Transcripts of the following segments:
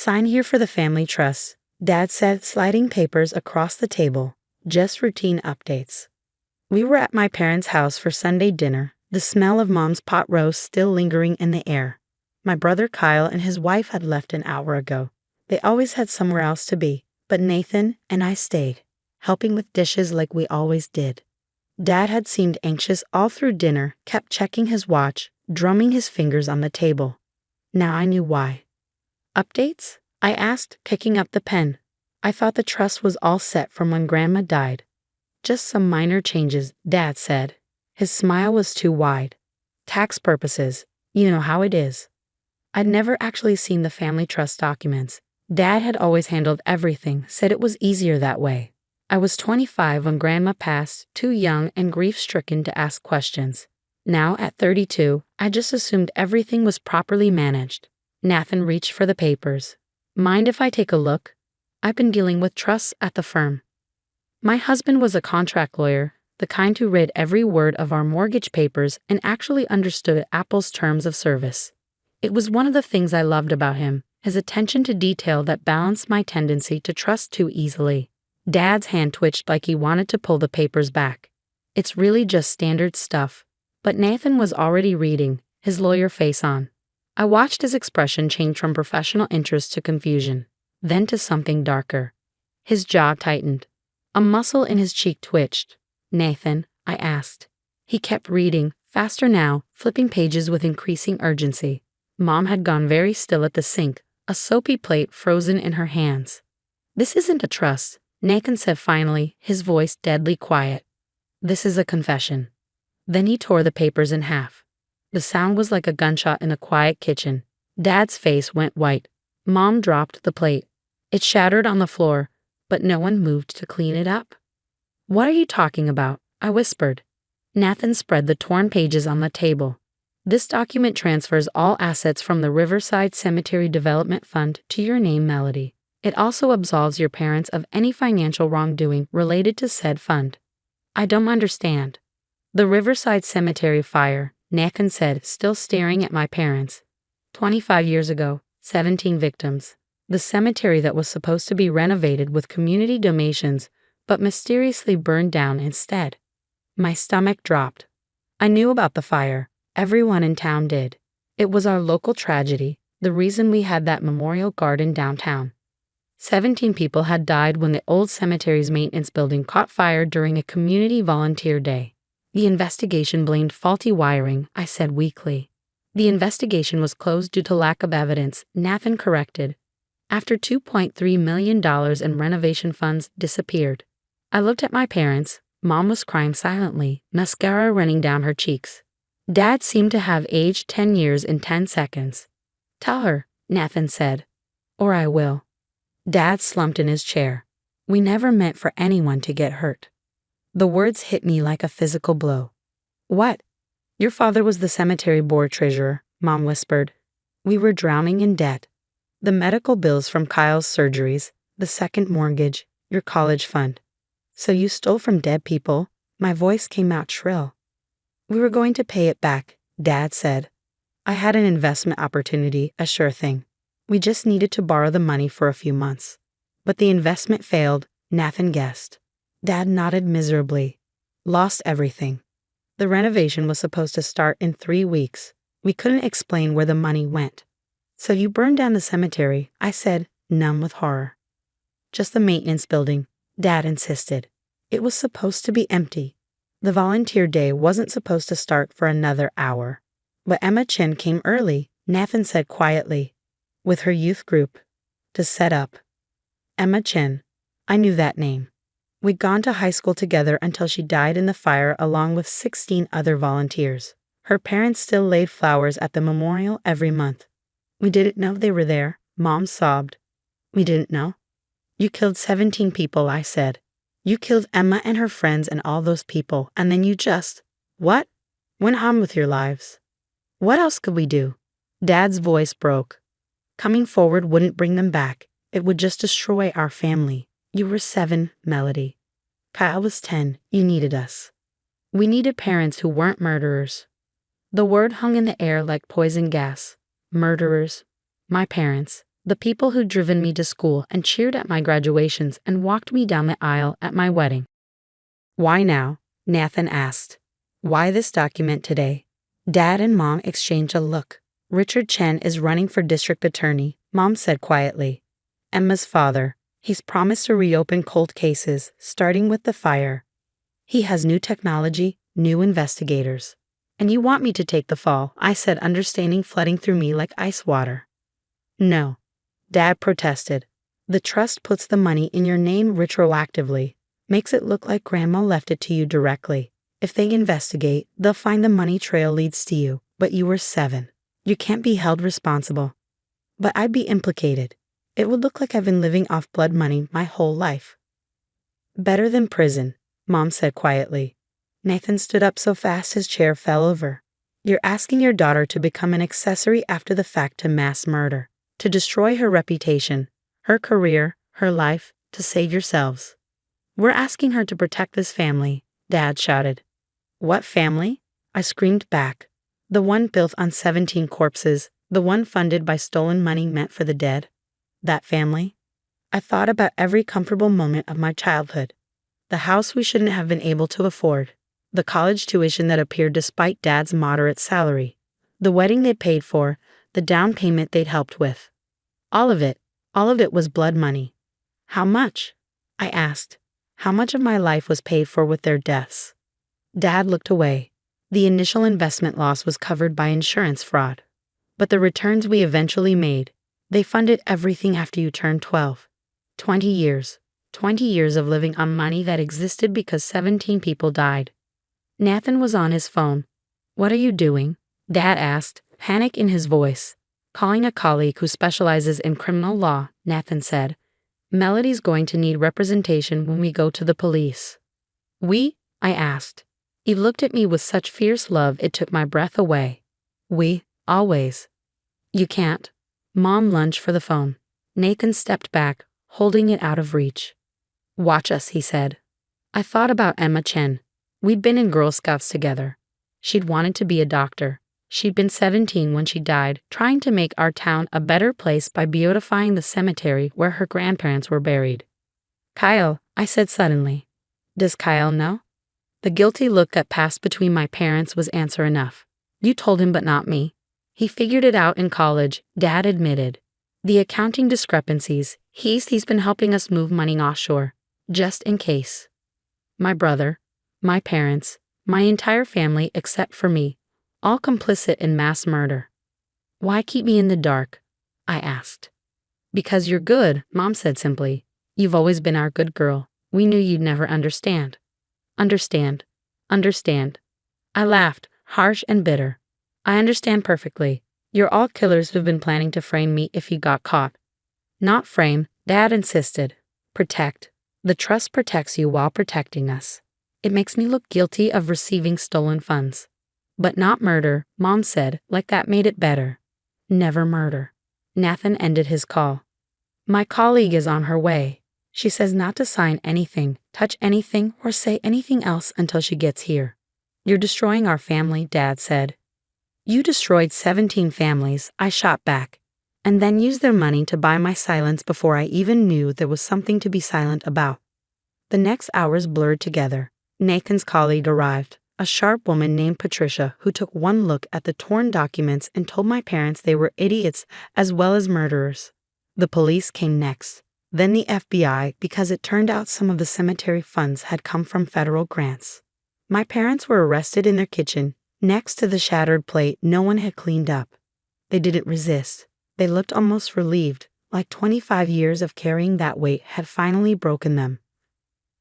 Sign here for the family trust, Dad said, sliding papers across the table. Just routine updates. We were at my parents' house for Sunday dinner, the smell of Mom's pot roast still lingering in the air. My brother Kyle and his wife had left an hour ago. They always had somewhere else to be, but Nathan and I stayed, helping with dishes like we always did. Dad had seemed anxious all through dinner, kept checking his watch, drumming his fingers on the table. Now I knew why. Updates? I asked, picking up the pen. I thought the trust was all set from when Grandma died. Just some minor changes, Dad said. His smile was too wide. Tax purposes, you know how it is. I'd never actually seen the family trust documents. Dad had always handled everything, said it was easier that way. I was 25 when Grandma passed, too young and grief-stricken to ask questions. Now, at 32, I just assumed everything was properly managed. Nathan reached for the papers. Mind if I take a look? I've been dealing with trusts at the firm. My husband was a contract lawyer, the kind who read every word of our mortgage papers and actually understood Apple's terms of service. It was one of the things I loved about him, his attention to detail that balanced my tendency to trust too easily. Dad's hand twitched like he wanted to pull the papers back. It's really just standard stuff. But Nathan was already reading, his lawyer face on. I watched his expression change from professional interest to confusion, then to something darker. His jaw tightened. A muscle in his cheek twitched. Nathan, I asked. He kept reading, faster now, flipping pages with increasing urgency. Mom had gone very still at the sink, a soapy plate frozen in her hands. This isn't a trust, Nathan said finally, his voice deadly quiet. This is a confession. Then he tore the papers in half. The sound was like a gunshot in a quiet kitchen. Dad's face went white. Mom dropped the plate. It shattered on the floor, but no one moved to clean it up. What are you talking about? I whispered. Nathan spread the torn pages on the table. This document transfers all assets from the Riverside Cemetery Development Fund to your name, Melody. It also absolves your parents of any financial wrongdoing related to said fund. I don't understand. The Riverside Cemetery fire, Nathan said, still staring at my parents. 25 years ago, 17 victims. The cemetery that was supposed to be renovated with community donations, but mysteriously burned down instead. My stomach dropped. I knew about the fire. Everyone in town did. It was our local tragedy, the reason we had that memorial garden downtown. 17 people had died when the old cemetery's maintenance building caught fire during a community volunteer day. The investigation blamed faulty wiring, I said weakly. The investigation was closed due to lack of evidence, Nathan corrected. After $2.3 million in renovation funds disappeared. I looked at my parents. Mom was crying silently, mascara running down her cheeks. Dad seemed to have aged 10 years in 10 seconds. Tell her, Nathan said. Or I will. Dad slumped in his chair. We never meant for anyone to get hurt. The words hit me like a physical blow. What? Your father was the cemetery board treasurer, Mom whispered. We were drowning in debt. The medical bills from Kyle's surgeries, the second mortgage, your college fund. So you stole from dead people? My voice came out shrill. We were going to pay it back, Dad said. I had an investment opportunity, a sure thing. We just needed to borrow the money for a few months. But the investment failed, Nathan guessed. Dad nodded miserably. Lost everything. The renovation was supposed to start in 3 weeks. We couldn't explain where the money went. So you burned down the cemetery, I said, numb with horror. Just the maintenance building, Dad insisted. It was supposed to be empty. The volunteer day wasn't supposed to start for another hour. But Emma Chin came early, Nathan said quietly, with her youth group, to set up. Emma Chin. I knew that name. We'd gone to high school together until she died in the fire along with 16 other volunteers. Her parents still laid flowers at the memorial every month. We didn't know they were there, Mom sobbed. We didn't know. You killed 17 people, I said. You killed Emma and her friends and all those people, and then you just, what? Went on with your lives. What else could we do? Dad's voice broke. Coming forward wouldn't bring them back. It would just destroy our family. You were 7, Melody. Kyle was 10. You needed us. We needed parents who weren't murderers. The word hung in the air like poison gas. Murderers. My parents. The people who'd driven me to school and cheered at my graduations and walked me down the aisle at my wedding. Why now? Nathan asked. Why this document today? Dad and Mom exchanged a look. Richard Chen is running for district attorney, Mom said quietly. Emma's father. He's promised to reopen cold cases, starting with the fire. He has new technology, new investigators. And you want me to take the fall, I said, understanding flooding through me like ice water. No. Dad protested. The trust puts the money in your name retroactively, makes it look like Grandma left it to you directly. If they investigate, they'll find the money trail leads to you, but you were 7. You can't be held responsible. But I'd be implicated. It would look like I've been living off blood money my whole life. Better than prison, Mom said quietly. Nathan stood up so fast his chair fell over. You're asking your daughter to become an accessory after the fact to mass murder, to destroy her reputation, her career, her life, to save yourselves. We're asking her to protect this family, Dad shouted. What family? I screamed back. The one built on 17 corpses, the one funded by stolen money meant for the dead. That family? I thought about every comfortable moment of my childhood. The house we shouldn't have been able to afford. The college tuition that appeared despite Dad's moderate salary. The wedding they paid for, the down payment they'd helped with. All of it was blood money. How much? I asked. How much of my life was paid for with their deaths? Dad looked away. The initial investment loss was covered by insurance fraud. But the returns we eventually made, they funded everything after you turned 12. 20 years. 20 years of living on money that existed because 17 people died. Nathan was on his phone. What are you doing? Dad asked, panic in his voice. Calling a colleague who specializes in criminal law, Nathan said. Melody's going to need representation when we go to the police. We? I asked. He looked at me with such fierce love it took my breath away. We, always. You can't. Mom lunged for the phone. Nathan stepped back, holding it out of reach. Watch us, he said. I thought about Emma Chen. We'd been in Girl Scouts together. She'd wanted to be a doctor. She'd been 17 when she died, trying to make our town a better place by beautifying the cemetery where her grandparents were buried. Kyle, I said suddenly. Does Kyle know? The guilty look that passed between my parents was answer enough. You told him but not me. He figured it out in college, Dad admitted. The accounting discrepancies, he's been helping us move money offshore, just in case. My brother, my parents, my entire family except for me, all complicit in mass murder. Why keep me in the dark? I asked. Because you're good, Mom said simply. You've always been our good girl. We knew you'd never understand. Understand. I laughed, harsh and bitter. I understand perfectly. You're all killers who've been planning to frame me if you got caught. Not frame, Dad insisted. Protect. The trust protects you while protecting us. It makes me look guilty of receiving stolen funds. But not murder, Mom said, like that made it better. Never murder. Nathan ended his call. My colleague is on her way. She says not to sign anything, touch anything, or say anything else until she gets here. You're destroying our family, Dad said. You destroyed 17 families, I shot back, and then used their money to buy my silence before I even knew there was something to be silent about. The next hours blurred together. Nathan's colleague arrived, a sharp woman named Patricia who took one look at the torn documents and told my parents they were idiots as well as murderers. The police came next, then the FBI because it turned out some of the cemetery funds had come from federal grants. My parents were arrested in their kitchen, next to the shattered plate no one had cleaned up. They didn't resist. They looked almost relieved, like 25 years of carrying that weight had finally broken them.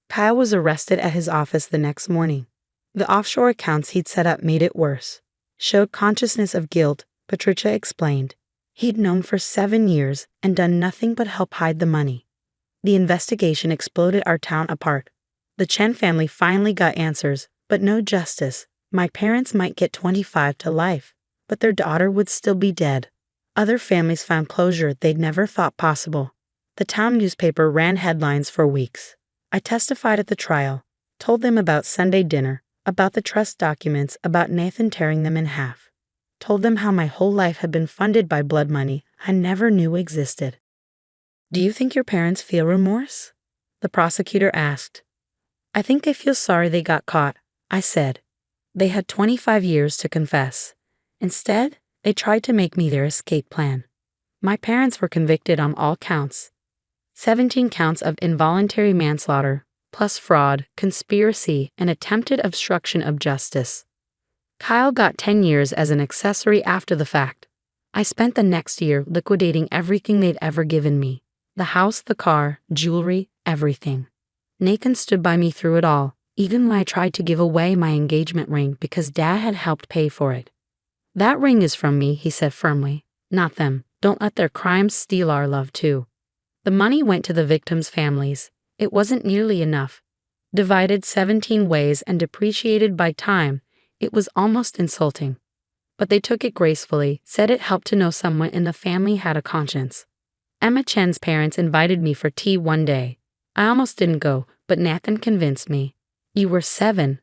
Kyle was arrested at his office the next morning. The offshore accounts he'd set up made it worse. Showed consciousness of guilt, Patricia explained. He'd known for 7 years and done nothing but help hide the money. The investigation exploded our town apart. The Chen family finally got answers, but no justice. My parents might get 25 to life, but their daughter would still be dead. Other families found closure they'd never thought possible. The town newspaper ran headlines for weeks. I testified at the trial, told them about Sunday dinner, about the trust documents, about Nathan tearing them in half. told them how my whole life had been funded by blood money I never knew existed. "Do you think your parents feel remorse?" the prosecutor asked. "I think they feel sorry they got caught," I said. "They had 25 years to confess. Instead, they tried to make me their escape plan." My parents were convicted on all counts. 17 counts of involuntary manslaughter, plus fraud, conspiracy, and attempted obstruction of justice. Kyle got 10 years as an accessory after the fact. I spent the next year liquidating everything they'd ever given me. The house, the car, jewelry, everything. Nathan stood by me through it all, even when I tried to give away my engagement ring because Dad had helped pay for it. "That ring is from me," he said firmly. "Not them. Don't let their crimes steal our love too." The money went to the victims' families. It wasn't nearly enough. Divided 17 ways and depreciated by time, it was almost insulting. But they took it gracefully, said it helped to know someone in the family had a conscience. Emma Chen's parents invited me for tea one day. I almost didn't go, but Nathan convinced me. "You were 7.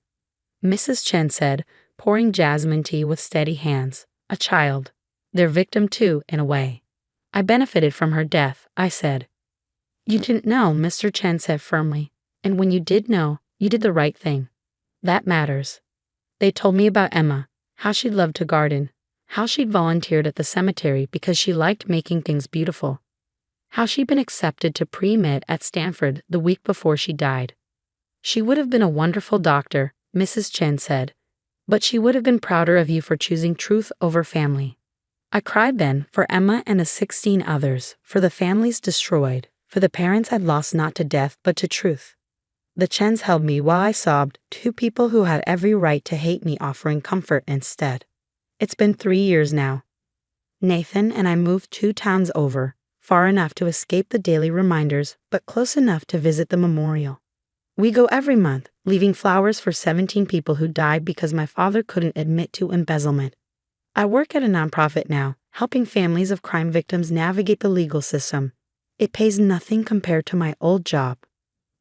Mrs. Chen said, pouring jasmine tea with steady hands. "A child. Their victim too, in a way." "I benefited from her death," I said. "You didn't know," Mr. Chen said firmly. "And when you did know, you did the right thing. That matters." They told me about Emma, how she'd loved to garden, how she'd volunteered at the cemetery because she liked making things beautiful, how she'd been accepted to pre-med at Stanford the week before she died. "She would have been a wonderful doctor," Mrs. Chen said, "but she would have been prouder of you for choosing truth over family." I cried then for Emma and the 16 others, for the families destroyed, for the parents I'd lost not to death but to truth. The Chens held me while I sobbed, 2 people who had every right to hate me offering comfort instead. It's been 3 years now. Nathan and I moved 2 towns over, far enough to escape the daily reminders, but close enough to visit the memorial. We go every month, leaving flowers for 17 people who died because my father couldn't admit to embezzlement. I work at a nonprofit now, helping families of crime victims navigate the legal system. It pays nothing compared to my old job.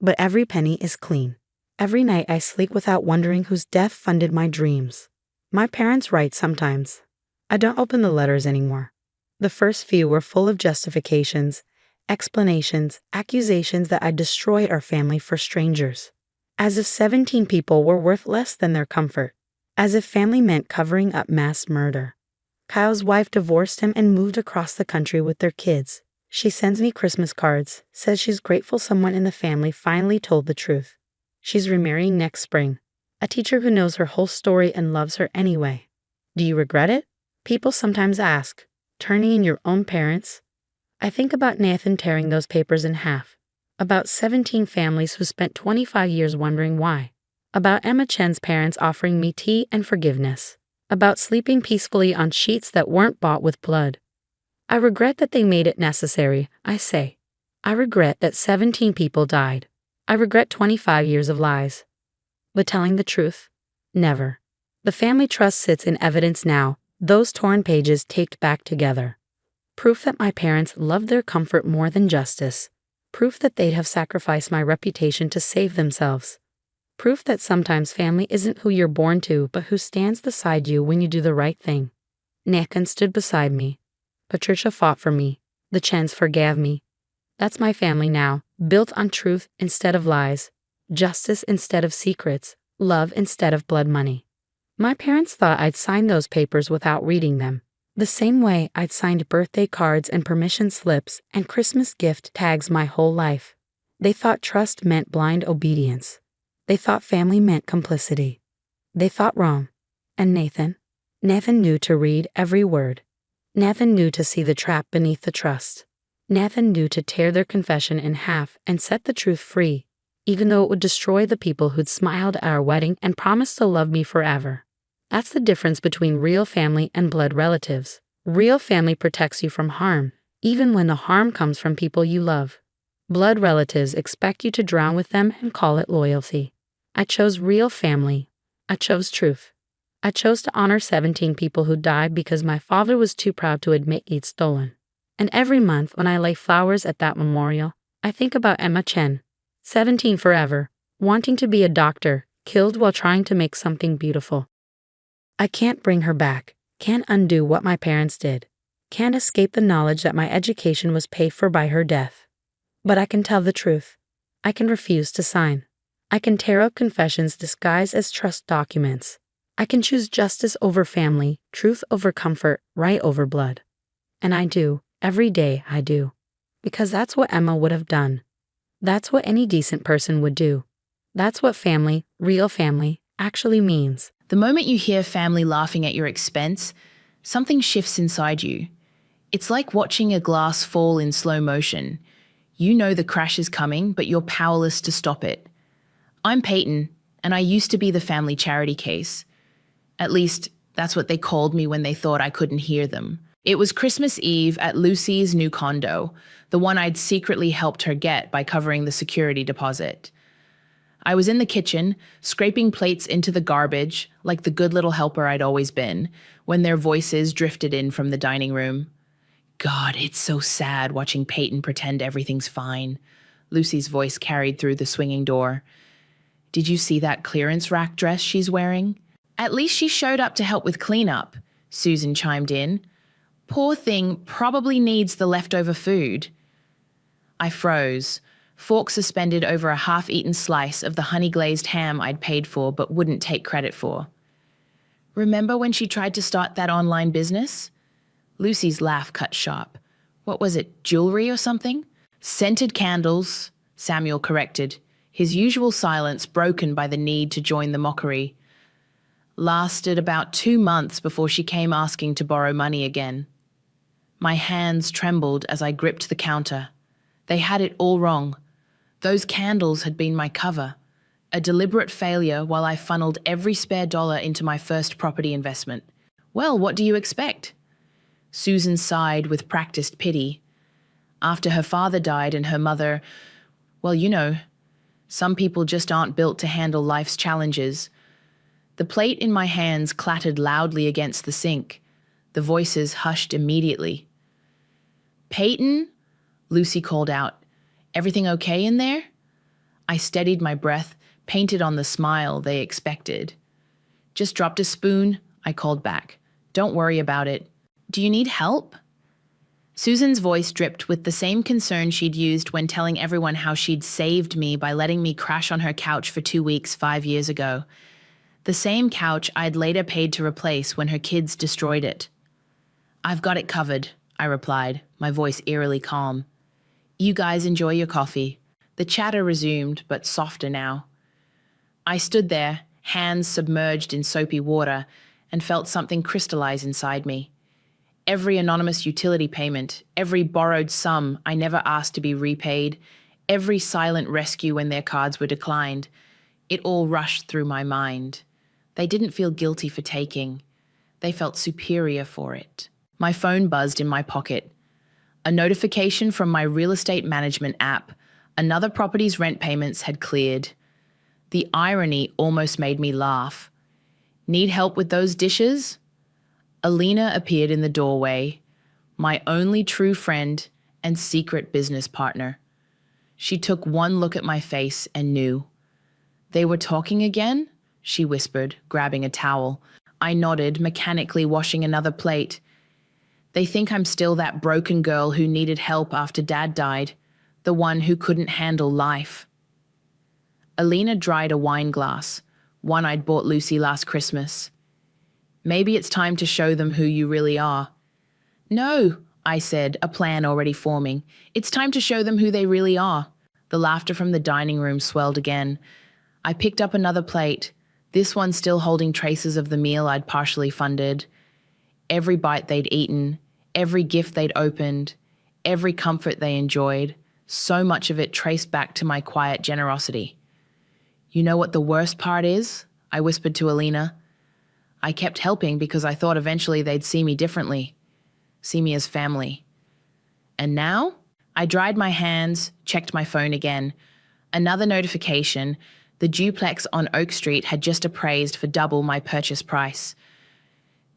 But every penny is clean. Every night I sleep without wondering whose death funded my dreams. My parents write sometimes. I don't open the letters anymore. The first few were full of justifications, explanations, accusations that I destroyed our family for strangers. As if 17 people were worth less than their comfort. As if family meant covering up mass murder. Kyle's wife divorced him and moved across the country with their kids. She sends me Christmas cards, says she's grateful someone in the family finally told the truth. She's remarrying next spring. A teacher who knows her whole story and loves her anyway. Do you regret it? People sometimes ask. Turning in your own parents? I think about Nathan tearing those papers in half. About 17 families who spent 25 years wondering why. About Emma Chen's parents offering me tea and forgiveness. About sleeping peacefully on sheets that weren't bought with blood. I regret that they made it necessary, I say. I regret that 17 people died. I regret 25 years of lies. But telling the truth? Never. The family trust sits in evidence now, those torn pages taped back together. Proof that my parents loved their comfort more than justice. Proof that they'd have sacrificed my reputation to save themselves. Proof that sometimes family isn't who you're born to, but who stands beside you when you do the right thing. Nathan stood beside me. Patricia fought for me. The Chens forgave me. That's my family now, built on truth instead of lies, justice instead of secrets, love instead of blood money. My parents thought I'd signed those papers without reading them, the same way I'd signed birthday cards and permission slips and Christmas gift tags my whole life. They thought trust meant blind obedience. They thought family meant complicity. They thought wrong. And Nathan knew to read every word. Nathan knew to see the trap beneath the trust. Nathan knew to tear their confession in half and set the truth free, even though it would destroy the people who'd smiled at our wedding and promised to love me forever. That's the difference between real family and blood relatives. Real family protects you from harm, even when the harm comes from people you love. Blood relatives expect you to drown with them and call it loyalty. I chose real family. I chose truth. I chose to honor 17 people who died because my father was too proud to admit he'd stolen. And every month when I lay flowers at that memorial, I think about Emma Chen, 17 forever, wanting to be a doctor, killed while trying to make something beautiful. I can't bring her back. Can't undo what my parents did. Can't escape the knowledge that my education was paid for by her death. But I can tell the truth. I can refuse to sign. I can tear up confessions disguised as trust documents. I can choose justice over family, truth over comfort, right over blood. And I do. Every day I do. Because that's what Emma would have done. That's what any decent person would do. That's what family, real family, actually means. The moment you hear family laughing at your expense, something shifts inside you. It's like watching a glass fall in slow motion. You know the crash is coming, but you're powerless to stop it. I'm Peyton, and I used to be the family charity case. At least, that's what they called me when they thought I couldn't hear them. It was Christmas Eve at Lucy's new condo, the one I'd secretly helped her get by covering the security deposit. I was in the kitchen, scraping plates into the garbage, like the good little helper I'd always been, when their voices drifted in from the dining room. God, it's so sad watching Peyton pretend everything's fine. Lucy's voice carried through the swinging door. Did you see that clearance rack dress she's wearing? At least she showed up to help with cleanup, Susan chimed in. Poor thing probably needs the leftover food. I froze, fork suspended over a half-eaten slice of the honey-glazed ham I'd paid for but wouldn't take credit for. Remember when she tried to start that online business? Lucy's laugh cut sharp. What was it, jewelry or something? Scented candles, Samuel corrected, his usual silence broken by the need to join the mockery. Lasted about 2 months before she came asking to borrow money again. My hands trembled as I gripped the counter. They had it all wrong. Those candles had been my cover, a deliberate failure while I funneled every spare dollar into my first property investment. Well, what do you expect? Susan sighed with practiced pity. After her father died and her mother, well, you know, some people just aren't built to handle life's challenges. The plate in my hands clattered loudly against the sink. The voices hushed immediately. Peyton? Lucy called out. Everything okay in there? I steadied my breath, painted on the smile they expected. Just dropped a spoon, I called back. Don't worry about it. Do you need help? Susan's voice dripped with the same concern she'd used when telling everyone how she'd saved me by letting me crash on her couch for 2 weeks 5 years ago. The same couch I'd later paid to replace when her kids destroyed it. I've got it covered, I replied, my voice eerily calm. You guys enjoy your coffee. The chatter resumed, but softer now. I stood there, hands submerged in soapy water, and felt something crystallize inside me. Every anonymous utility payment, every borrowed sum I never asked to be repaid, every silent rescue when their cards were declined, it all rushed through my mind. They didn't feel guilty for taking. They felt superior for it. My phone buzzed in my pocket. A notification from my real estate management app. Another property's rent payments had cleared. The irony almost made me laugh. Need help with those dishes? Alina appeared in the doorway, my only true friend and secret business partner. She took one look at my face and knew. They were talking again? She whispered, grabbing a towel. I nodded, mechanically washing another plate. They think I'm still that broken girl who needed help after Dad died, the one who couldn't handle life. Alina dried a wine glass, one I'd bought Lucy last Christmas. Maybe it's time to show them who you really are. No, I said, a plan already forming. It's time to show them who they really are. The laughter from the dining room swelled again. I picked up another plate, this one still holding traces of the meal I'd partially funded. Every bite they'd eaten, every gift they'd opened, every comfort they enjoyed, so much of it traced back to my quiet generosity. You know what the worst part is? I whispered to Alina. I kept helping because I thought eventually they'd see me differently, see me as family. And now? I dried my hands, checked my phone again. Another notification. The duplex on Oak Street had just appraised for double my purchase price.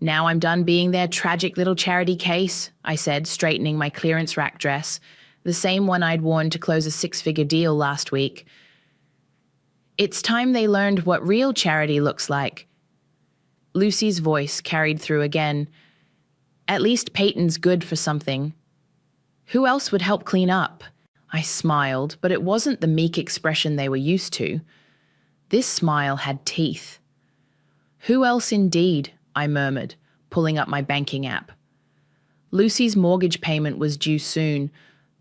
Now I'm done being their tragic little charity case, I said, straightening my clearance rack dress, the same one I'd worn to close a 6-figure deal last week. It's time they learned what real charity looks like. Lucy's voice carried through again. At least Peyton's good for something. Who else would help clean up? I smiled, but it wasn't the meek expression they were used to. This smile had teeth. Who else indeed? I murmured, pulling up my banking app. Lucy's mortgage payment was due soon,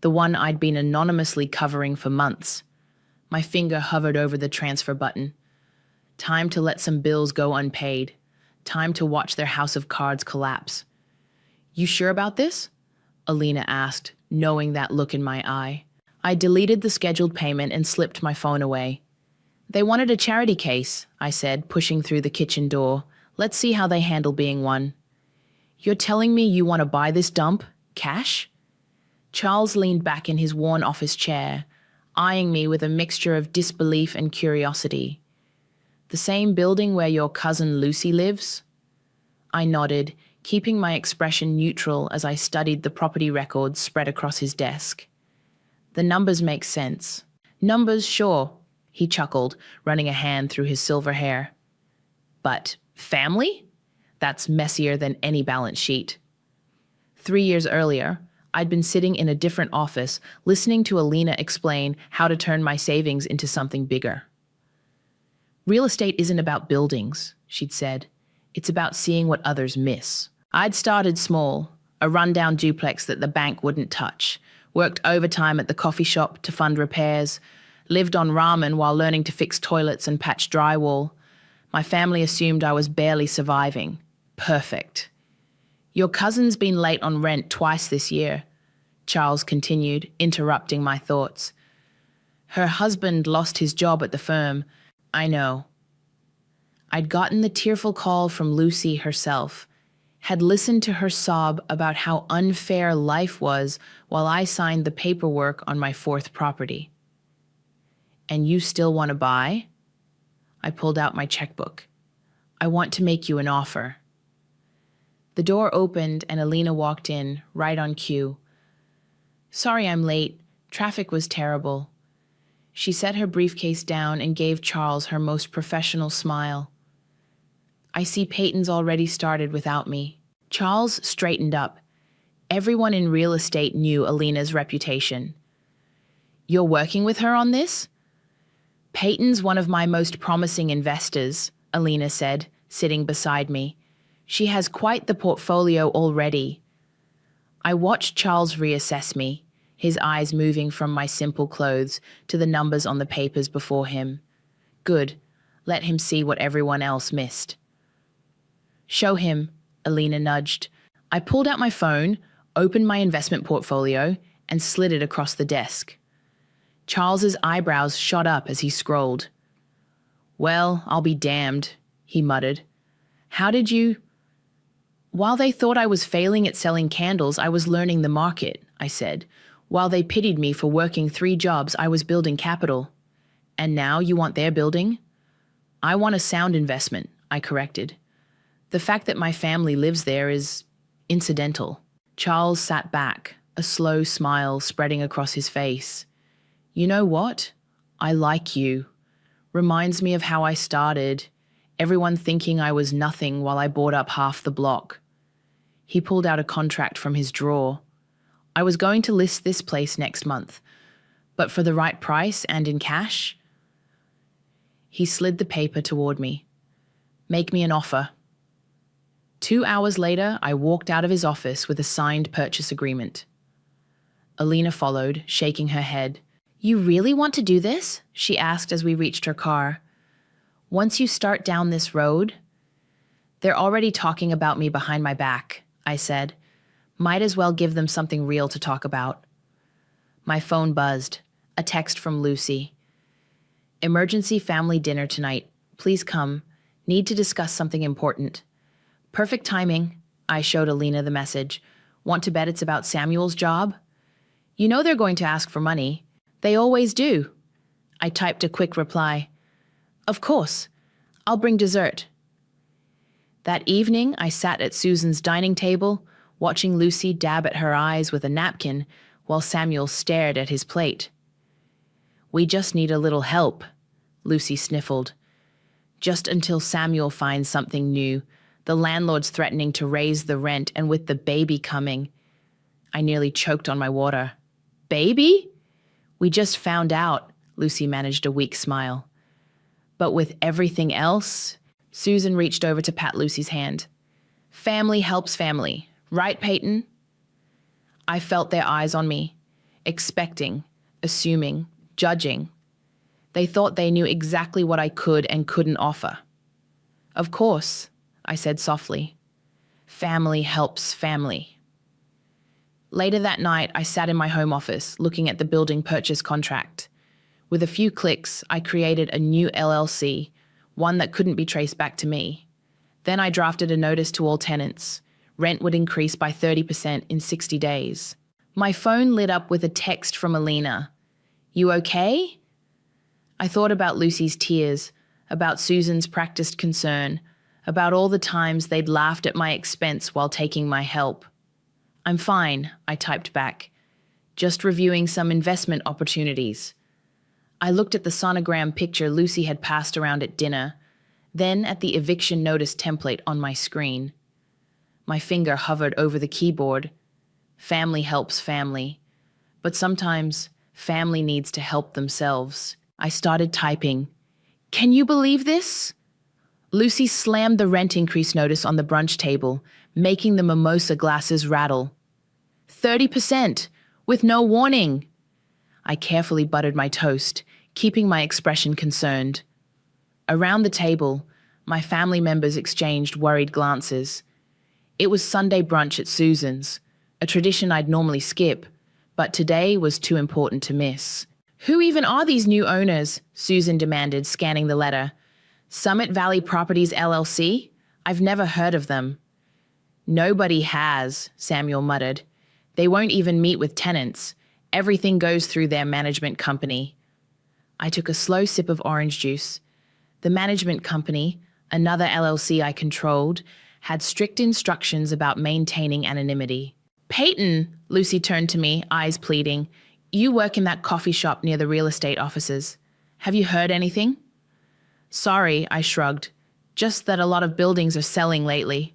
the one I'd been anonymously covering for months. My finger hovered over the transfer button. Time to let some bills go unpaid. Time to watch their house of cards collapse. You sure about this? Alina asked, knowing that look in my eye. I deleted the scheduled payment and slipped my phone away. They wanted a charity case, I said, pushing through the kitchen door. Let's see how they handle being one. You're telling me you want to buy this dump? Cash? Charles leaned back in his worn office chair, eyeing me with a mixture of disbelief and curiosity. The same building where your cousin Lucy lives? I nodded, keeping my expression neutral as I studied the property records spread across his desk. The numbers make sense. Numbers, sure, he chuckled, running a hand through his silver hair. But family? That's messier than any balance sheet. 3 years earlier, I'd been sitting in a different office, listening to Alina explain how to turn my savings into something bigger. Real estate isn't about buildings, she'd said. It's about seeing what others miss. I'd started small, a rundown duplex that the bank wouldn't touch, worked overtime at the coffee shop to fund repairs, lived on ramen while learning to fix toilets and patch drywall. My family assumed I was barely surviving. Perfect. Your cousin's been late on rent twice this year, Charles continued, interrupting my thoughts. Her husband lost his job at the firm. I know. I'd gotten the tearful call from Lucy herself, had listened to her sob about how unfair life was while I signed the paperwork on my fourth property. And you still want to buy? I pulled out my checkbook. I want to make you an offer. The door opened and Alina walked in, right on cue. Sorry I'm late. Traffic was terrible. She set her briefcase down and gave Charles her most professional smile. I see Peyton's already started without me. Charles straightened up. Everyone in real estate knew Alina's reputation. You're working with her on this? Peyton's one of my most promising investors, Alina said, sitting beside me. She has quite the portfolio already. I watched Charles reassess me, his eyes moving from my simple clothes to the numbers on the papers before him. Good. Let him see what everyone else missed. Show him, Alina nudged. I pulled out my phone, opened my investment portfolio, and slid it across the desk. Charles's eyebrows shot up as he scrolled. Well, I'll be damned, he muttered. How did you... While they thought I was failing at selling candles, I was learning the market, I said. While they pitied me for working 3 jobs, I was building capital. And now you want their building? I want a sound investment, I corrected. The fact that my family lives there is incidental. Charles sat back, a slow smile spreading across his face. You know what? I like you. Reminds me of how I started. Everyone thinking I was nothing while I bought up half the block. He pulled out a contract from his drawer. I was going to list this place next month, but for the right price and in cash. He slid the paper toward me. Make me an offer. 2 hours later, I walked out of his office with a signed purchase agreement. Alina followed, shaking her head. You really want to do this? She asked as we reached her car. Once you start down this road... They're already talking about me behind my back, I said. Might as well give them something real to talk about. My phone buzzed. A text from Lucy. Emergency family dinner tonight. Please come. Need to discuss something important. Perfect timing. I showed Alina the message. Want to bet it's about Samuel's job? You know they're going to ask for money. They always do. I typed a quick reply. Of course. I'll bring dessert. That evening, I sat at Susan's dining table, watching Lucy dab at her eyes with a napkin while Samuel stared at his plate. We just need a little help, Lucy sniffled. Just until Samuel finds something new, The landlord's threatening to raise the rent, and with the baby coming, I nearly choked on my water. Baby? We just found out, Lucy managed a weak smile. But with everything else, Susan reached over to pat Lucy's hand. Family helps family, right, Peyton? I felt their eyes on me, expecting, assuming, judging. They thought they knew exactly what I could and couldn't offer. Of course, I said softly. Family helps family. Later that night, I sat in my home office looking at the building purchase contract. With a few clicks, I created a new LLC, one that couldn't be traced back to me. Then I drafted a notice to all tenants. Rent would increase by 30% in 60 days. My phone lit up with a text from Alina. You okay? I thought about Lucy's tears, about Susan's practiced concern, about all the times they'd laughed at my expense while taking my help. I'm fine, I typed back. Just reviewing some investment opportunities. I looked at the sonogram picture Lucy had passed around at dinner, then at the eviction notice template on my screen. My finger hovered over the keyboard. Family helps family. But sometimes family needs to help themselves. I started typing. Can you believe this? Lucy slammed the rent increase notice on the brunch table, making the mimosa glasses rattle. 30%, with no warning. I carefully buttered my toast, keeping my expression concerned. Around the table, my family members exchanged worried glances. It was Sunday brunch at Susan's, a tradition I'd normally skip, but today was too important to miss. Who even are these new owners? Susan demanded, scanning the letter. Summit Valley Properties LLC? I've never heard of them. Nobody has, Samuel muttered. They won't even meet with tenants. Everything goes through their management company. I took a slow sip of orange juice. The management company, another LLC I controlled, had strict instructions about maintaining anonymity. Peyton, Lucy turned to me, eyes pleading. You work in that coffee shop near the real estate offices. Have you heard anything? Sorry, I shrugged. Just that a lot of buildings are selling lately.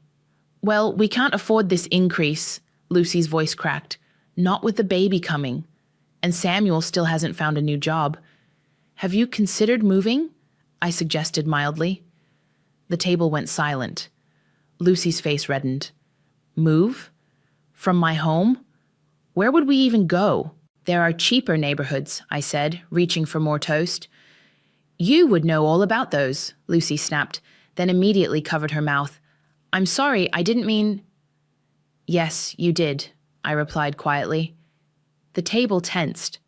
Well, we can't afford this increase, Lucy's voice cracked. Not with the baby coming. And Samuel still hasn't found a new job. Have you considered moving? I suggested mildly. The table went silent. Lucy's face reddened. Move? From my home? Where would we even go? There are cheaper neighborhoods, I said, reaching for more toast. You would know all about those, Lucy snapped, then immediately covered her mouth. I'm sorry, I didn't mean... Yes, you did, I replied quietly. The table tensed.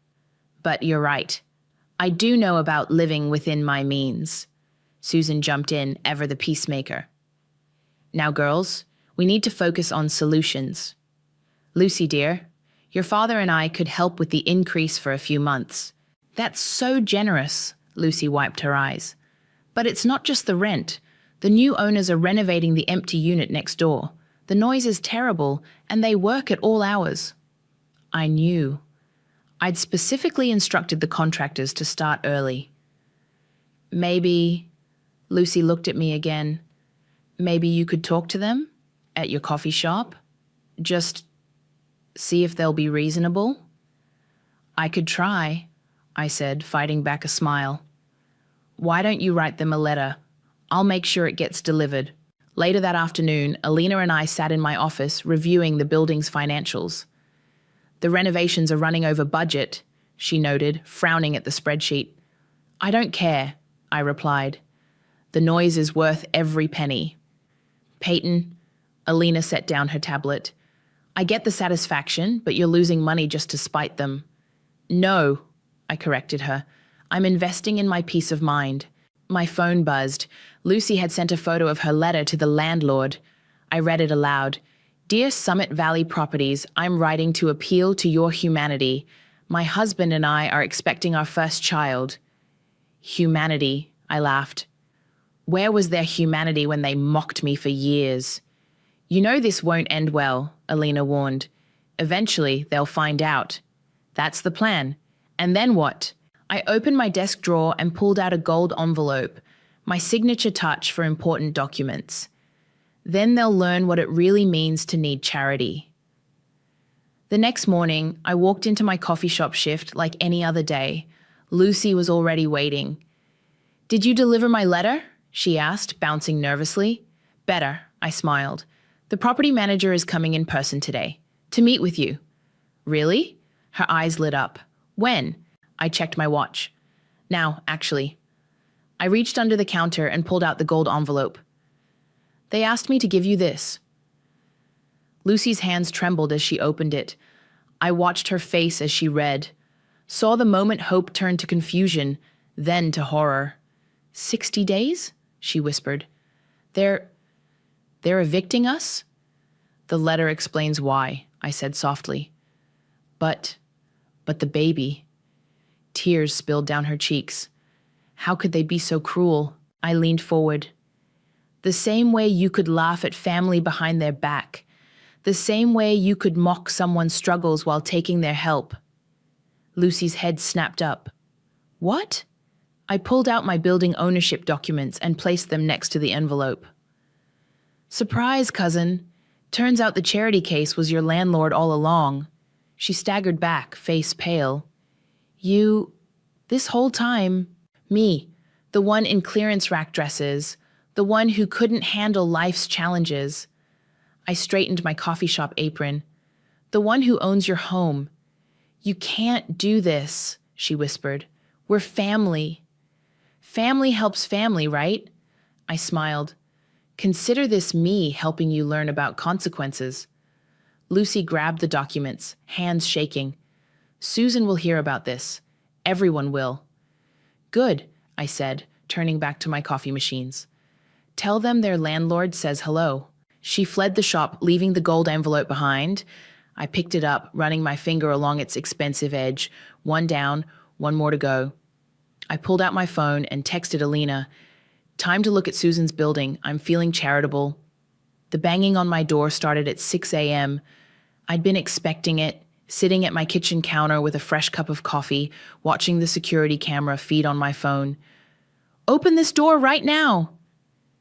But you're right. I do know about living within my means. Susan jumped in, ever the peacemaker. Now, girls, we need to focus on solutions. Lucy, dear, your father and I could help with the increase for a few months. That's so generous, Lucy wiped her eyes. But it's not just the rent. The new owners are renovating the empty unit next door. The noise is terrible, and they work at all hours. I knew. I'd specifically instructed the contractors to start early. Maybe, Lucy looked at me again, maybe you could talk to them at your coffee shop? Just see if they'll be reasonable? I could try, I said, fighting back a smile. Why don't you write them a letter? I'll make sure it gets delivered. Later that afternoon, Alina and I sat in my office reviewing the building's financials. The renovations are running over budget, she noted, frowning at the spreadsheet. I don't care, I replied. The noise is worth every penny. Peyton, Alina set down her tablet. I get the satisfaction, but you're losing money just to spite them. No, I corrected her. I'm investing in my peace of mind. My phone buzzed. Lucy had sent a photo of her letter to the landlord. I read it aloud. Dear Summit Valley Properties, I'm writing to appeal to your humanity. My husband and I are expecting our first child. Humanity, I laughed. Where was their humanity when they mocked me for years? You know this won't end well, Alina warned. Eventually, they'll find out. That's the plan. And then what? I opened my desk drawer and pulled out a gold envelope, my signature touch for important documents. Then they'll learn what it really means to need charity. The next morning, I walked into my coffee shop shift like any other day. Lucy was already waiting. "Did you deliver my letter?" she asked, bouncing nervously. "Better," I smiled. "The property manager is coming in person today to meet with you." "Really?" Her eyes lit up. "When?" I checked my watch. "Now, actually." I reached under the counter and pulled out the gold envelope. "They asked me to give you this." Lucy's hands trembled as she opened it. I watched her face as she read, saw the moment hope turned to confusion, then to horror. 60 days? She whispered. They're evicting us? The letter explains why, I said softly. But the baby. Tears spilled down her cheeks. How could they be so cruel? I leaned forward. The same way you could laugh at family behind their back. The same way you could mock someone's struggles while taking their help. Lucy's head snapped up. What? I pulled out my building ownership documents and placed them next to the envelope. Surprise, cousin. Turns out the charity case was your landlord all along. She staggered back, face pale. You, this whole time, me, the one in clearance rack dresses, the one who couldn't handle life's challenges. I straightened my coffee shop apron. The one who owns your home. You can't do this, she whispered. We're family. Family helps family, right? I smiled. Consider this me helping you learn about consequences. Lucy grabbed the documents, hands shaking. Susan will hear about this. Everyone will. Good, I said, turning back to my coffee machines. Tell them their landlord says hello. She fled the shop, leaving the gold envelope behind. I picked it up, running my finger along its expensive edge. One down, one more to go. I pulled out my phone and texted Alina. Time to look at Susan's building. I'm feeling charitable. The banging on my door started at 6 a.m. I'd been expecting it, sitting at my kitchen counter with a fresh cup of coffee, watching the security camera feed on my phone. Open this door right now!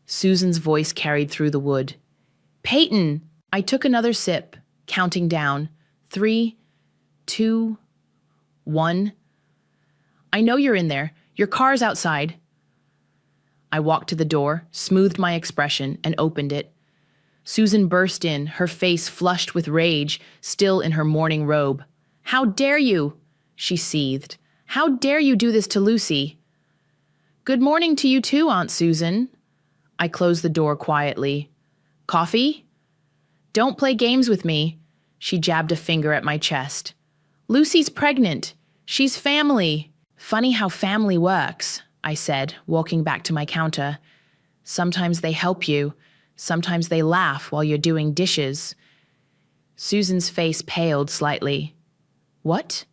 Susan's voice carried through the wood. Peyton! I took another sip, counting down. 3, 2, 1. I know you're in there. Your car's outside. I walked to the door, smoothed my expression, and opened it. Susan burst in, her face flushed with rage, still in her morning robe. How dare you? She seethed. How dare you do this to Lucy? Good morning to you too, Aunt Susan. I closed the door quietly. Coffee? Don't play games with me. She jabbed a finger at my chest. Lucy's pregnant. She's family. Funny how family works, I said, walking back to my counter. Sometimes they help you. Sometimes they laugh while you're doing dishes. Susan's face paled slightly. What?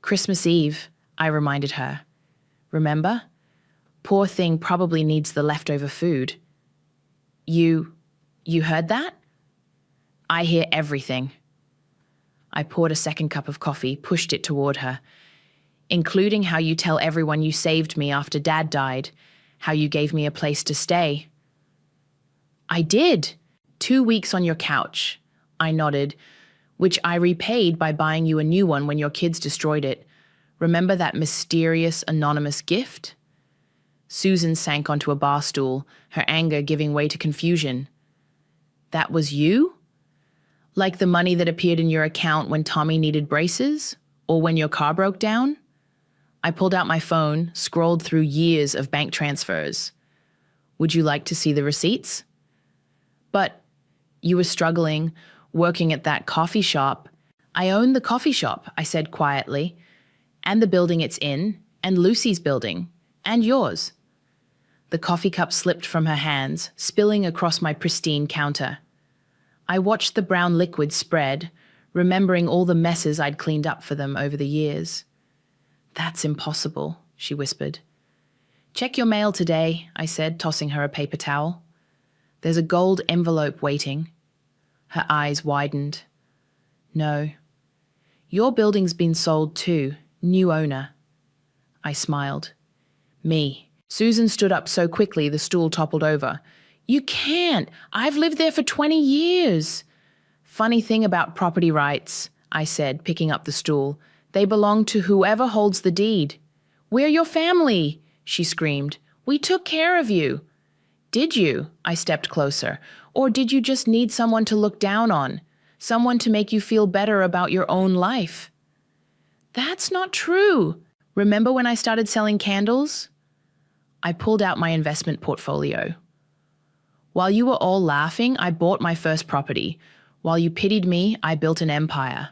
Christmas Eve, I reminded her. Remember? Poor thing probably needs the leftover food. You heard that? I hear everything. I poured a second cup of coffee, pushed it toward her. Including how you tell everyone you saved me after Dad died, how you gave me a place to stay. I did. 2 weeks on your couch. I nodded, which I repaid by buying you a new one when your kids destroyed it. Remember that mysterious, anonymous gift? Susan sank onto a bar stool, her anger giving way to confusion. That was you? Like the money that appeared in your account when Tommy needed braces? Or when your car broke down? I pulled out my phone, scrolled through years of bank transfers. Would you like to see the receipts? But you were struggling, working at that coffee shop. I own the coffee shop, I said quietly, and the building it's in, and Lucy's building, and yours. The coffee cup slipped from her hands, spilling across my pristine counter. I watched the brown liquid spread, remembering all the messes I'd cleaned up for them over the years. That's impossible, she whispered. Check your mail today, I said, tossing her a paper towel. There's a gold envelope waiting. Her eyes widened. No. Your building's been sold too, new owner. I smiled. Me. Susan stood up so quickly the stool toppled over. You can't. I've lived there for 20 years. Funny thing about property rights, I said, picking up the stool. They belong to whoever holds the deed. We're your family, she screamed. We took care of you. Did you? I stepped closer. Or did you just need someone to look down on? Someone to make you feel better about your own life? That's not true. Remember when I started selling candles? I pulled out my investment portfolio. While you were all laughing, I bought my first property. While you pitied me, I built an empire.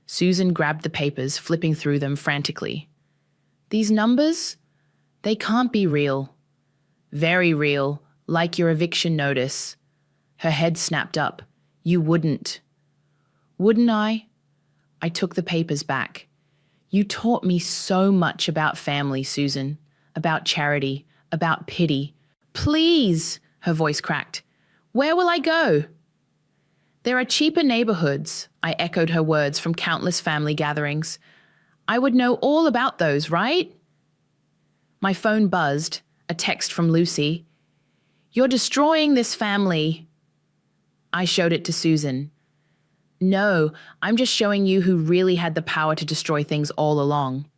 Susan grabbed the papers, flipping through them frantically. These numbers? They can't be real. Very real, like your eviction notice. Her head snapped up. You wouldn't. Wouldn't I? I took the papers back. You taught me so much about family, Susan. About charity, about pity. Please, her voice cracked. Where will I go? There are cheaper neighborhoods, I echoed her words from countless family gatherings. I would know all about those, right? My phone buzzed, a text from Lucy. You're destroying this family. I showed it to Susan. No, I'm just showing you who really had the power to destroy things all along.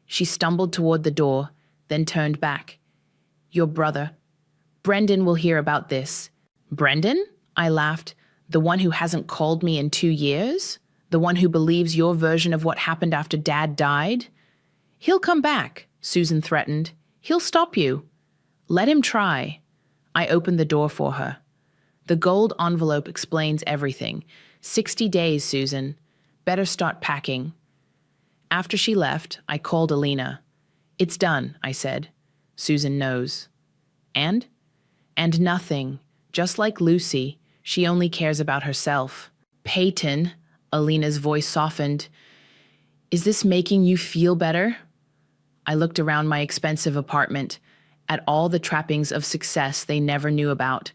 She stumbled toward the door, then turned back. Your brother. Brendan will hear about this. Brendan? I laughed. The one who hasn't called me in 2 years? The one who believes your version of what happened after Dad died? He'll come back, Susan threatened. He'll stop you. Let him try. I opened the door for her. The gold envelope explains everything. 60 days, Susan. Better start packing. After she left, I called Alina. It's done, I said. Susan knows. And? And nothing. Just like Lucy, she only cares about herself. Peyton, Alina's voice softened. Is this making you feel better? I looked around my expensive apartment, at all the trappings of success they never knew about.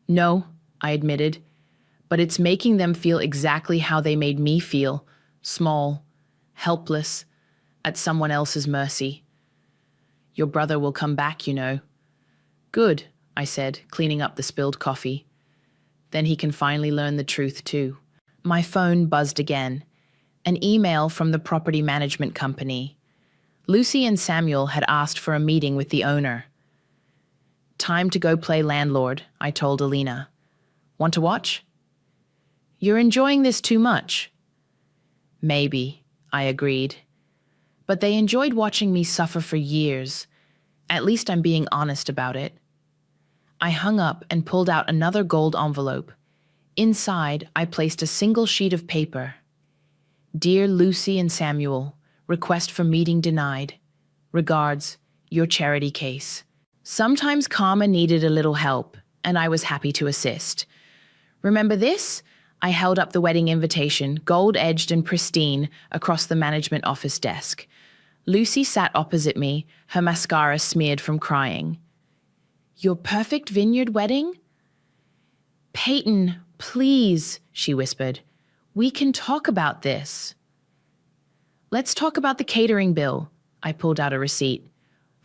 No, I admitted, but it's making them feel exactly how they made me feel, small, helpless, at someone else's mercy. Your brother will come back, you know. Good, I said, cleaning up the spilled coffee. Then he can finally learn the truth too. My phone buzzed again. An email from the property management company. Lucy and Samuel had asked for a meeting with the owner. Time to go play landlord, I told Alina. Want to watch? You're enjoying this too much. Maybe, I agreed. But they enjoyed watching me suffer for years. At least I'm being honest about it. I hung up and pulled out another gold envelope. Inside, I placed a single sheet of paper. Dear Lucy and Samuel, request for meeting denied. Regards, your charity case. Sometimes Karma needed a little help, and I was happy to assist. Remember this? I held up the wedding invitation, gold-edged and pristine, across the management office desk. Lucy sat opposite me, her mascara smeared from crying. Your perfect vineyard wedding? Peyton, please, she whispered. We can talk about this. Let's talk about the catering bill. I pulled out a receipt.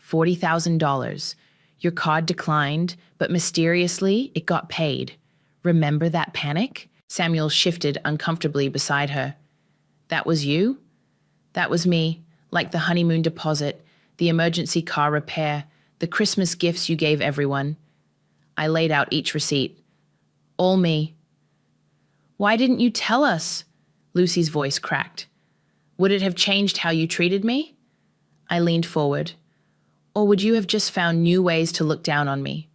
$40,000. Your card declined, but mysteriously it got paid. Remember that panic? Samuel shifted uncomfortably beside her. That was you? That was me, like the honeymoon deposit, the emergency car repair, the Christmas gifts you gave everyone. I laid out each receipt. All me. Why didn't you tell us? Lucy's voice cracked. Would it have changed how you treated me? I leaned forward. Or would you have just found new ways to look down on me?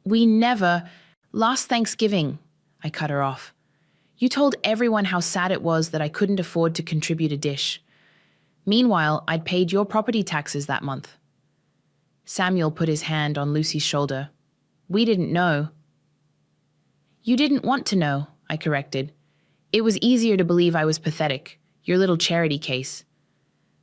We never. Last Thanksgiving, I cut her off. You told everyone how sad it was that I couldn't afford to contribute a dish. Meanwhile, I'd paid your property taxes that month. Samuel put his hand on Lucy's shoulder. We didn't know. You didn't want to know, I corrected. It was easier to believe I was pathetic, your little charity case.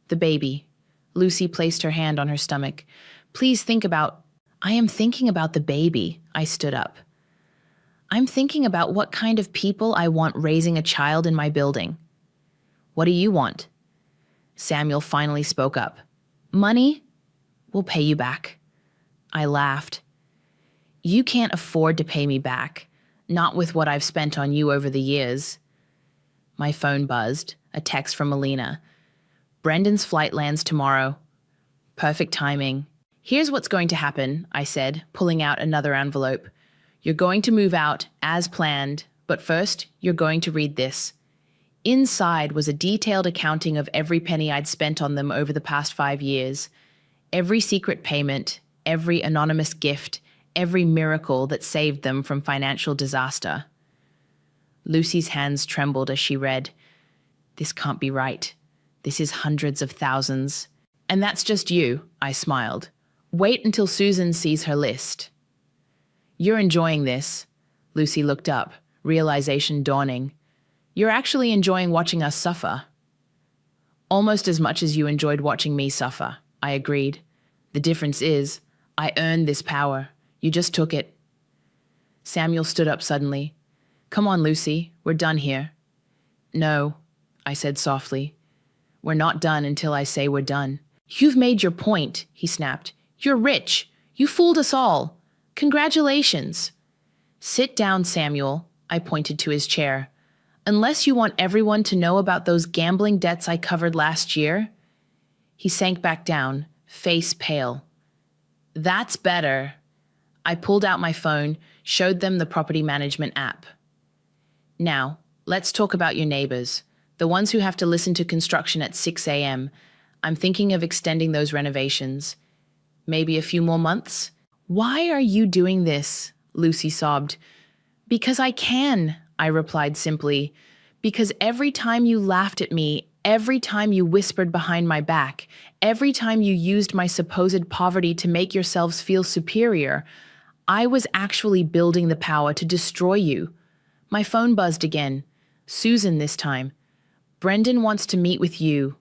The baby. Lucy placed her hand on her stomach. Please think about... I am thinking about the baby. I stood up. I'm thinking about what kind of people I want raising a child in my building. What do you want? Samuel finally spoke up. Money? We'll pay you back. I laughed. You can't afford to pay me back, not with what I've spent on you over the years. My phone buzzed, a text from Alina. Brendan's flight lands tomorrow. Perfect timing. Here's what's going to happen, I said, pulling out another envelope. You're going to move out as planned, but first, you're going to read this. Inside was a detailed accounting of every penny I'd spent on them over the past 5 years. Every secret payment, every anonymous gift, every miracle that saved them from financial disaster. Lucy's hands trembled as she read. This can't be right. This is hundreds of thousands. And that's just you, I smiled. Wait until Susan sees her list. You're enjoying this. Lucy looked up, realization dawning. You're actually enjoying watching us suffer. Almost as much as you enjoyed watching me suffer, I agreed. The difference is, I earned this power. You just took it. Samuel stood up suddenly. Come on, Lucy, we're done here. No, I said softly. We're not done until I say we're done. You've made your point, he snapped. You're rich. You fooled us all. Congratulations. Sit down, Samuel, I pointed to his chair. Unless you want everyone to know about those gambling debts I covered last year. He sank back down, face pale. That's better. I pulled out my phone, showed them the property management app. Now, let's talk about your neighbors, the ones who have to listen to construction at 6 a.m. I'm thinking of extending those renovations. Maybe a few more months? Why are you doing this? Lucy sobbed. Because I can, I replied simply. Because every time you laughed at me, every time you whispered behind my back, every time you used my supposed poverty to make yourselves feel superior, I was actually building the power to destroy you. My phone buzzed again. Susan this time. Brendan wants to meet with you.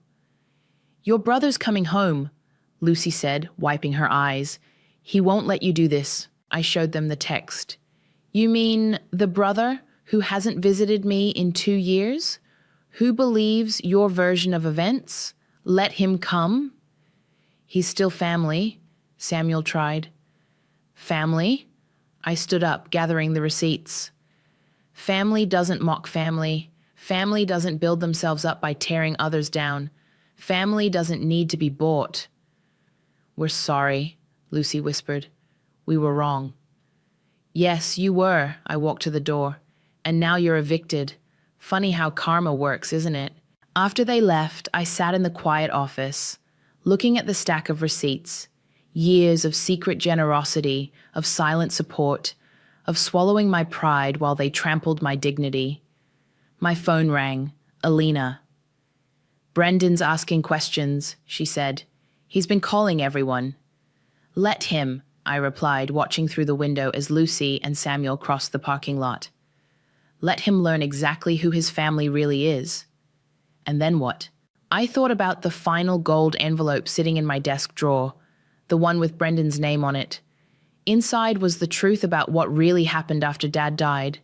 Your brother's coming home, Lucy said, wiping her eyes. He won't let you do this. I showed them the text. You mean the brother who hasn't visited me in 2 years? Who believes your version of events? Let him come? He's still family, Samuel tried. Family? I stood up, gathering the receipts. Family doesn't mock family. Family doesn't build themselves up by tearing others down. Family doesn't need to be bought. We're sorry, Lucy whispered. We were wrong. Yes, you were, I walked to the door. And now you're evicted. Funny how karma works, isn't it? After they left, I sat in the quiet office, looking at the stack of receipts. Years of secret generosity, of silent support, of swallowing my pride while they trampled my dignity. My phone rang. Alina. Brendan's asking questions, she said. He's been calling everyone. Let him, I replied, watching through the window as Lucy and Samuel crossed the parking lot. Let him learn exactly who his family really is. And then what? I thought about the final gold envelope sitting in my desk drawer, the one with Brendan's name on it. Inside was the truth about what really happened after Dad died,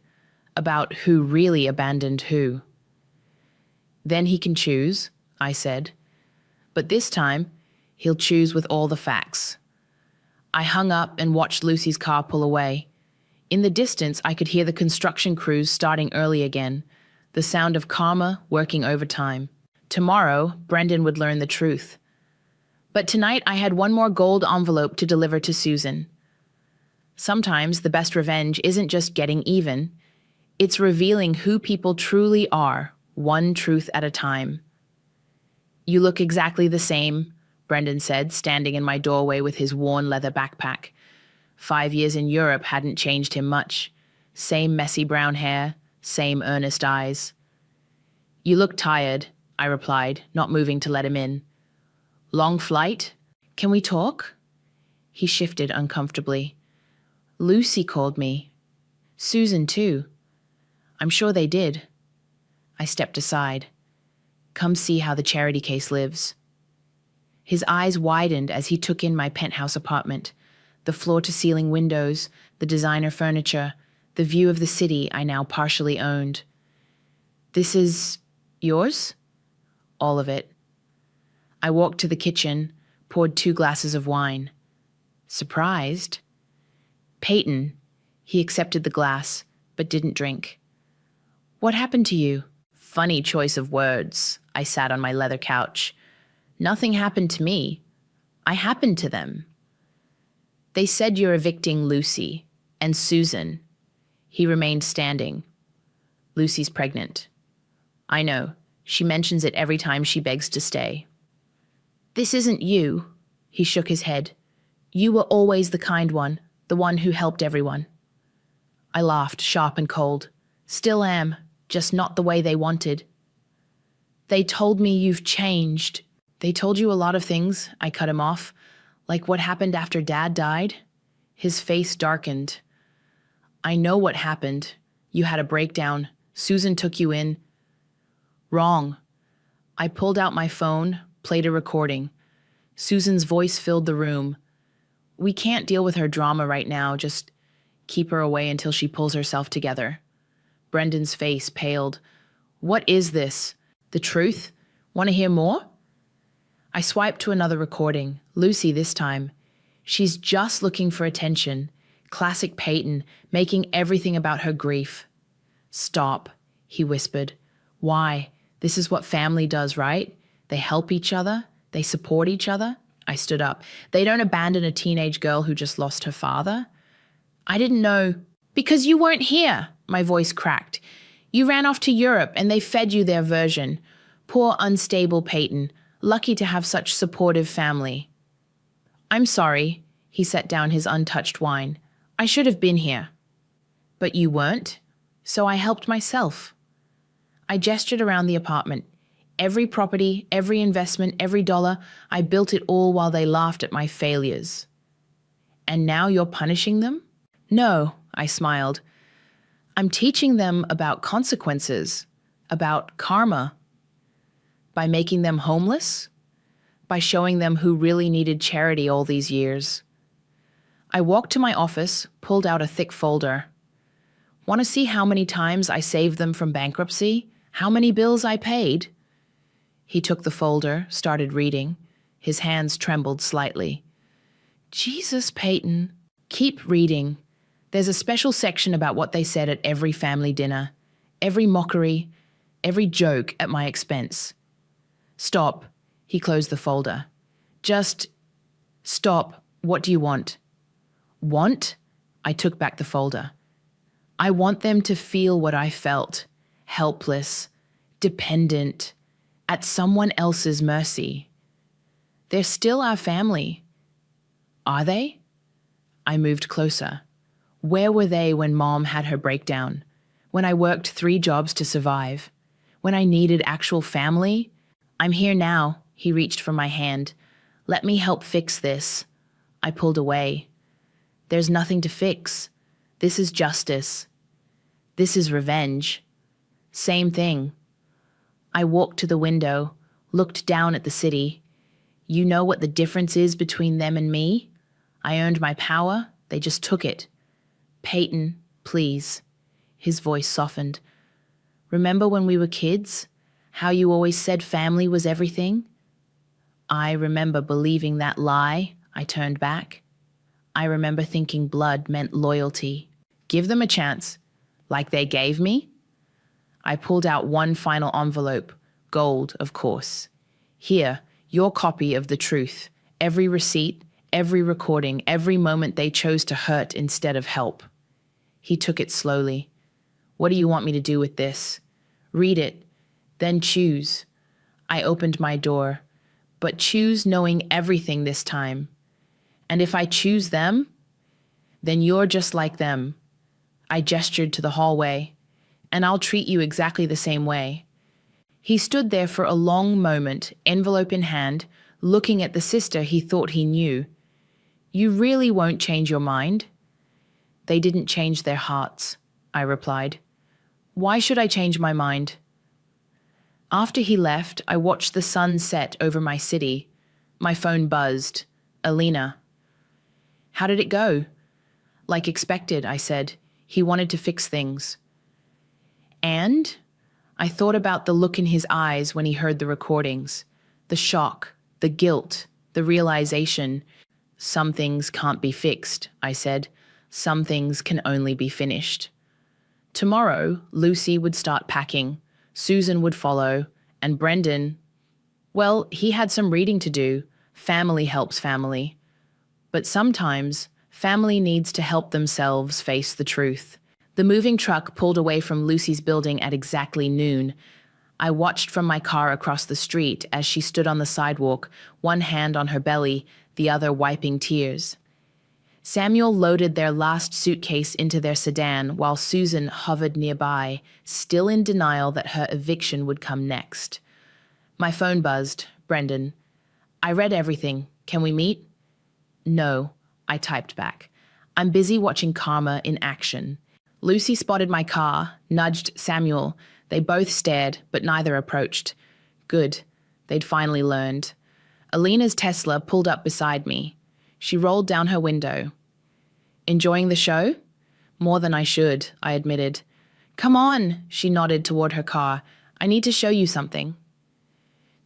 about who really abandoned who. Then he can choose, I said. But this time, he'll choose with all the facts. I hung up and watched Lucy's car pull away. In the distance, I could hear the construction crews starting early again, the sound of karma working overtime. Tomorrow, Brendan would learn the truth. But tonight, I had one more gold envelope to deliver to Susan. Sometimes the best revenge isn't just getting even. It's revealing who people truly are, one truth at a time. You look exactly the same, Brendan said, standing in my doorway with his worn leather backpack. 5 years in Europe hadn't changed him much. Same messy brown hair, same earnest eyes. You look tired, I replied, not moving to let him in. Long flight? Can we talk? He shifted uncomfortably. Lucy called me. Susan, too. I'm sure they did. I stepped aside. Come see how the charity case lives. His eyes widened as he took in my penthouse apartment, the floor-to-ceiling windows, the designer furniture, the view of the city I now partially owned. This is yours? All of it. I walked to the kitchen, poured 2 glasses of wine. Surprised? Peyton. He accepted the glass, but didn't drink. What happened to you? Funny choice of words. I sat on my leather couch. Nothing happened to me. I happened to them. They said you're evicting Lucy and Susan. He remained standing. Lucy's pregnant. I know. She mentions it every time she begs to stay. This isn't you. He shook his head. You were always the kind one, the one who helped everyone. I laughed, sharp and cold. Still am, just not the way they wanted. They told me you've changed. They told you a lot of things, I cut him off. Like what happened after Dad died? His face darkened. I know what happened. You had a breakdown. Susan took you in. Wrong. I pulled out my phone, played a recording. Susan's voice filled the room. We can't deal with her drama right now, just keep her away until she pulls herself together. Brendan's face paled. What is this? The truth? Want to hear more? I swiped to another recording, Lucy this time. She's just looking for attention. Classic Peyton, making everything about her grief. Stop, he whispered. Why? This is what family does, right? They help each other. They support each other. I stood up. They don't abandon a teenage girl who just lost her father. I didn't know. Because you weren't here, my voice cracked. You ran off to Europe and they fed you their version. Poor, unstable Peyton. Lucky to have such supportive family. I'm sorry. He set down his untouched wine. I should have been here. But you weren't, so I helped myself. I gestured around the apartment. Every property, every investment, every dollar, I built it all while they laughed at my failures. And now you're punishing them? No, I smiled. I'm teaching them about consequences, about karma. By making them homeless? By showing them who really needed charity all these years. I walked to my office, pulled out a thick folder. Want to see how many times I saved them from bankruptcy? How many bills I paid? He took the folder, started reading. His hands trembled slightly. Jesus, Peyton. Keep reading. There's a special section about what they said at every family dinner. Every mockery, every joke at my expense. Stop. He closed the folder. Just stop. What do you want? Want? I took back the folder. I want them to feel what I felt. Helpless, dependent, at someone else's mercy. They're still our family. Are they? I moved closer. Where were they when Mom had her breakdown? When I worked 3 jobs to survive? When I needed actual family? I'm here now. He reached for my hand. Let me help fix this. I pulled away. There's nothing to fix. This is justice. This is revenge. Same thing. I walked to the window, looked down at the city. You know what the difference is between them and me? I earned my power. They just took it. Peyton, please. His voice softened. Remember when we were kids? How you always said family was everything? I remember believing that lie. I turned back. I remember thinking blood meant loyalty. Give them a chance. Like they gave me? I pulled out one final envelope. Gold, of course. Here, your copy of the truth. Every receipt, every recording, every moment they chose to hurt instead of help. He took it slowly. What do you want me to do with this? Read it, then choose. I opened my door, but choose knowing everything this time. And if I choose them, then you're just like them. I gestured to the hallway, and I'll treat you exactly the same way. He stood there for a long moment, envelope in hand, looking at the sister he thought he knew. You really won't change your mind? They didn't change their hearts, I replied. Why should I change my mind? After he left, I watched the sun set over my city. My phone buzzed. Alina. How did it go? Like expected, I said. He wanted to fix things. And? I thought about the look in his eyes when he heard the recordings. The shock, the guilt, the realization. Some things can't be fixed, I said. Some things can only be finished. Tomorrow, Lucy would start packing, Susan would follow, and Brendan, well, he had some reading to do. Family helps family. But sometimes, family needs to help themselves face the truth. The moving truck pulled away from Lucy's building at exactly noon. I watched from my car across the street as she stood on the sidewalk, one hand on her belly, the other wiping tears. Samuel loaded their last suitcase into their sedan while Susan hovered nearby, still in denial that her eviction would come next. My phone buzzed. Brendan. I read everything. Can we meet? No, I typed back. I'm busy watching karma in action. Lucy spotted my car, nudged Samuel. They both stared, but neither approached. Good. They'd finally learned. Alina's Tesla pulled up beside me. She rolled down her window. Enjoying the show? More than I should, I admitted. Come on, she nodded toward her car. I need to show you something.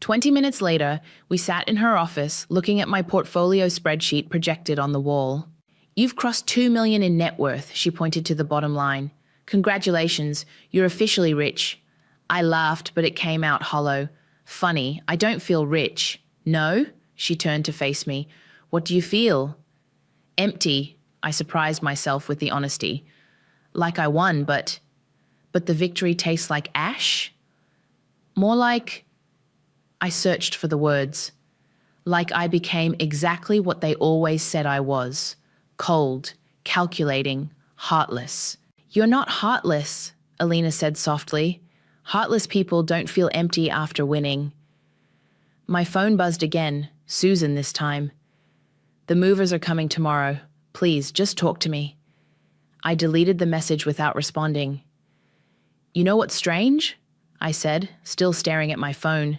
20 minutes later, we sat in her office looking at my portfolio spreadsheet projected on the wall. You've crossed $2 million in net worth, she pointed to the bottom line. Congratulations, you're officially rich. I laughed, but it came out hollow. Funny, I don't feel rich. No? She turned to face me. What do you feel? Empty, I surprised myself with the honesty. Like I won, but the victory tastes like ash? More like... I searched for the words. Like I became exactly what they always said I was. Cold, calculating, heartless. You're not heartless, Alina said softly. Heartless people don't feel empty after winning. My phone buzzed again, Susan this time. The movers are coming tomorrow. Please, just talk to me. I deleted the message without responding. You know what's strange? I said, still staring at my phone.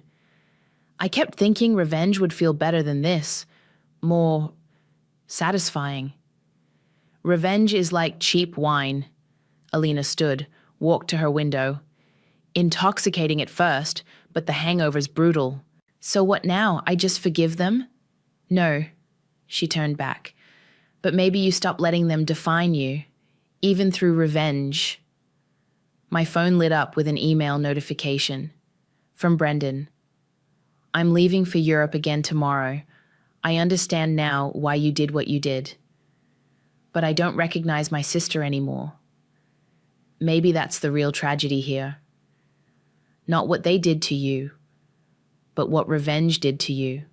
I kept thinking revenge would feel better than this. More satisfying. Revenge is like cheap wine. Alina stood, walked to her window. Intoxicating at first, but the hangover's brutal. So what now? I just forgive them? No, she turned back. But maybe you stop letting them define you, even through revenge. My phone lit up with an email notification. From Brendan. I'm leaving for Europe again tomorrow. I understand now why you did what you did. But I don't recognize my sister anymore. Maybe that's the real tragedy here. Not what they did to you, but what revenge did to you.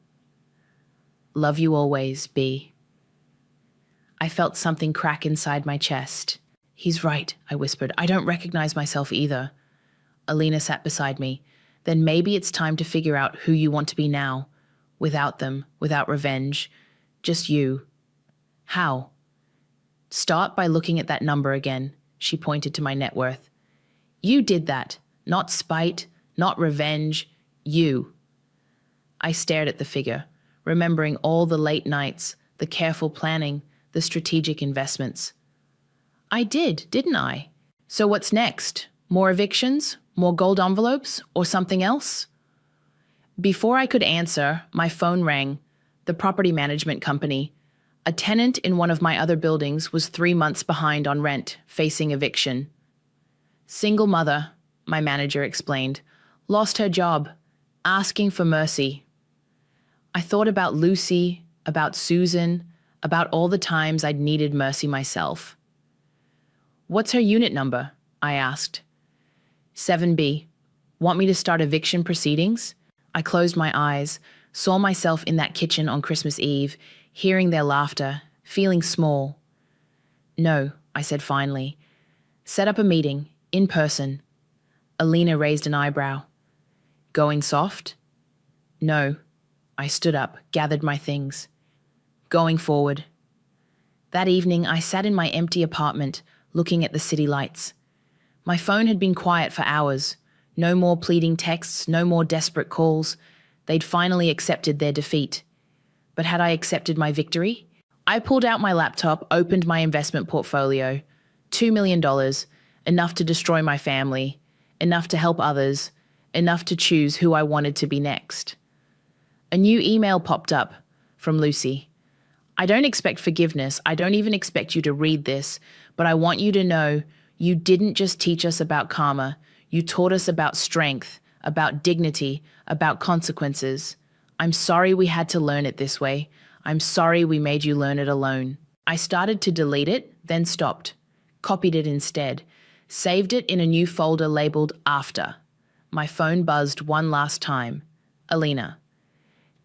Love you always, B. I felt something crack inside my chest. He's right, I whispered. I don't recognize myself either. Alina sat beside me. Then maybe it's time to figure out who you want to be now. Without them, without revenge. Just you. How? Start by looking at that number again. She pointed to my net worth. You did that. Not spite, not revenge. You. I stared at the figure, remembering all the late nights, the careful planning, the strategic investments. I did, didn't I? So what's next? More evictions? More gold envelopes? Or something else? Before I could answer, my phone rang. The property management company. A tenant in one of my other buildings was 3 months behind on rent, facing eviction. Single mother, my manager explained. Lost her job. Asking for mercy. I thought about Lucy, about Susan, about all the times I'd needed mercy myself. What's her unit number? I asked. 7B. Want me to start eviction proceedings? I closed my eyes, saw myself in that kitchen on Christmas Eve, hearing their laughter, feeling small. No, I said finally. Set up a meeting, in person. Alina raised an eyebrow. Going soft? No. I stood up, gathered my things. Going forward. That evening, I sat in my empty apartment, looking at the city lights. My phone had been quiet for hours. No more pleading texts, no more desperate calls. They'd finally accepted their defeat. But had I accepted my victory? I pulled out my laptop, opened my investment portfolio. $2 million, enough to destroy my family, enough to help others, enough to choose who I wanted to be next. A new email popped up from Lucy. I don't expect forgiveness. I don't even expect you to read this, but I want you to know you didn't just teach us about karma. You taught us about strength, about dignity, about consequences. I'm sorry we had to learn it this way. I'm sorry we made you learn it alone. I started to delete it, then stopped. Copied it instead. Saved it in a new folder labeled After. My phone buzzed one last time. Alina.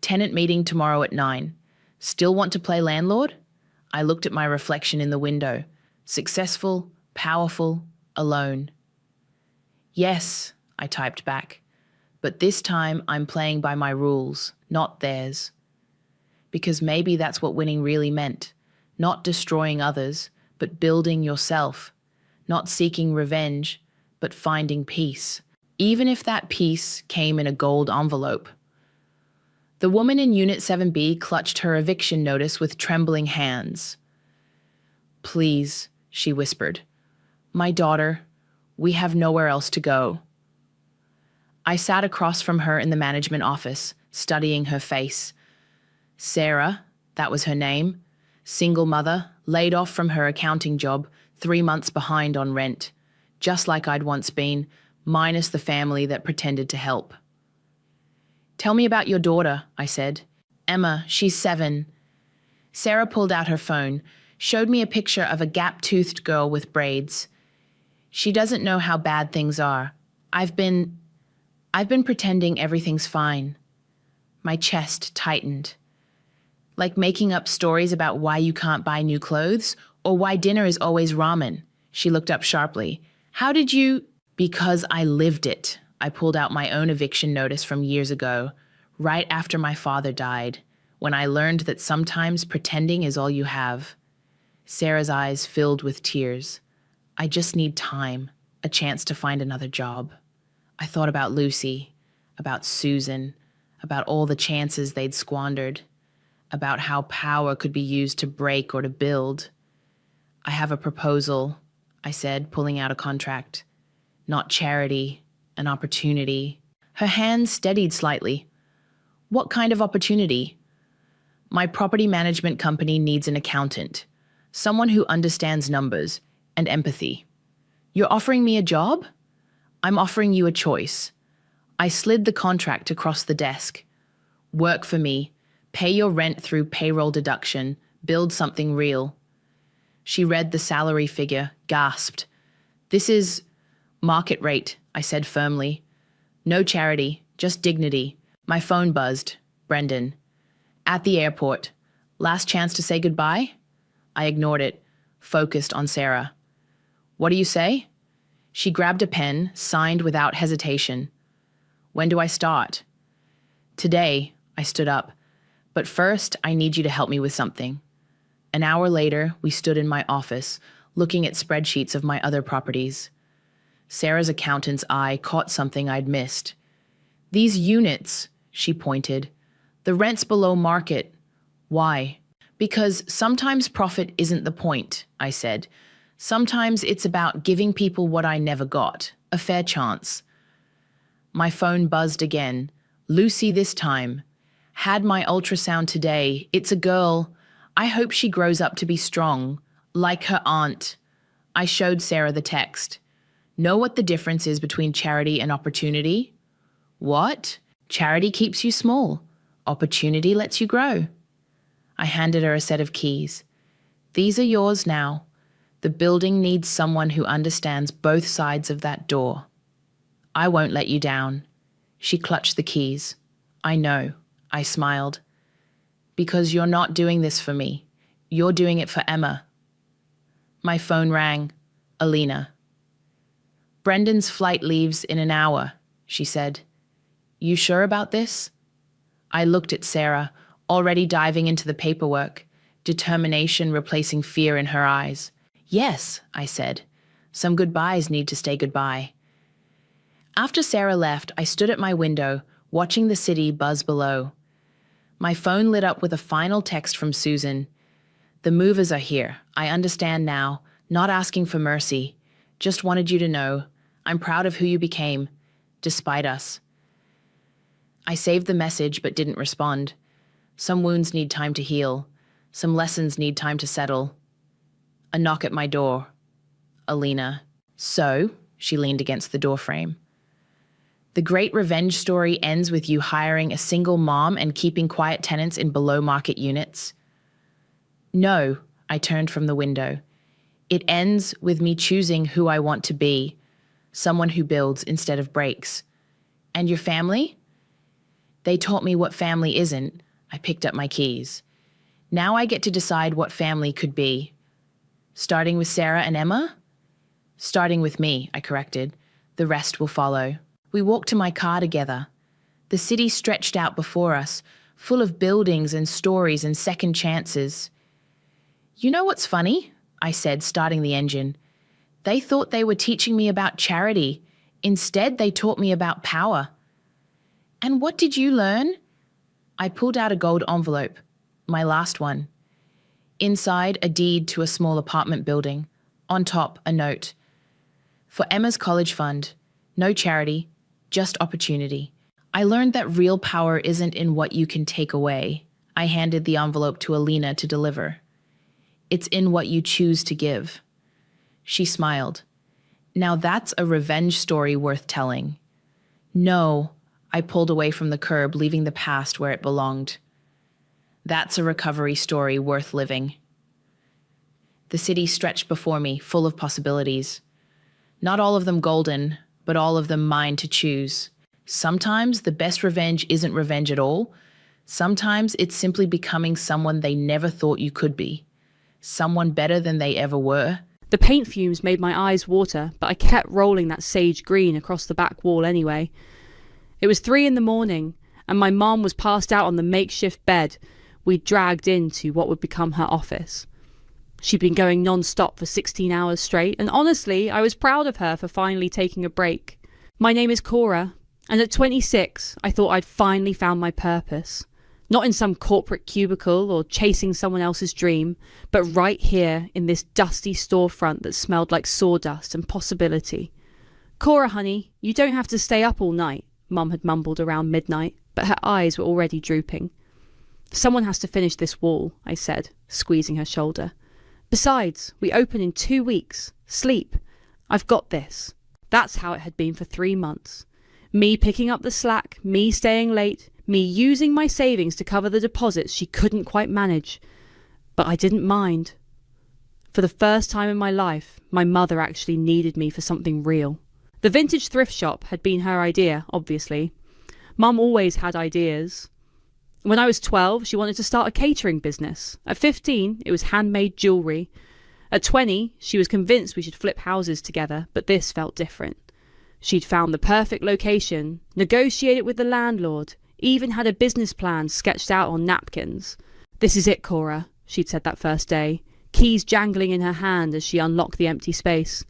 Tenant meeting tomorrow at 9. Still want to play landlord? I looked at my reflection in the window. Successful, powerful, alone. Yes, I typed back. But this time I'm playing by my rules, not theirs. Because maybe that's what winning really meant. Not destroying others, but building yourself. Not seeking revenge, but finding peace. Even if that peace came in a gold envelope. The woman in Unit 7B clutched her eviction notice with trembling hands. Please, she whispered. My daughter, we have nowhere else to go. I sat across from her in the management office, studying her face. Sarah, that was her name, single mother, laid off from her accounting job, 3 months behind on rent, just like I'd once been, minus the family that pretended to help. Tell me about your daughter, I said. Emma, she's 7. Sarah pulled out her phone, showed me a picture of a gap-toothed girl with braids. She doesn't know how bad things are. I've been pretending everything's fine. My chest tightened. Like making up stories about why you can't buy new clothes or why dinner is always ramen. She looked up sharply. How did you? Because I lived it. I pulled out my own eviction notice from years ago, right after my father died, when I learned that sometimes pretending is all you have. Sarah's eyes filled with tears. I just need time, a chance to find another job. I thought about Lucy, about Susan, about all the chances they'd squandered, about how power could be used to break or to build. I have a proposal, I said, pulling out a contract. Not charity, an opportunity. Her hands steadied slightly. What kind of opportunity? My property management company needs an accountant, someone who understands numbers and empathy. You're offering me a job? I'm offering you a choice. I slid the contract across the desk. Work for me. Pay your rent through payroll deduction. Build something real. She read the salary figure, gasped. This is market rate, I said firmly. No charity, just dignity. My phone buzzed. Brendan. At the airport. Last chance to say goodbye? I ignored it, focused on Sarah. What do you say? She grabbed a pen, signed without hesitation. When do I start? Today, I stood up. But first, I need you to help me with something. An hour later, we stood in my office, looking at spreadsheets of my other properties. Sarah's accountant's eye caught something I'd missed. These units, she pointed. The rent's below market. Why? Because sometimes profit isn't the point, I said. Sometimes it's about giving people what I never got, a fair chance. My phone buzzed again. Lucy this time. Had my ultrasound today. It's a girl. I hope she grows up to be strong, like her aunt. I showed Sarah the text. Know what the difference is between charity and opportunity? What? Charity keeps you small. Opportunity lets you grow. I handed her a set of keys. These are yours now. The building needs someone who understands both sides of that door. I won't let you down. She clutched the keys. I know. I smiled. Because you're not doing this for me. You're doing it for Emma. My phone rang. Alina. Brendan's flight leaves in an hour, she said. You sure about this? I looked at Sarah, already diving into the paperwork, determination replacing fear in her eyes. Yes, I said. Some goodbyes need to stay goodbye. After Sarah left, I stood at my window, watching the city buzz below. My phone lit up with a final text from Susan. The movers are here. I understand now. Not asking for mercy. Just wanted you to know. I'm proud of who you became, despite us. I saved the message but didn't respond. Some wounds need time to heal. Some lessons need time to settle. A knock at my door. Alina. So, she leaned against the doorframe. The great revenge story ends with you hiring a single mom and keeping quiet tenants in below-market units. No, I turned from the window. It ends with me choosing who I want to be, someone who builds instead of breaks. And your family? They taught me what family isn't. I picked up my keys. Now I get to decide what family could be. Starting with Sarah and Emma? Starting with me, I corrected. The rest will follow. We walked to my car together. The city stretched out before us, full of buildings and stories and second chances. You know what's funny? I said, starting the engine. They thought they were teaching me about charity. Instead, they taught me about power. And what did you learn? I pulled out a gold envelope, my last one. Inside, a deed to a small apartment building. On top, a note. For Emma's college fund. No charity, just opportunity. I learned that real power isn't in what you can take away. I handed the envelope to Alina to deliver. It's in what you choose to give. She smiled. Now that's a revenge story worth telling. No, I pulled away from the curb, leaving the past where it belonged. That's a recovery story worth living. The city stretched before me, full of possibilities. Not all of them golden, but all of them mine to choose. Sometimes the best revenge isn't revenge at all. Sometimes it's simply becoming someone they never thought you could be. Someone better than they ever were. The paint fumes made my eyes water, but I kept rolling that sage green across the back wall anyway. It was 3 a.m, and my mom was passed out on the makeshift bed we'd dragged into what would become her office. She'd been going non-stop for 16 hours straight, and honestly, I was proud of her for finally taking a break. My name is Cora, and at 26, I thought I'd finally found my purpose. Not in some corporate cubicle or chasing someone else's dream, but right here in this dusty storefront that smelled like sawdust and possibility. Cora, honey, you don't have to stay up all night, Mum had mumbled around midnight, but her eyes were already drooping. Someone has to finish this wall, I said, squeezing her shoulder. Besides, we open in 2 weeks. Sleep. I've got this. That's how it had been for 3 months. Me picking up the slack, me staying late, me using my savings to cover the deposits she couldn't quite manage. But I didn't mind. For the first time in my life, my mother actually needed me for something real. The vintage thrift shop had been her idea, obviously. Mum always had ideas. When I was 12, she wanted to start a catering business. At 15, it was handmade jewellery. At 20, she was convinced we should flip houses together, but this felt different. She'd found the perfect location, negotiated with the landlord, even had a business plan sketched out on napkins. This is it, Cora, she'd said that first day, keys jangling in her hand as she unlocked the empty space.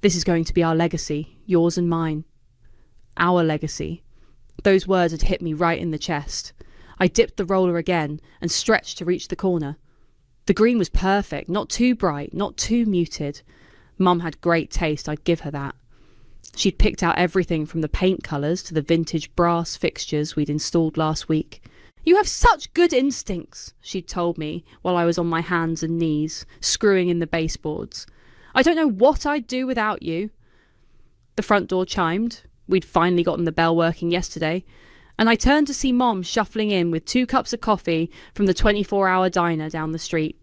This is going to be our legacy, yours and mine. Our legacy. Those words had hit me right in the chest. I dipped the roller again and stretched to reach the corner. The green was perfect, not too bright, not too muted. Mum had great taste, I'd give her that. She'd picked out everything from the paint colours to the vintage brass fixtures we'd installed last week. You have such good instincts, she'd told me while I was on my hands and knees, screwing in the baseboards. I don't know what I'd do without you. The front door chimed. We'd finally gotten the bell working yesterday. And I turned to see Mom shuffling in with 2 cups of coffee from the 24-hour diner down the street.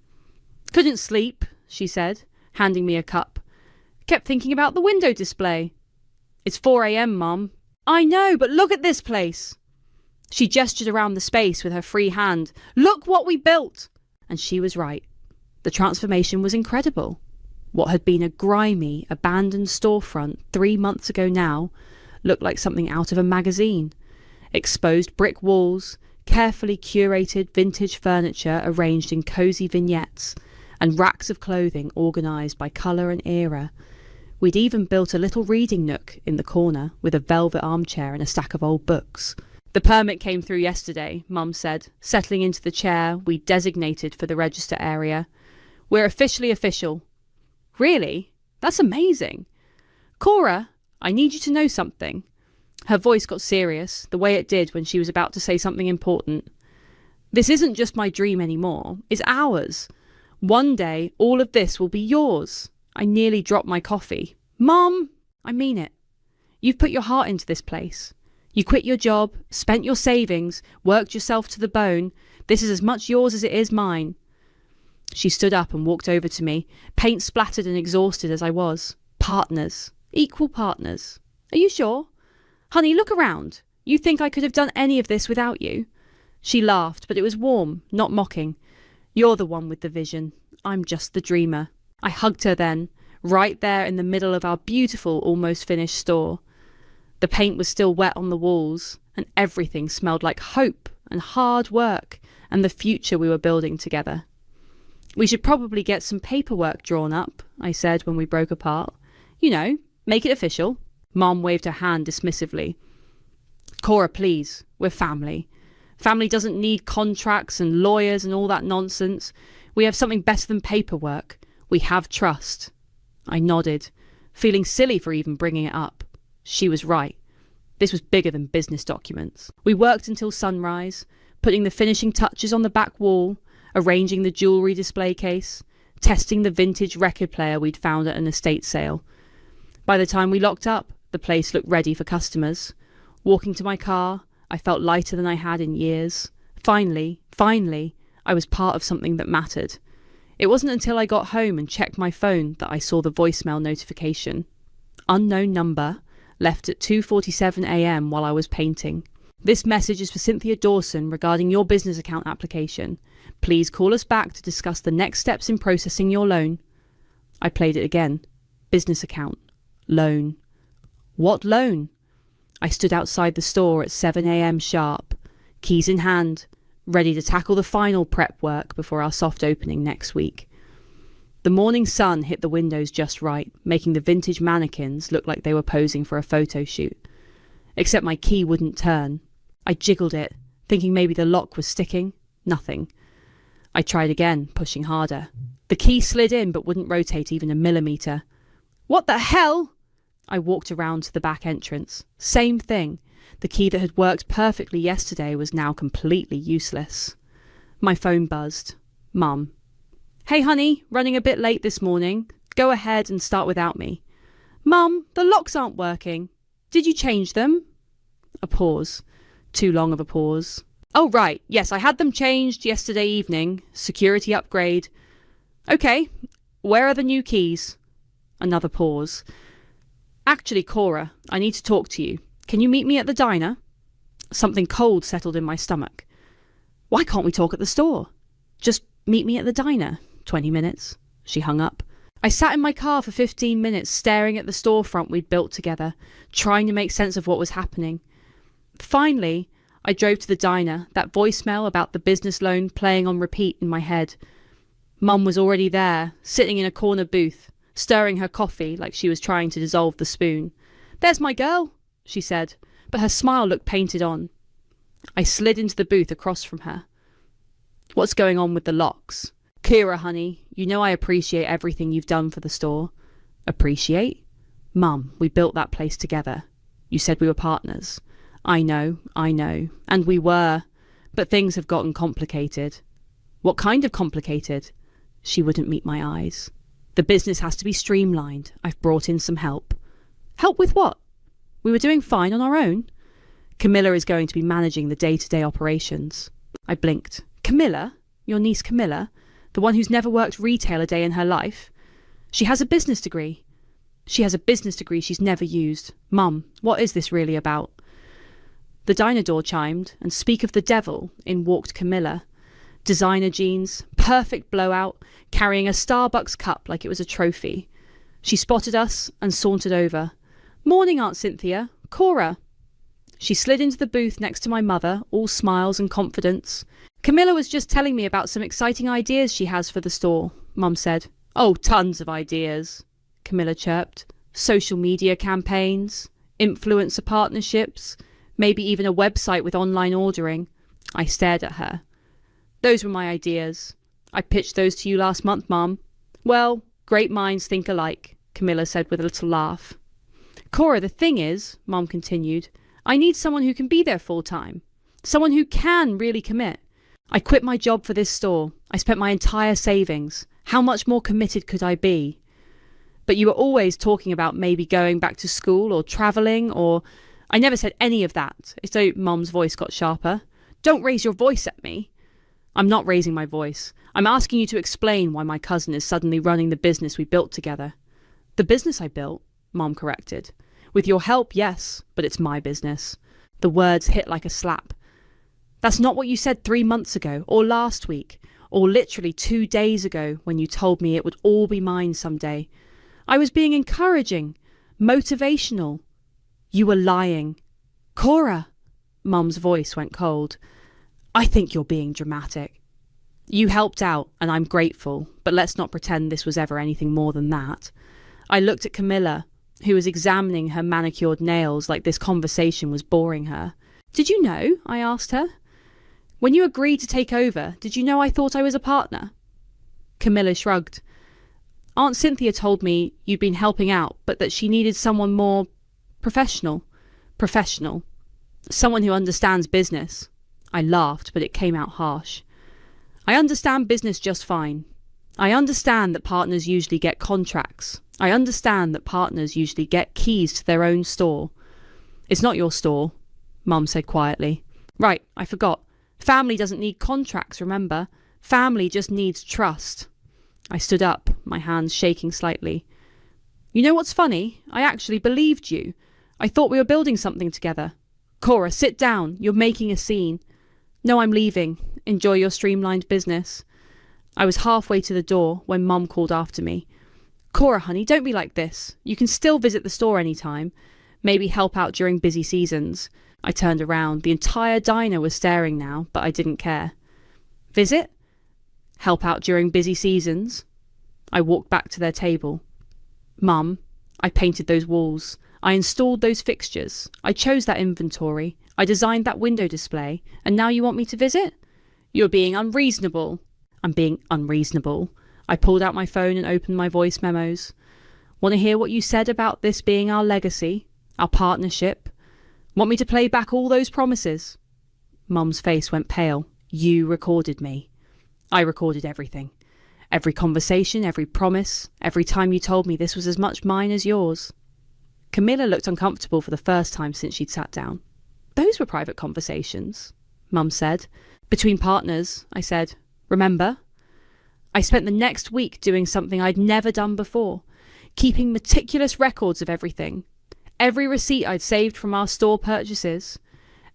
Couldn't sleep, she said, handing me a cup. Kept thinking about the window display. It's 4 a.m, Mum. I know, but look at this place. She gestured around the space with her free hand. Look what we built! And she was right. The transformation was incredible. What had been a grimy, abandoned storefront 3 months ago now looked like something out of a magazine. Exposed brick walls, carefully curated vintage furniture arranged in cosy vignettes, and racks of clothing organised by colour and era. We'd even built a little reading nook in the corner with a velvet armchair and a stack of old books. The permit came through yesterday, Mum said, settling into the chair we'd designated for the register area. We're officially official. Really? That's amazing. Cora, I need you to know something. Her voice got serious, the way it did when she was about to say something important. This isn't just my dream anymore, it's ours. One day, all of this will be yours. I nearly dropped my coffee. Mom, I mean it. You've put your heart into this place. You quit your job, spent your savings, worked yourself to the bone. This is as much yours as it is mine. She stood up and walked over to me, paint splattered and exhausted as I was. Partners. Equal partners. Are you sure? Honey, look around. You think I could have done any of this without you? She laughed, but it was warm, not mocking. You're the one with the vision. I'm just the dreamer. I hugged her then, right there in the middle of our beautiful, almost finished store. The paint was still wet on the walls, and everything smelled like hope and hard work and the future we were building together. We should probably get some paperwork drawn up, I said when we broke apart. You know, make it official. Mom waved her hand dismissively. Cora, please, we're family. Family doesn't need contracts and lawyers and all that nonsense. We have something better than paperwork. We have trust. I nodded, feeling silly for even bringing it up. She was right. This was bigger than business documents. We worked until sunrise, putting the finishing touches on the back wall, arranging the jewellery display case, testing the vintage record player we'd found at an estate sale. By the time we locked up, the place looked ready for customers. Walking to my car, I felt lighter than I had in years. Finally, I was part of something that mattered. It wasn't until I got home and checked my phone that I saw the voicemail notification. Unknown number, left at 2:47 a.m. while I was painting. This message is for Cynthia Dawson regarding your business account application. Please call us back to discuss the next steps in processing your loan. I played it again. Business account. Loan. What loan? I stood outside the store at 7 a.m. sharp, keys in hand, ready to tackle the final prep work before our soft opening next week. The morning sun hit the windows just right, making the vintage mannequins look like they were posing for a photo shoot. Except my key wouldn't turn. I jiggled it, thinking maybe the lock was sticking. Nothing. I tried again, pushing harder. The key slid in but wouldn't rotate even a millimetre. What the hell? I walked around to the back entrance. Same thing. The key that had worked perfectly yesterday was now completely useless. My phone buzzed. Mum. Hey honey, running a bit late this morning. Go ahead and start without me. Mum, the locks aren't working. Did you change them? A pause. Too long of a pause. Oh right, yes, I had them changed yesterday evening. Security upgrade. Okay, where are the new keys? Another pause. Actually, Cora, I need to talk to you. Can you meet me at the diner? Something cold settled in my stomach. Why can't we talk at the store? Just meet me at the diner. 20 minutes. She hung up. I sat in my car for 15 minutes staring at the storefront we'd built together, trying to make sense of what was happening. Finally, I drove to the diner, that voicemail about the business loan playing on repeat in my head. Mum was already there, sitting in a corner booth, stirring her coffee like she was trying to dissolve the spoon. There's my girl, she said, but her smile looked painted on. I slid into the booth across from her. What's going on with the locks? Kira, honey, you know I appreciate everything you've done for the store. Appreciate? Mum, we built that place together. You said we were partners. I know, and we were, but things have gotten complicated. What kind of complicated? She wouldn't meet my eyes. The business has to be streamlined. I've brought in some help. Help with what? We were doing fine on our own. Camilla is going to be managing the day-to-day operations. I blinked. Camilla? Your niece Camilla? The one who's never worked retail a day in her life? She has a business degree. She has a business degree she's never used. Mum, what is this really about? The diner door chimed, and speak of the devil, in walked Camilla. Designer jeans, perfect blowout, carrying a Starbucks cup like it was a trophy. She spotted us and sauntered over. Morning, Aunt Cynthia. Cora. She slid into the booth next to my mother, all smiles and confidence. Camilla was just telling me about some exciting ideas she has for the store, Mum said. Oh, tons of ideas, Camilla chirped. Social media campaigns, influencer partnerships, maybe even a website with online ordering. I stared at her. Those were my ideas. I pitched those to you last month, Mum. Well, great minds think alike, Camilla said with a little laugh. Cora, the thing is, Mum continued, I need someone who can be there full time. Someone who can really commit. I quit my job for this store. I spent my entire savings. How much more committed could I be? But you were always talking about maybe going back to school or travelling or... I never said any of that. So Mum's voice got sharper. Don't raise your voice at me. I'm not raising my voice. I'm asking you to explain why my cousin is suddenly running the business we built together. The business I built, Mum corrected. With your help, yes, but it's my business. The words hit like a slap. That's not what you said 3 months ago, or last week, or literally 2 days ago when you told me it would all be mine someday. I was being encouraging, motivational. You were lying. Cora! Mum's voice went cold. I think you're being dramatic. You helped out, and I'm grateful, but let's not pretend this was ever anything more than that. I looked at Camilla, who was examining her manicured nails like this conversation was boring her. Did you know? I asked her. When you agreed to take over, did you know I thought I was a partner? Camilla shrugged. Aunt Cynthia told me you'd been helping out, but that she needed someone more professional. Professional. Someone who understands business. I laughed, but it came out harsh. I understand business just fine. I understand that partners usually get contracts. I understand that partners usually get keys to their own store. It's not your store, Mum said quietly. Right, I forgot. Family doesn't need contracts, remember? Family just needs trust. I stood up, my hands shaking slightly. You know what's funny? I actually believed you. I thought we were building something together. Cora, sit down. You're making a scene. No, I'm leaving. Enjoy your streamlined business. I was halfway to the door when Mum called after me. Cora, honey, don't be like this. You can still visit the store anytime. Maybe help out during busy seasons. I turned around. The entire diner was staring now, but I didn't care. Visit? Help out during busy seasons? I walked back to their table. Mum, I painted those walls. I installed those fixtures. I chose that inventory. I designed that window display. And now you want me to visit? You're being unreasonable. I'm being unreasonable. I pulled out my phone and opened my voice memos. Want to hear what you said about this being our legacy? Our partnership? Want me to play back all those promises? Mum's face went pale. You recorded me. I recorded everything. Every conversation, every promise, every time you told me this was as much mine as yours. Camilla looked uncomfortable for the first time since she'd sat down. Those were private conversations, Mum said. Between partners, I said. Remember? I spent the next week doing something I'd never done before, keeping meticulous records of everything. Every receipt I'd saved from our store purchases,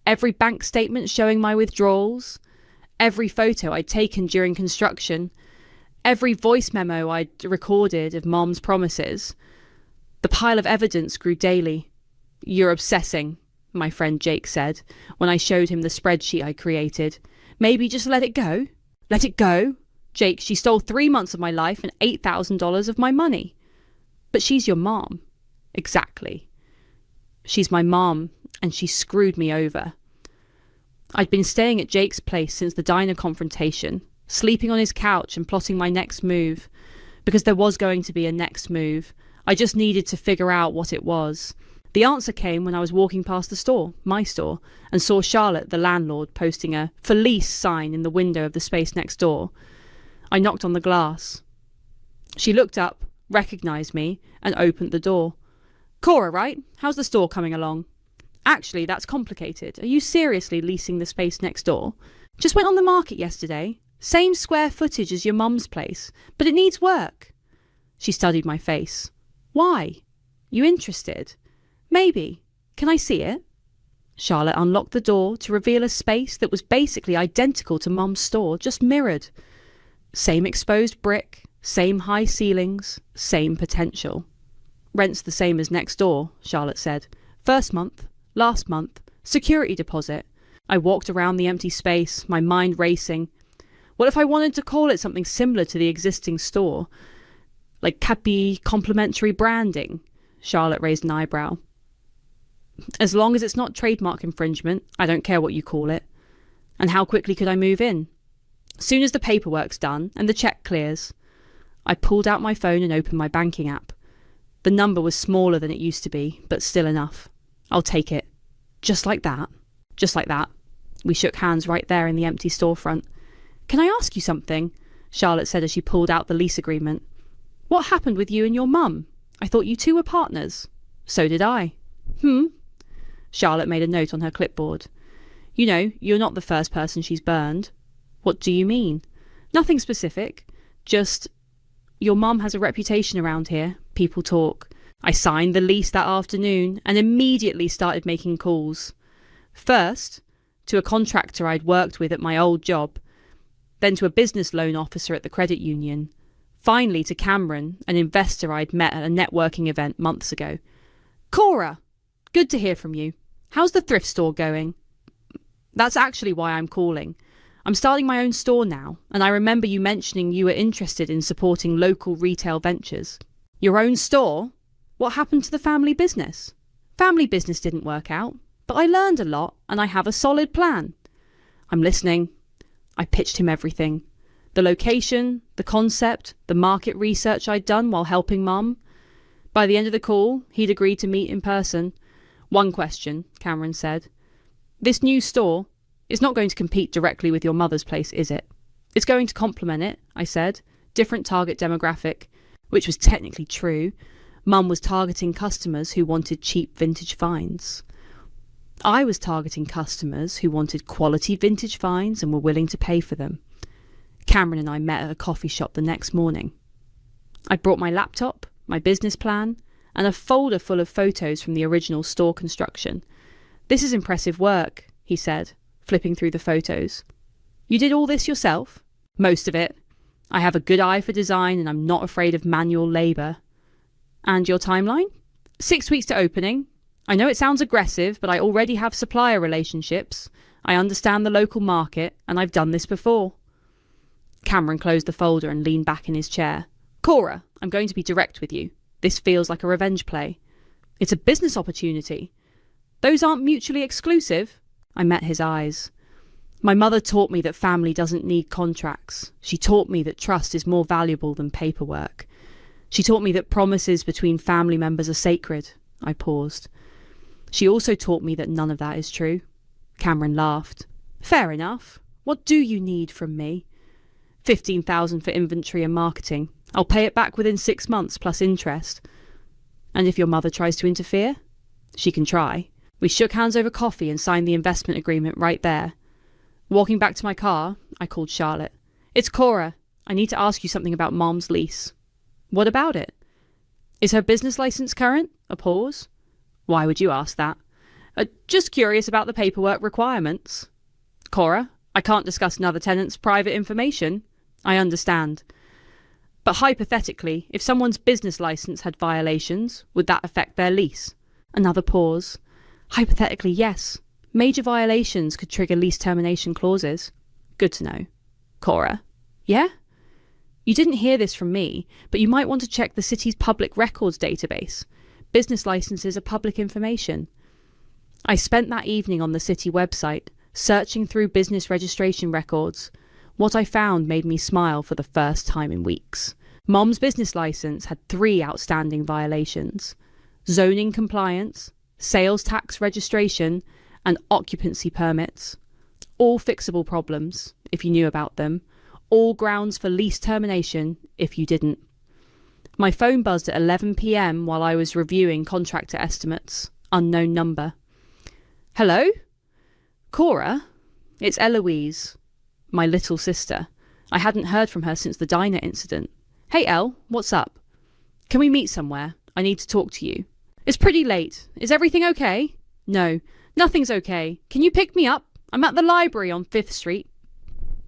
every bank statement showing my withdrawals, every photo I'd taken during construction, every voice memo I'd recorded of Mom's promises. The pile of evidence grew daily. You're obsessing, my friend Jake said, when I showed him the spreadsheet I created. Maybe just let it go? Let it go? Jake, she stole 3 months of my life and $8,000 of my money. But she's your mom. Exactly. She's my mom, and she screwed me over. I'd been staying at Jake's place since the diner confrontation, sleeping on his couch and plotting my next move, because there was going to be a next move. I just needed to figure out what it was. The answer came when I was walking past the store, my store, and saw Charlotte, the landlord, posting a "For Lease" sign in the window of the space next door. I knocked on the glass. She looked up, recognised me, and opened the door. Cora, right? How's the store coming along? Actually, that's complicated. Are you seriously leasing the space next door? Just went on the market yesterday. Same square footage as your mum's place, but it needs work. She studied my face. Why? You interested? Maybe. Can I see it? Charlotte unlocked the door to reveal a space that was basically identical to Mum's store, just mirrored. Same exposed brick, same high ceilings, same potential. Rent's the same as next door, Charlotte said. First month, last month, security deposit. I walked around the empty space, my mind racing. What if I wanted to call it something similar to the existing store? Like Cappy complimentary branding? Charlotte raised an eyebrow. As long as it's not trademark infringement, I don't care what you call it. And how quickly could I move in? Soon as the paperwork's done and the check clears. I pulled out my phone and opened my banking app. The number was smaller than it used to be, but still enough. I'll take it. Just like that. Just like that. We shook hands right there in the empty storefront. Can I ask you something? Charlotte said as she pulled out the lease agreement. What happened with you and your mum? I thought you two were partners. So did I. Charlotte made a note on her clipboard. You know, you're not the first person she's burned. What do you mean? Nothing specific. Just, your mum has a reputation around here. People talk. I signed the lease that afternoon and immediately started making calls. First, to a contractor I'd worked with at my old job. Then to a business loan officer at the credit union. Finally to Cameron, an investor I'd met at a networking event months ago. Cora! Good to hear from you. How's the thrift store going? That's actually why I'm calling. I'm starting my own store now, and I remember you mentioning you were interested in supporting local retail ventures. Your own store? What happened to the family business? Family business didn't work out, but I learned a lot, and I have a solid plan. I'm listening. I pitched him everything. The location, the concept, the market research I'd done while helping Mum. By the end of the call, he'd agreed to meet in person. One question, Cameron said. This new store is not going to compete directly with your mother's place, is it? It's going to complement it, I said. Different target demographic, which was technically true. Mum was targeting customers who wanted cheap vintage finds. I was targeting customers who wanted quality vintage finds and were willing to pay for them. Cameron and I met at a coffee shop the next morning. I brought my laptop, my business plan, and a folder full of photos from the original store construction. This is impressive work, he said, flipping through the photos. You did all this yourself? Most of it. I have a good eye for design and I'm not afraid of manual labour. And your timeline? 6 weeks to opening. I know it sounds aggressive, but I already have supplier relationships. I understand the local market, and I've done this before. Cameron closed the folder and leaned back in his chair. Cora, I'm going to be direct with you. This feels like a revenge play. It's a business opportunity. Those aren't mutually exclusive. I met his eyes. My mother taught me that family doesn't need contracts. She taught me that trust is more valuable than paperwork. She taught me that promises between family members are sacred. I paused. She also taught me that none of that is true. Cameron laughed. Fair enough. What do you need from me? 15,000 for inventory and marketing. I'll pay it back within 6 months plus interest. And if your mother tries to interfere? She can try. We shook hands over coffee and signed the investment agreement right there. Walking back to my car, I called Charlotte. It's Cora. I need to ask you something about Mom's lease. What about it? Is her business license current? A pause. Why would you ask that? Just curious about the paperwork requirements. Cora, I can't discuss another tenant's private information. I understand. But hypothetically, if someone's business license had violations, would that affect their lease? Another pause. Hypothetically, yes. Major violations could trigger lease termination clauses. Good to know. Cora. Yeah? You didn't hear this from me, but you might want to check the city's public records database. Business licenses are public information. I spent that evening on the city website, searching through business registration records. What I found made me smile for the first time in weeks. Mom's business license had 3 outstanding violations: zoning compliance, sales tax registration, and occupancy permits. All fixable problems, if you knew about them. All grounds for lease termination, if you didn't. My phone buzzed at 11 p.m. while I was reviewing contractor estimates. Unknown number. Hello? Cora? It's Eloise, my little sister. I hadn't heard from her since the diner incident. Hey, El, what's up? Can we meet somewhere? I need to talk to you. It's pretty late. Is everything okay? No, nothing's okay. Can you pick me up? I'm at the library on 5th Street.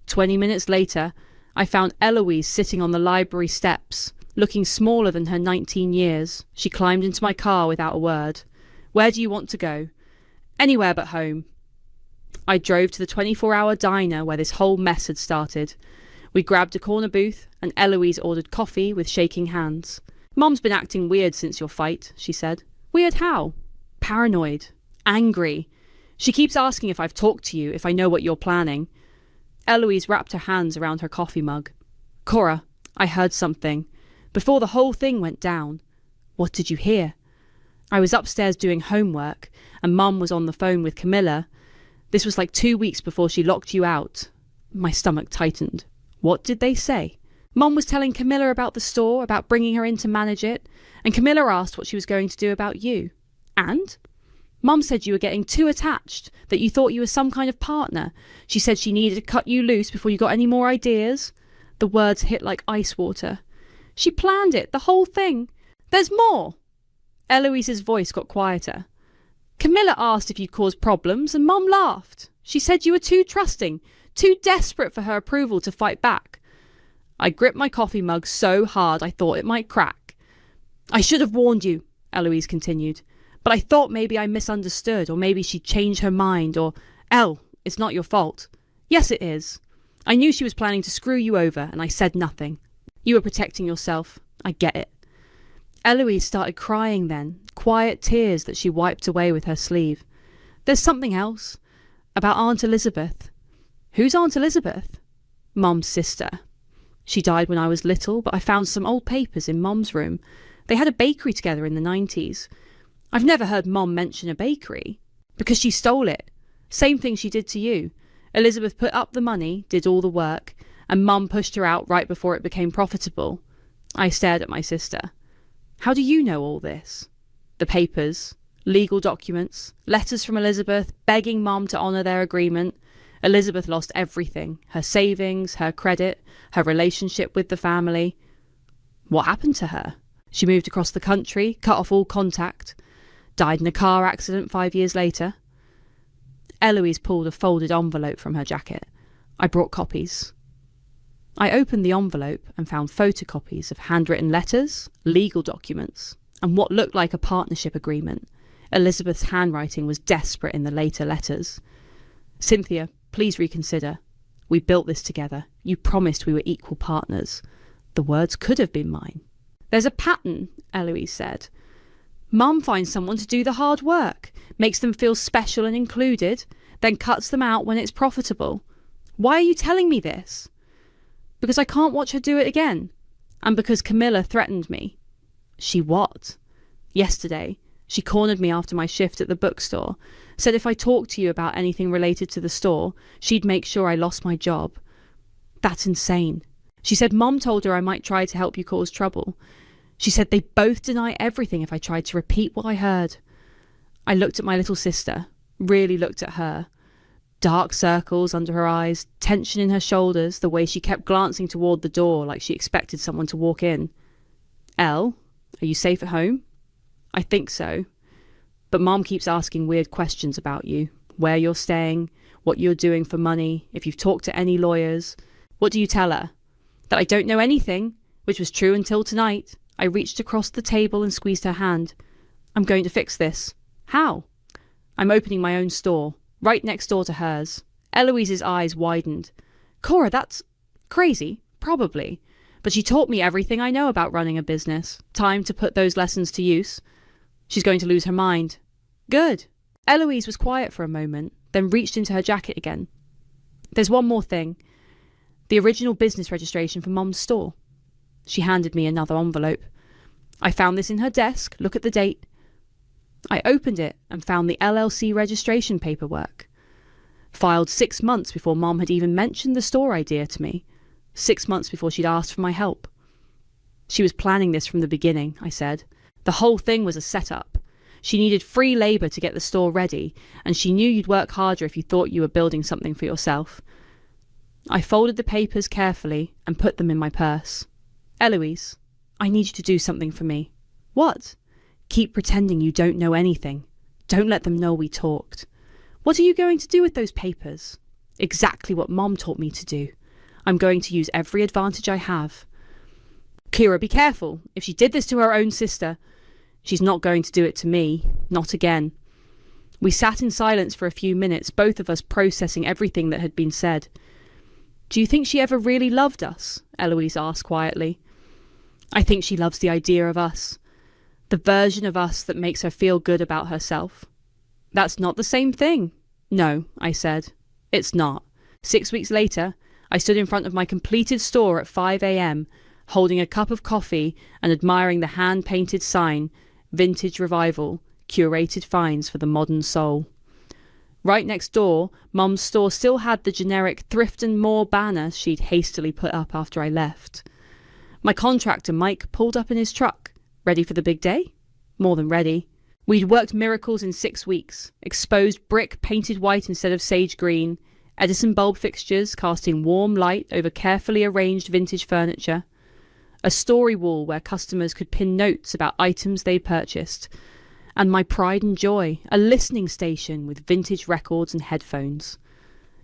20 minutes later, I found Eloise sitting on the library steps, looking smaller than her 19 years. She climbed into my car without a word. Where do you want to go? Anywhere but home. I drove to the 24-hour diner where this whole mess had started. We grabbed a corner booth, and Eloise ordered coffee with shaking hands. Mom's been acting weird since your fight, she said. Weird how? Paranoid. Angry. She keeps asking if I've talked to you, if I know what you're planning. Eloise wrapped her hands around her coffee mug. Cora, I heard something. Before the whole thing went down. What did you hear? I was upstairs doing homework, and Mum was on the phone with Camilla. This was like 2 weeks before she locked you out. My stomach tightened. What did they say? Mom was telling Camilla about the store, about bringing her in to manage it, and Camilla asked what she was going to do about you. And? Mum said you were getting too attached, that you thought you were some kind of partner. She said she needed to cut you loose before you got any more ideas. The words hit like ice water. She planned it, the whole thing. There's more. Eloise's voice got quieter. Camilla asked if you caused problems, and Mum laughed. She said you were too trusting, too desperate for her approval to fight back. I gripped my coffee mug so hard I thought it might crack. I should have warned you, Eloise continued. But I thought maybe I misunderstood, or maybe she'd changed her mind, or, Elle, it's not your fault. Yes, it is. I knew she was planning to screw you over, and I said nothing. You were protecting yourself. I get it. Eloise started crying then, quiet tears that she wiped away with her sleeve. There's something else. About Aunt Elizabeth. Who's Aunt Elizabeth? Mum's sister. She died when I was little, but I found some old papers in Mum's room. They had a bakery together in the 90s. I've never heard Mum mention a bakery. Because she stole it. Same thing she did to you. Elizabeth put up the money, did all the work, and Mum pushed her out right before it became profitable. I stared at my sister. How do you know all this? The papers, legal documents, letters from Elizabeth begging Mum to honour their agreement. Elizabeth lost everything, her savings, her credit, her relationship with the family. What happened to her? She moved across the country, cut off all contact, died in a car accident 5 years later. Eloise pulled a folded envelope from her jacket. I brought copies. I opened the envelope and found photocopies of handwritten letters, legal documents, and what looked like a partnership agreement. Elizabeth's handwriting was desperate in the later letters. Cynthia, please reconsider. We built this together. You promised we were equal partners. The words could have been mine. There's a pattern, Eloise said. Mum finds someone to do the hard work, makes them feel special and included, then cuts them out when it's profitable. Why are you telling me this? Because I can't watch her do it again. And because Camilla threatened me. She what? Yesterday, she cornered me after my shift at the bookstore, said if I talked to you about anything related to the store, she'd make sure I lost my job. That's insane. She said Mum told her I might try to help you cause trouble. She said they'd both deny everything if I tried to repeat what I heard. I looked at my little sister, really looked at her. Dark circles under her eyes, tension in her shoulders, the way she kept glancing toward the door like she expected someone to walk in. Elle, are you safe at home? I think so. But Mom keeps asking weird questions about you. Where you're staying, what you're doing for money, if you've talked to any lawyers. What do you tell her? That I don't know anything, which was true until tonight. I reached across the table and squeezed her hand. I'm going to fix this. How? I'm opening my own store, right next door to hers. Eloise's eyes widened. Cora, that's crazy, probably. But she taught me everything I know about running a business. Time to put those lessons to use. She's going to lose her mind. Good. Eloise was quiet for a moment, then reached into her jacket again. There's one more thing. The original business registration for Mum's store. She handed me another envelope. I found this in her desk. Look at the date. I opened it and found the LLC registration paperwork. Filed 6 months before Mum had even mentioned the store idea to me. 6 months before she'd asked for my help. She was planning this from the beginning, I said. The whole thing was a setup. She needed free labour to get the store ready, and she knew you'd work harder if you thought you were building something for yourself. I folded the papers carefully and put them in my purse. Eloise, I need you to do something for me. What? Keep pretending you don't know anything. Don't let them know we talked. What are you going to do with those papers? Exactly what Mom taught me to do. I'm going to use every advantage I have. Kira, be careful. If she did this to her own sister, she's not going to do it to me. Not again. We sat in silence for a few minutes, both of us processing everything that had been said. Do you think she ever really loved us? Eloise asked quietly. I think she loves the idea of us. The version of us that makes her feel good about herself. That's not the same thing. No, I said. It's not. 6 weeks later, I stood in front of my completed store at 5 a.m., holding a cup of coffee and admiring the hand-painted sign, Vintage Revival, Curated Finds for the Modern Soul. Right next door, Mum's store still had the generic Thrift and More banner she'd hastily put up after I left. My contractor, Mike, pulled up in his truck. Ready for the big day? More than ready. We'd worked miracles in 6 weeks. Exposed brick painted white instead of sage green. Edison bulb fixtures casting warm light over carefully arranged vintage furniture. A story wall where customers could pin notes about items they purchased. And my pride and joy, a listening station with vintage records and headphones.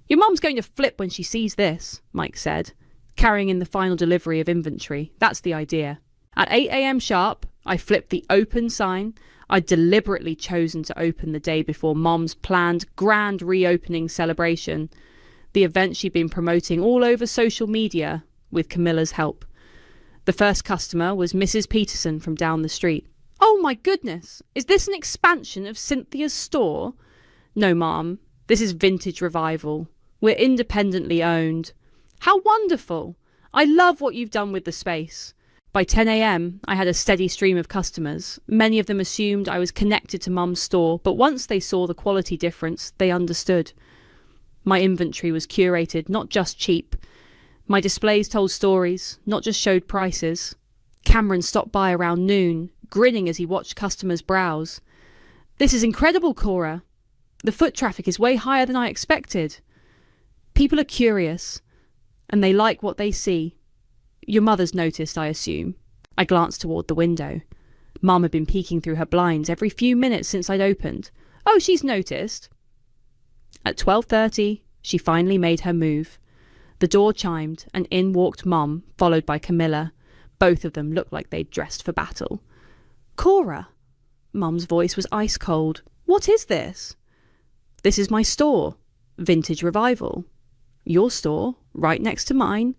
Your mum's going to flip when she sees this, Mike said, carrying in the final delivery of inventory. That's the idea. At 8 a.m. sharp, I flipped the open sign. I'd deliberately chosen to open the day before Mom's planned grand reopening celebration, the event she'd been promoting all over social media with Camilla's help. The first customer was Mrs. Peterson from down the street. "Oh my goodness, is this an expansion of Cynthia's store?" "No, Mom, this is Vintage Revival. We're independently owned." "How wonderful! I love what you've done with the space." By 10 a.m, I had a steady stream of customers. Many of them assumed I was connected to Mum's store, but once they saw the quality difference, they understood. My inventory was curated, not just cheap. My displays told stories, not just showed prices. Cameron stopped by around noon, grinning as he watched customers browse. "This is incredible, Cora. The foot traffic is way higher than I expected." People are curious, and they like what they see. Your mother's noticed, I assume. I glanced toward the window. Mum had been peeking through her blinds every few minutes since I'd opened. "Oh, she's noticed." At 12:30, she finally made her move. The door chimed, and in walked Mum, followed by Camilla. Both of them looked like they'd dressed for battle. "Cora!" Mum's voice was ice cold. "What is this?" "This is my store, Vintage Revival. Your store, right next to mine.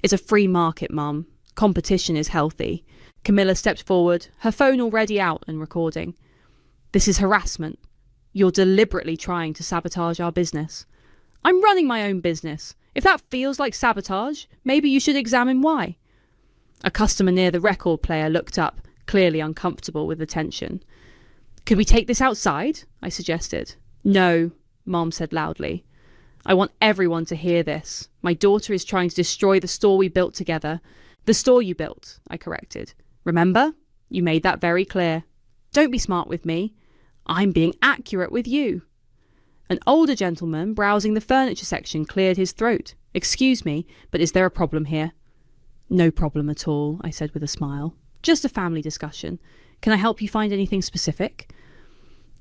It's a free market, Mum. Competition is healthy." Camilla stepped forward, her phone already out and recording. "This is harassment. You're deliberately trying to sabotage our business." "I'm running my own business. If that feels like sabotage, maybe you should examine why." A customer near the record player looked up, clearly uncomfortable with the tension. "Could we take this outside?" I suggested. "No," Mom said loudly. "I want everyone to hear this. My daughter is trying to destroy the store we built together." "The store you built," I corrected. "Remember? You made that very clear. Don't be smart with me. I'm being accurate with you." An older gentleman browsing the furniture section cleared his throat. "Excuse me, but is there a problem here?" "No problem at all," I said with a smile. "Just a family discussion. Can I help you find anything specific?"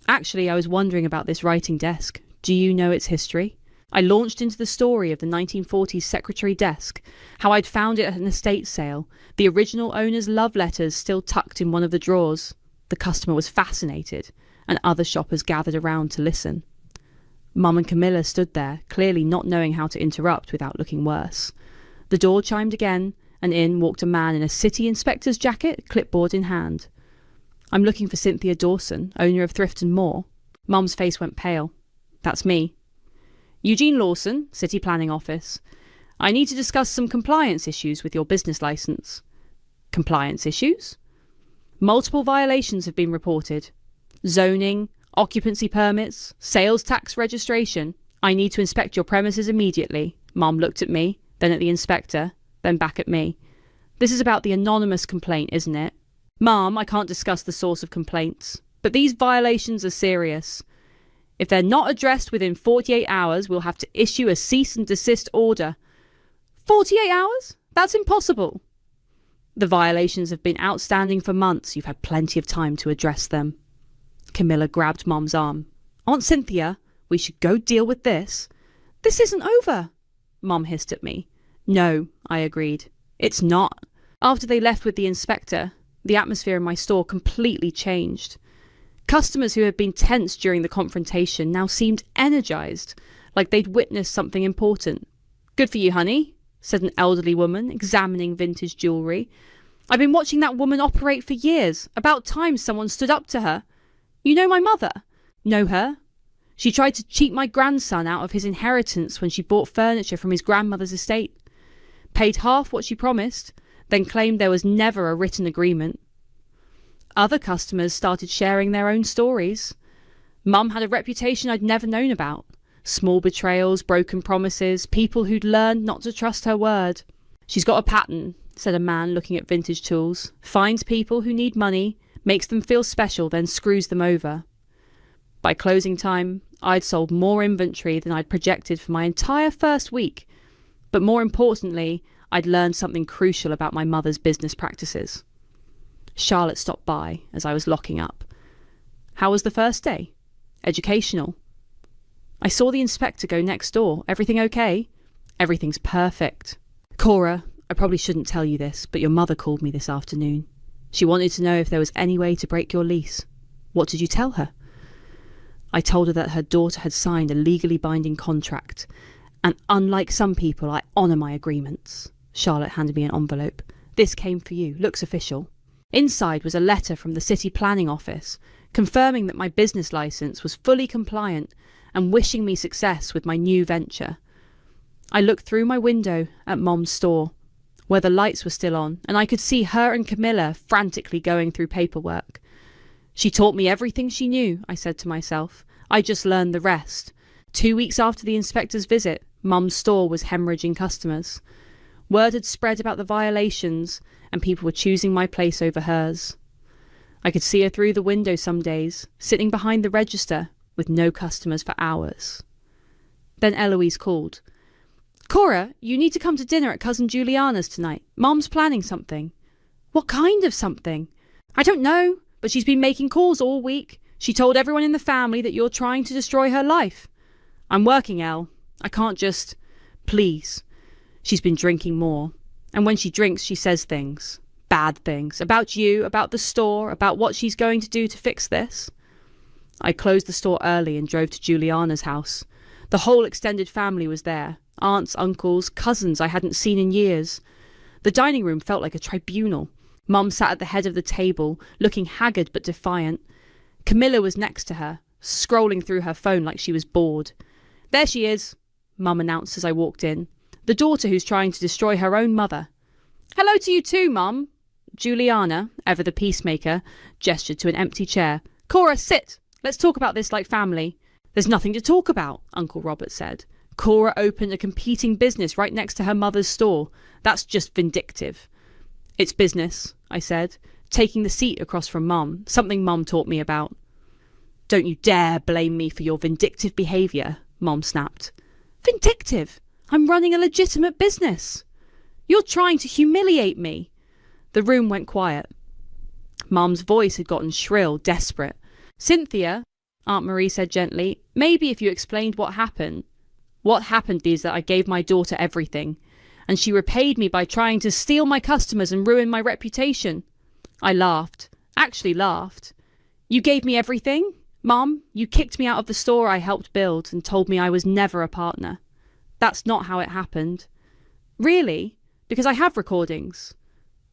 "Actually, I was wondering about this writing desk. Do you know its history?" I launched into the story of the 1940s secretary desk, how I'd found it at an estate sale, the original owner's love letters still tucked in one of the drawers. The customer was fascinated, and other shoppers gathered around to listen. Mum and Camilla stood there, clearly not knowing how to interrupt without looking worse. The door chimed again, and in walked a man in a city inspector's jacket, clipboard in hand. "I'm looking for Cynthia Dawson, owner of Thrift and More." Mum's face went pale. "That's me." "Eugene Lawson, City Planning Office. I need to discuss some compliance issues with your business license." "Compliance issues?" "Multiple violations have been reported. Zoning, occupancy permits, sales tax registration. I need to inspect your premises immediately." Mum looked at me, then at the inspector, then back at me. "This is about the anonymous complaint, isn't it?" "Mum, I can't discuss the source of complaints, but these violations are serious. If they're not addressed within 48 hours, we'll have to issue a cease and desist order." 48 hours? That's impossible." "The violations have been outstanding for months. You've had plenty of time to address them." Camilla grabbed Mum's arm. "Aunt Cynthia, we should go deal with this." "This isn't over," Mum hissed at me. "No," I agreed. "It's not." After they left with the inspector, the atmosphere in my store completely changed. Customers who had been tense during the confrontation now seemed energized, like they'd witnessed something important. "Good for you, honey," said an elderly woman, examining vintage jewellery. "I've been watching that woman operate for years. About time someone stood up to her. You know my mother?" "Know her. She tried to cheat my grandson out of his inheritance when she bought furniture from his grandmother's estate. Paid half what she promised, then claimed there was never a written agreement." Other customers started sharing their own stories. Mum had a reputation I'd never known about. Small betrayals, broken promises, people who'd learned not to trust her word. She's got a pattern, said a man looking at vintage tools. Finds people who need money, makes them feel special, then screws them over. By closing time, I'd sold more inventory than I'd projected for my entire first week. But more importantly, I'd learned something crucial about my mother's business practices. Charlotte stopped by as I was locking up. How was the first day? Educational. I saw the inspector go next door. Everything okay? Everything's perfect. Cora, I probably shouldn't tell you this, but your mother called me this afternoon. She wanted to know if there was any way to break your lease. What did you tell her? I told her that her daughter had signed a legally binding contract, and unlike some people, I honour my agreements. Charlotte handed me an envelope. This came for you. Looks official. Inside was a letter from the city planning office, confirming that my business licence was fully compliant and wishing me success with my new venture. I looked through my window at Mom's store, where the lights were still on, and I could see her and Camilla frantically going through paperwork. She taught me everything she knew, I said to myself. I just learned the rest. 2 weeks after the inspector's visit, Mum's store was hemorrhaging customers. Word had spread about the violations, and people were choosing my place over hers. I could see her through the window some days, sitting behind the register, with no customers for hours. Then Eloise called. Cora, you need to come to dinner at Cousin Juliana's tonight. Mom's planning something. What kind of something? I don't know, but she's been making calls all week. She told everyone in the family that you're trying to destroy her life. I'm working, Elle. I can't just... Please. She's been drinking more. And when she drinks, she says things. Bad things. About you, about the store, about what she's going to do to fix this. I closed the store early and drove to Juliana's house. The whole extended family was there. Aunts, uncles, cousins I hadn't seen in years. The dining room felt like a tribunal. Mum sat at the head of the table, looking haggard but defiant. Camilla was next to her, scrolling through her phone like she was bored. There she is, Mum announced as I walked in. The daughter who's trying to destroy her own mother. Hello to you too, Mum. Juliana, ever the peacemaker, gestured to an empty chair. Cora, sit. Let's talk about this like family. There's nothing to talk about, Uncle Robert said. Cora opened a competing business right next to her mother's store. That's just vindictive. It's business, I said, taking the seat across from Mum, something Mum taught me about. Don't you dare blame me for your vindictive behaviour, Mum snapped. Vindictive? I'm running a legitimate business. You're trying to humiliate me. The room went quiet. Mum's voice had gotten shrill, desperate. Cynthia, Aunt Marie said gently, maybe if you explained what happened. What happened is that I gave my daughter everything, and she repaid me by trying to steal my customers and ruin my reputation. I laughed. Actually laughed. You gave me everything? Mum, you kicked me out of the store I helped build and told me I was never a partner. That's not how it happened. Really? Because I have recordings.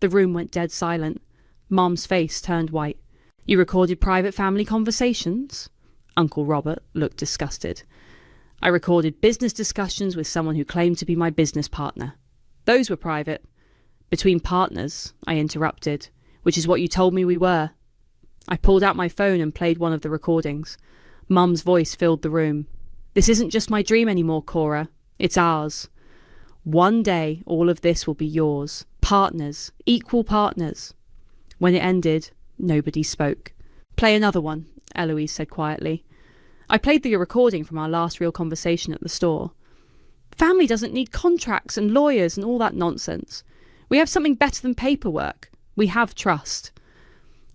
The room went dead silent. Mum's face turned white. You recorded private family conversations? Uncle Robert looked disgusted. I recorded business discussions with someone who claimed to be my business partner. Those were private. Between partners, I interrupted, which is what you told me we were. I pulled out my phone and played one of the recordings. Mum's voice filled the room. This isn't just my dream anymore, Cora. It's ours. One day, all of this will be yours. Partners. Equal partners. When it ended, nobody spoke. Play another one, Eloise said quietly. I played the recording from our last real conversation at the store. Family doesn't need contracts and lawyers and all that nonsense. We have something better than paperwork. We have trust.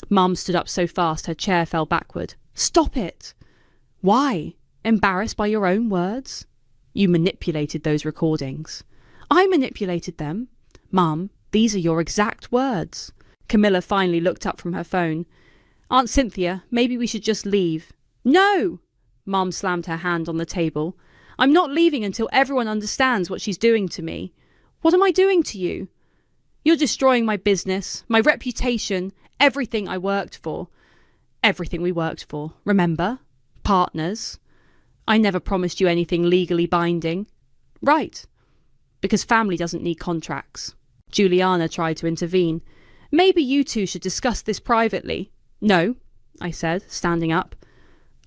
Mum stood up so fast her chair fell backward. Stop it! Why? Embarrassed by your own words? You manipulated those recordings. I manipulated them? Mum, these are your exact words. Camilla finally looked up from her phone. Aunt Cynthia, maybe we should just leave. No! Mum slammed her hand on the table. I'm not leaving until everyone understands what she's doing to me. What am I doing to you? You're destroying my business, my reputation, everything I worked for. Everything we worked for, remember? Partners. I never promised you anything legally binding. Right. Because family doesn't need contracts. Juliana tried to intervene. Maybe you two should discuss this privately. No, I said, standing up.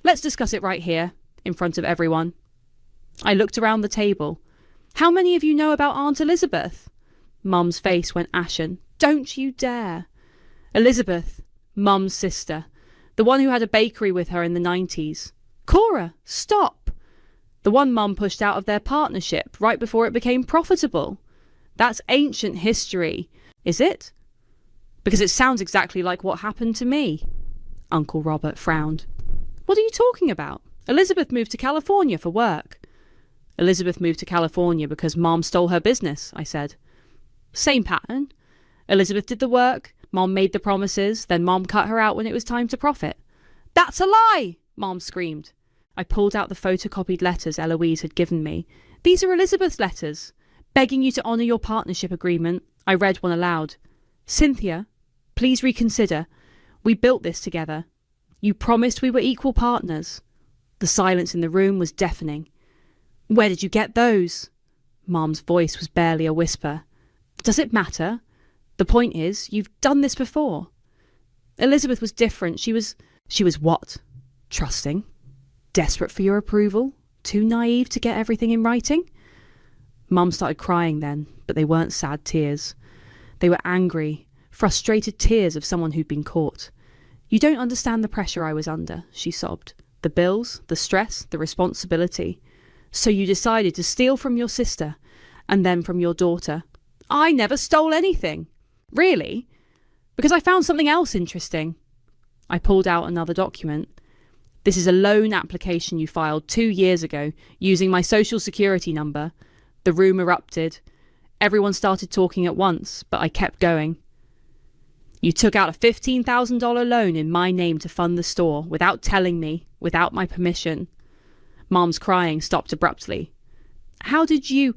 Let's discuss it right here, in front of everyone. I looked around the table. How many of you know about Aunt Elizabeth? Mum's face went ashen. Don't you dare. Elizabeth, Mum's sister, the one who had a bakery with her in the 90s. Cora, stop! The one Mum pushed out of their partnership right before it became profitable. That's ancient history, is it? Because it sounds exactly like what happened to me. Uncle Robert frowned. What are you talking about? Elizabeth moved to California for work. Elizabeth moved to California because Mom stole her business, I said. Same pattern. Elizabeth did the work, Mom made the promises, then Mom cut her out when it was time to profit. That's a lie! Mom screamed. I pulled out the photocopied letters Eloise had given me. These are Elizabeth's letters. Begging you to honour your partnership agreement. I read one aloud. Cynthia, please reconsider. We built this together. You promised we were equal partners. The silence in the room was deafening. Where did you get those? Mom's voice was barely a whisper. Does it matter? The point is, you've done this before. Elizabeth was different. She was what? Trusting? Desperate for your approval? Too naive to get everything in writing? Mum started crying then, but they weren't sad tears. They were angry, frustrated tears of someone who'd been caught. You don't understand the pressure I was under, she sobbed. The bills, the stress, the responsibility. So you decided to steal from your sister, and then from your daughter. I never stole anything. Really? Because I found something else interesting. I pulled out another document. This is a loan application you filed 2 years ago using my social security number. The room erupted. Everyone started talking at once, but I kept going. You took out a $15,000 loan in my name to fund the store, without telling me, without my permission. Mom's crying stopped abruptly. How did you...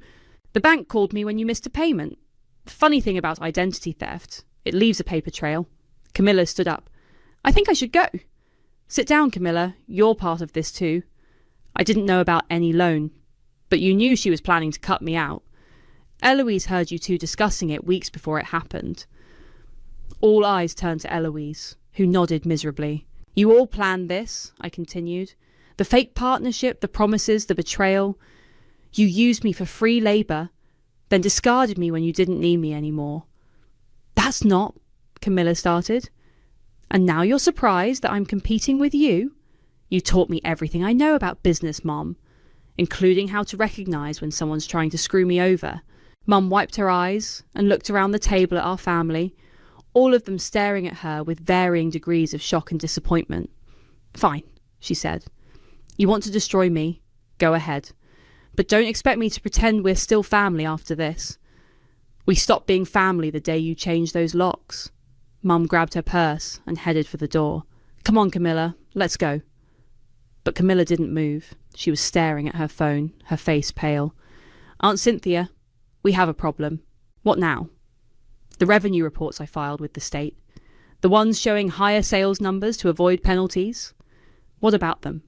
The bank called me when you missed a payment. Funny thing about identity theft, it leaves a paper trail. Camilla stood up. I think I should go. Sit down, Camilla. You're part of this too. I didn't know about any loan, but you knew she was planning to cut me out. Eloise heard you two discussing it weeks before it happened. All eyes turned to Eloise, who nodded miserably. You all planned this, I continued. The fake partnership, the promises, the betrayal. You used me for free labour, then discarded me when you didn't need me anymore. That's not, Camilla started. And now you're surprised that I'm competing with you? You taught me everything I know about business, Mom, including how to recognise when someone's trying to screw me over. Mum wiped her eyes and looked around the table at our family, all of them staring at her with varying degrees of shock and disappointment. Fine, she said. You want to destroy me? Go ahead. But don't expect me to pretend we're still family after this. We stopped being family the day you changed those locks. Mum grabbed her purse and headed for the door. Come on, Camilla, let's go. But Camilla didn't move. She was staring at her phone, her face pale. Aunt Cynthia, we have a problem. What now? The revenue reports I filed with the state. The ones showing higher sales numbers to avoid penalties. What about them?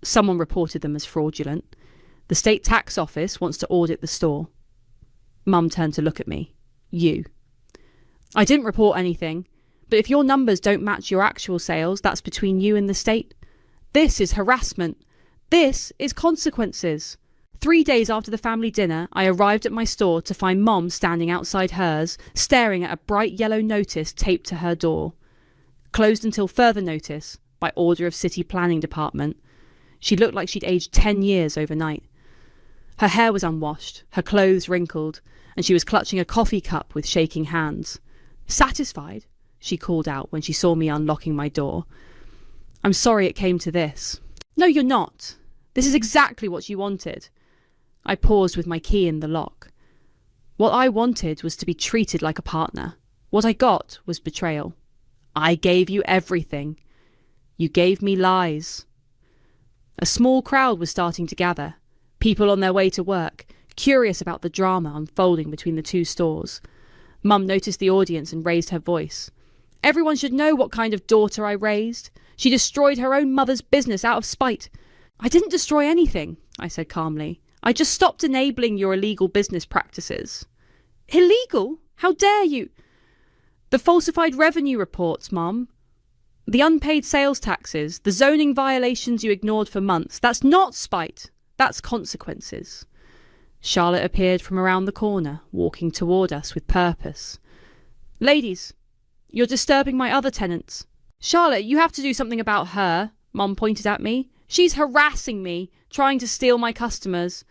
Someone reported them as fraudulent. The state tax office wants to audit the store. Mum turned to look at me. You. I didn't report anything, but if your numbers don't match your actual sales, that's between you and the state. This is harassment. This is consequences. 3 days after the family dinner, I arrived at my store to find Mom standing outside hers, staring at a bright yellow notice taped to her door. Closed until further notice, by order of City Planning Department. She looked like she'd aged 10 years overnight. Her hair was unwashed, her clothes wrinkled, and she was clutching a coffee cup with shaking hands. Satisfied? She called out when she saw me unlocking my door. I'm sorry it came to this. No, you're not. This is exactly what you wanted. I paused with my key in the lock. What I wanted was to be treated like a partner. What I got was betrayal. I gave you everything. You gave me lies. A small crowd was starting to gather, people on their way to work, curious about the drama unfolding between the two stores. Mum noticed the audience and raised her voice. Everyone should know what kind of daughter I raised. She destroyed her own mother's business out of spite. I didn't destroy anything, I said calmly. I just stopped enabling your illegal business practices. Illegal? How dare you? The falsified revenue reports, Mum. The unpaid sales taxes, the zoning violations you ignored for months, that's not spite, that's consequences. Charlotte appeared from around the corner, walking toward us with purpose. Ladies, you're disturbing my other tenants. Charlotte, you have to do something about her, Mum pointed at me. She's harassing me, trying to steal my customers.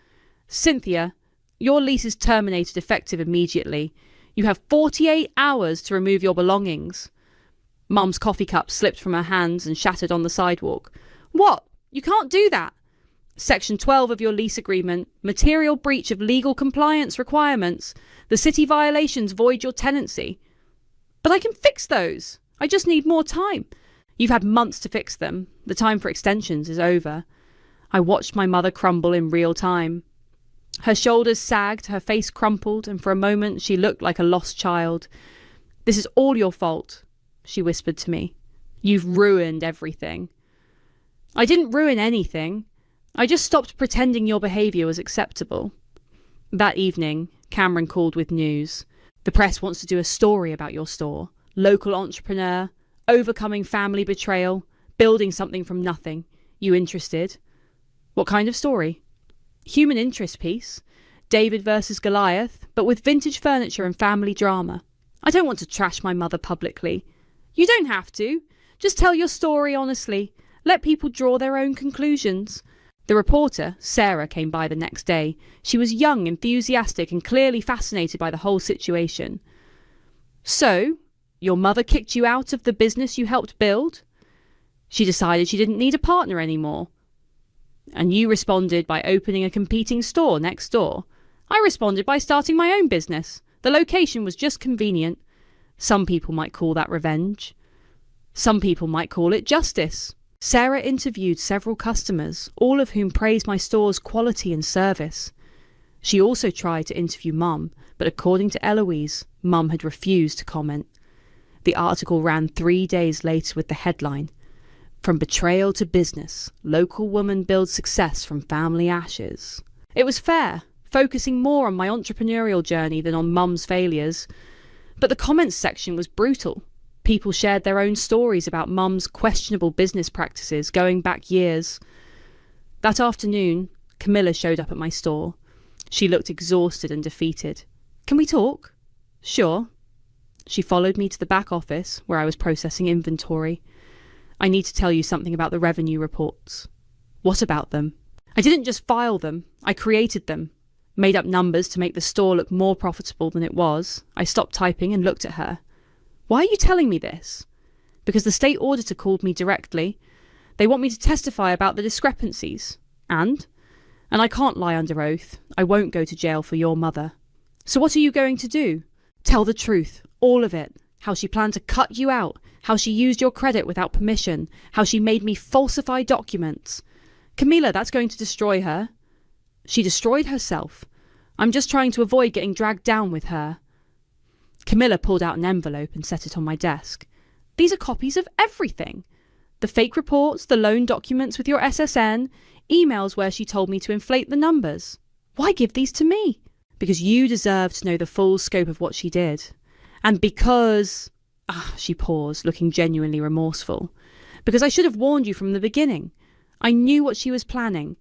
Cynthia, your lease is terminated effective immediately. You have 48 hours to remove your belongings. Mum's coffee cup slipped from her hands and shattered on the sidewalk. What? You can't do that. Section 12 of your lease agreement, material breach of legal compliance requirements. The city violations void your tenancy. But I can fix those. I just need more time. You've had months to fix them. The time for extensions is over. I watched my mother crumble in real time. Her shoulders sagged, her face crumpled, and for a moment she looked like a lost child. This is all your fault, she whispered to me. You've ruined everything. I didn't ruin anything. I just stopped pretending your behaviour was acceptable. That evening, Cameron called with news. The press wants to do a story about your store. Local entrepreneur, overcoming family betrayal, building something from nothing. You interested? What kind of story? Human interest piece. David versus Goliath, but with vintage furniture and family drama. I don't want to trash my mother publicly. You don't have to. Just tell your story honestly. Let people draw their own conclusions. The reporter, Sarah, came by the next day. She was young, enthusiastic, and clearly fascinated by the whole situation. So, your mother kicked you out of the business you helped build? She decided she didn't need a partner anymore. And you responded by opening a competing store next door. I responded by starting my own business. The location was just convenient. Some people might call that revenge. Some people might call it justice. Sarah interviewed several customers, all of whom praised my store's quality and service. She also tried to interview Mum, but according to Eloise, Mum had refused to comment. The article ran 3 days later with the headline, "From Betrayal to Business, Local Woman Builds Success from Family Ashes." It was fair, focusing more on my entrepreneurial journey than on Mum's failures. But the comments section was brutal. People shared their own stories about Mum's questionable business practices going back years. That afternoon, Camilla showed up at my store. She looked exhausted and defeated. "Can we talk?" "Sure." She followed me to the back office, where I was processing inventory. "I need to tell you something about the revenue reports." "What about them?" "I didn't just file them, I created them. Made up numbers to make the store look more profitable than it was." I stopped typing and looked at her. "Why are you telling me this?" "Because the state auditor called me directly. They want me to testify about the discrepancies. And I can't lie under oath. I won't go to jail for your mother." "So what are you going to do?" "Tell the truth, all of it. How she planned to cut you out, how she used your credit without permission, how she made me falsify documents." "Camilla, that's going to destroy her." "She destroyed herself. I'm just trying to avoid getting dragged down with her." Camilla pulled out an envelope and set it on my desk. "These are copies of everything. The fake reports, the loan documents with your SSN, emails where she told me to inflate the numbers. Why give these to me?" "Because you deserve to know the full scope of what she did. And because..." She paused, looking genuinely remorseful. "Because I should have warned you from the beginning. I knew what she was planning,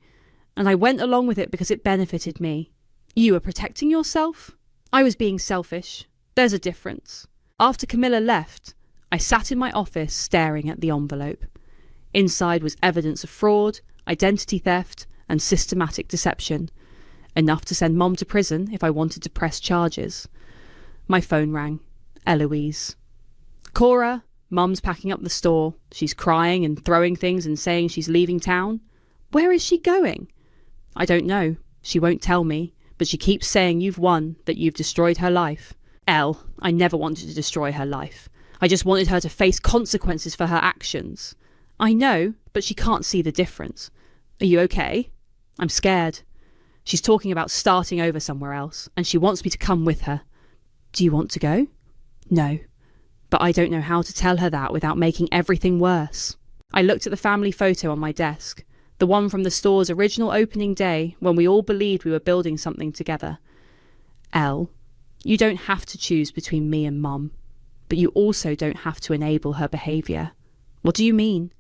and I went along with it because it benefited me. You were protecting yourself. I was being selfish. There's a difference." After Camilla left, I sat in my office staring at the envelope. Inside was evidence of fraud, identity theft, and systematic deception. Enough to send Mom to prison if I wanted to press charges. My phone rang. Eloise. "Cora, Mum's packing up the store. She's crying and throwing things and saying she's leaving town." "Where is she going?" "I don't know. She won't tell me, but she keeps saying you've won, that you've destroyed her life." "Elle, I never wanted to destroy her life. I just wanted her to face consequences for her actions." "I know, but she can't see the difference." "Are you okay?" "I'm scared. She's talking about starting over somewhere else, and she wants me to come with her." "Do you want to go?" "No. But I don't know how to tell her that without making everything worse." I looked at the family photo on my desk, the one from the store's original opening day when we all believed we were building something together. "Elle, you don't have to choose between me and Mum, but you also don't have to enable her behaviour." What do you mean?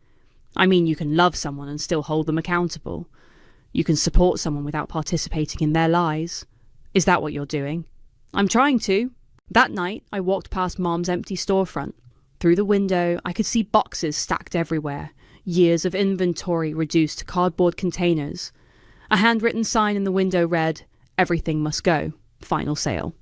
I mean, you can love someone and still hold them accountable. You can support someone without participating in their lies. Is that what you're doing? I'm trying to. That night, I walked past Mom's empty storefront. Through the window, I could see boxes stacked everywhere, years of inventory reduced to cardboard containers. A handwritten sign in the window read, "Everything must go. Final sale."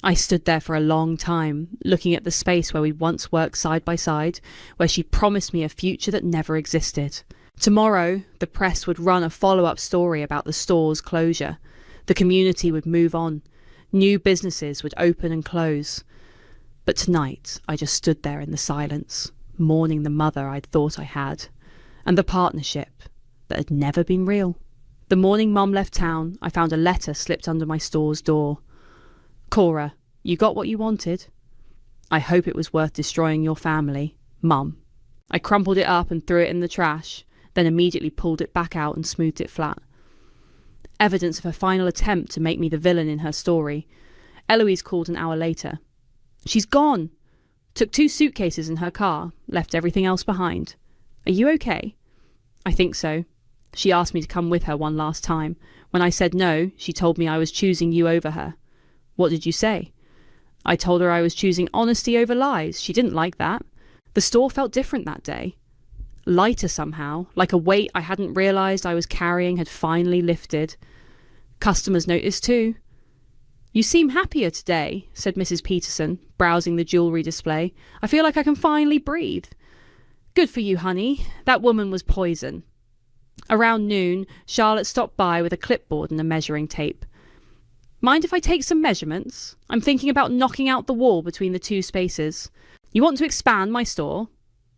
I stood there for a long time, looking at the space where we'd once worked side by side, where she promised me a future that never existed. Tomorrow, the press would run a follow-up story about the store's closure. The community would move on. New businesses would open and close. But tonight, I just stood there in the silence, mourning the mother I'd thought I had, and the partnership that had never been real. The morning Mum left town, I found a letter slipped under my store's door. "Cora, you got what you wanted. I hope it was worth destroying your family. Mum." I crumpled it up and threw it in the trash, then immediately pulled it back out and smoothed it flat. Evidence of her final attempt to make me the villain in her story. Eloise called an hour later. "She's gone. Took 2 suitcases in her car, left everything else behind. Are you okay?" "I think so. She asked me to come with her one last time. When I said no, she told me I was choosing you over her." "What did you say?" "I told her I was choosing honesty over lies. She didn't like that. The store felt different that day. Lighter somehow, like a weight I hadn't realised I was carrying had finally lifted. Customers noticed too. "You seem happier today," said Mrs. Peterson, browsing the jewellery display. "I feel like I can finally breathe." "Good for you, honey. That woman was poison." Around noon, Charlotte stopped by with a clipboard and a measuring tape. "Mind if I take some measurements? I'm thinking about knocking out the wall between the 2 spaces. You want to expand my store?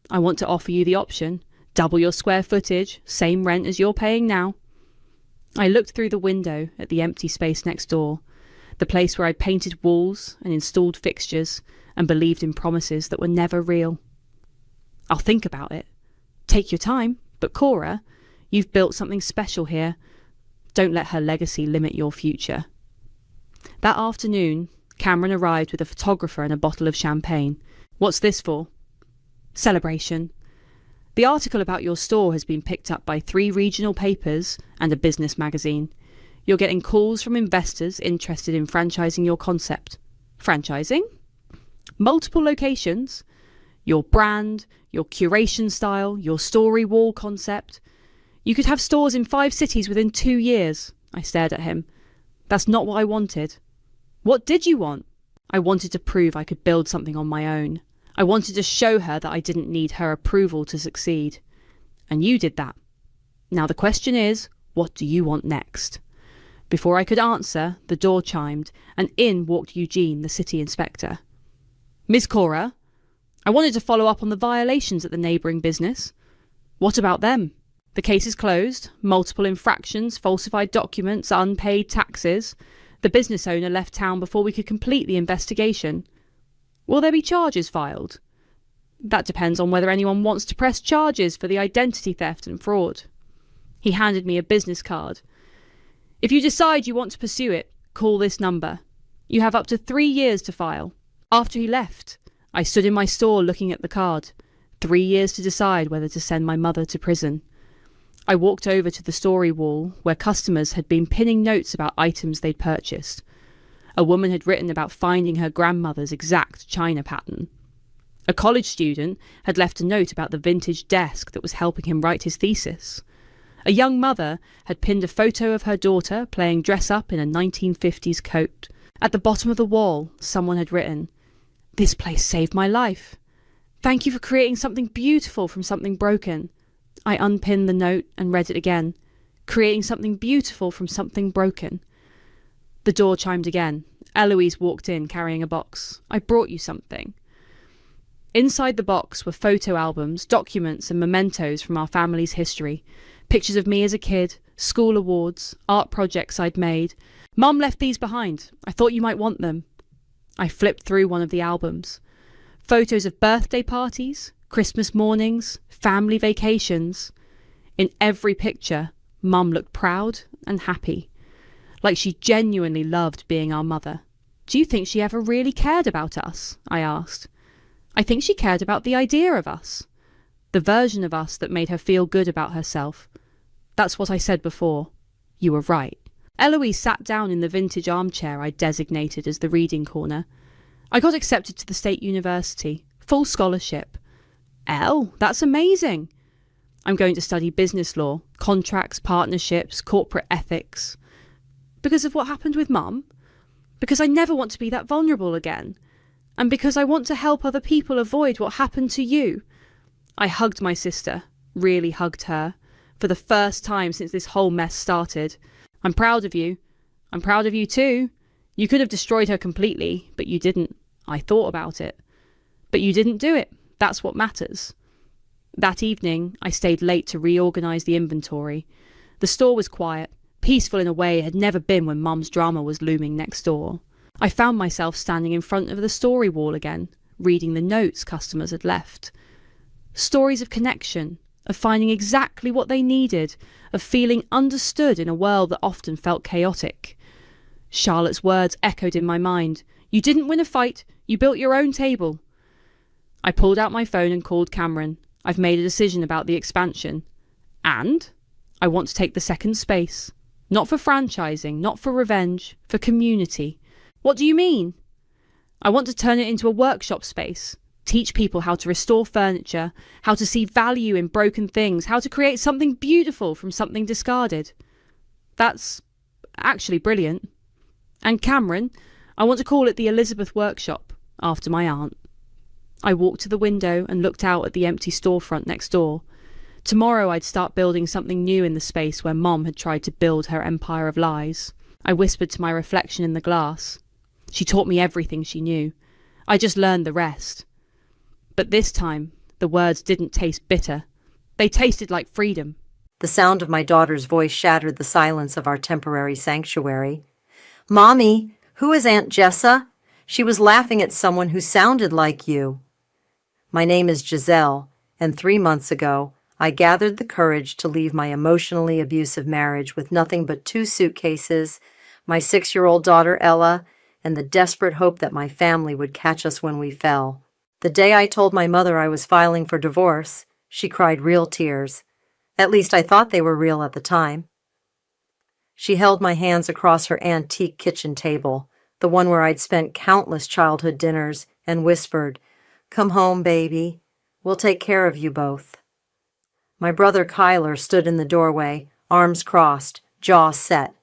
I want to offer you the option. Double your square footage, same rent as you're paying now." I looked through the window at the empty space next door, the place where I'd painted walls and installed fixtures and believed in promises that were never real. "I'll think about it. Take your time, but Cora, you've built something special here. Don't let her legacy limit your future." That afternoon, Cameron arrived with a photographer and a bottle of champagne. "What's this for?" "Celebration. The article about your store has been picked up by 3 regional papers and a business magazine. You're getting calls from investors interested in franchising your concept." "Franchising?" "Multiple locations. Your brand, your curation style, your story wall concept. You could have stores in 5 cities within 2 years." I stared at him. "That's not what I wanted." "What did you want?" "I wanted to prove I could build something on my own. I wanted to show her that I didn't need her approval to succeed. And you did that. Now the question is, what do you want next?" Before I could answer, the door chimed, and in walked Eugene, the city inspector. "Miss Cora, I wanted to follow up on the violations at the neighbouring business." "What about them?" "The case is closed. Multiple infractions, falsified documents, unpaid taxes. The business owner left town before we could complete the investigation." "Will there be charges filed?" "That depends on whether anyone wants to press charges for the identity theft and fraud." He handed me a business card. "If you decide you want to pursue it, call this number. You have up to 3 years to file." After he left, I stood in my store looking at the card. 3 years to decide whether to send my mother to prison. I walked over to the story wall where customers had been pinning notes about items they'd purchased. A woman had written about finding her grandmother's exact china pattern. A college student had left a note about the vintage desk that was helping him write his thesis. A young mother had pinned a photo of her daughter playing dress-up in a 1950s coat. At the bottom of the wall, someone had written, "This place saved my life. Thank you for creating something beautiful from something broken." I unpinned the note and read it again. "Creating something beautiful from something broken." The door chimed again. Eloise walked in carrying a box. "I brought you something." Inside the box were photo albums, documents and mementos from our family's history. Pictures of me as a kid, school awards, art projects I'd made. "Mum left these behind. I thought you might want them." I flipped through one of the albums. Photos of birthday parties, Christmas mornings, family vacations. In every picture, Mum looked proud and happy. Like she genuinely loved being our mother. "Do you think she ever really cared about us?" I asked. "I think she cared about the idea of us." The version of us that made her feel good about herself. That's what I said before. You were right. Eloise sat down in the vintage armchair I'd designated as the reading corner. I got accepted to the State University. Full scholarship. Elle, that's amazing. I'm going to study business law, contracts, partnerships, corporate ethics. Because of what happened with Mum? Because I never want to be that vulnerable again. And because I want to help other people avoid what happened to you. I hugged my sister, really hugged her, for the first time since this whole mess started. I'm proud of you. I'm proud of you too. You could have destroyed her completely, but you didn't. I thought about it. But you didn't do it. That's what matters. That evening, I stayed late to reorganise the inventory. The store was quiet, peaceful in a way it had never been when Mum's drama was looming next door. I found myself standing in front of the story wall again, reading the notes customers had left. Stories of connection, of finding exactly what they needed, of feeling understood in a world that often felt chaotic. Charlotte's words echoed in my mind. You didn't win a fight, you built your own table. I pulled out my phone and called Cameron. I've made a decision about the expansion. And I want to take the second space. Not for franchising, not for revenge, for community. What do you mean? I want to turn it into a workshop space. Teach people how to restore furniture, how to see value in broken things, how to create something beautiful from something discarded. That's actually brilliant. And Cameron, I want to call it the Elizabeth Workshop, after my aunt. I walked to the window and looked out at the empty storefront next door. Tomorrow I'd start building something new in the space where Mom had tried to build her empire of lies. I whispered to my reflection in the glass. She taught me everything she knew. I just learned the rest. But this time, the words didn't taste bitter. They tasted like freedom. The sound of my daughter's voice shattered the silence of our temporary sanctuary. Mommy, who is Aunt Jessa? She was laughing at someone who sounded like you. My name is Giselle, and 3 months ago, I gathered the courage to leave my emotionally abusive marriage with nothing but 2 suitcases, my 6-year-old daughter Ella, and the desperate hope that my family would catch us when we fell. The day I told my mother I was filing for divorce, she cried real tears. At least I thought they were real at the time. She held my hands across her antique kitchen table, the one where I'd spent countless childhood dinners, and whispered, "Come home, baby. We'll take care of you both." My brother Kyler stood in the doorway, arms crossed, jaw set.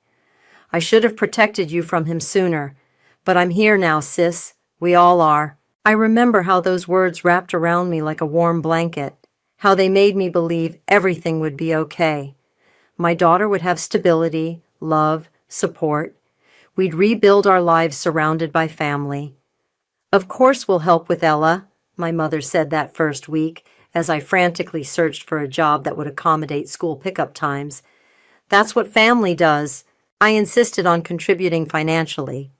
I should have protected you from him sooner, but I'm here now, sis. We all are. I remember how those words wrapped around me like a warm blanket, how they made me believe everything would be okay. My daughter would have stability, love, support. We'd rebuild our lives surrounded by family. "Of course we'll help with Ella," my mother said that first week, as I frantically searched for a job that would accommodate school pickup times. "That's what family does." I insisted on contributing financially.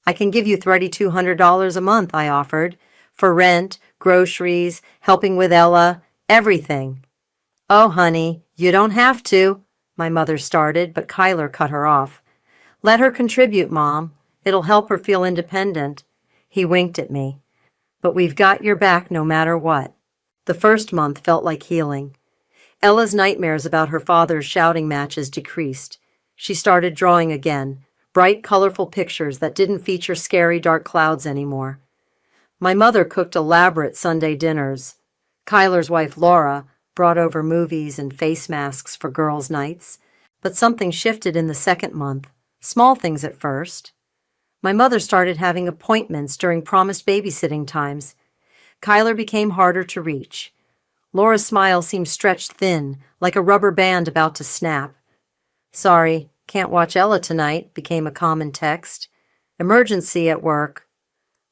"I can give you $3,200 a month," I offered, "for rent, groceries, helping with Ella, everything." "Oh, honey, you don't have to," my mother started, but Kyler cut her off. "Let her contribute, Mom. It'll help her feel independent." He winked at me. "But we've got your back no matter what." The first month felt like healing. Ella's nightmares about her father's shouting matches decreased. She started drawing again, bright, colorful pictures that didn't feature scary, dark clouds anymore. My mother cooked elaborate Sunday dinners. Kyler's wife, Laura, brought over movies and face masks for girls' nights. But something shifted in the second month. Small things at first. My mother started having appointments during promised babysitting times. Kyler became harder to reach. Laura's smile seemed stretched thin, like a rubber band about to snap. "Sorry, can't watch Ella tonight," became a common text. "Emergency at work."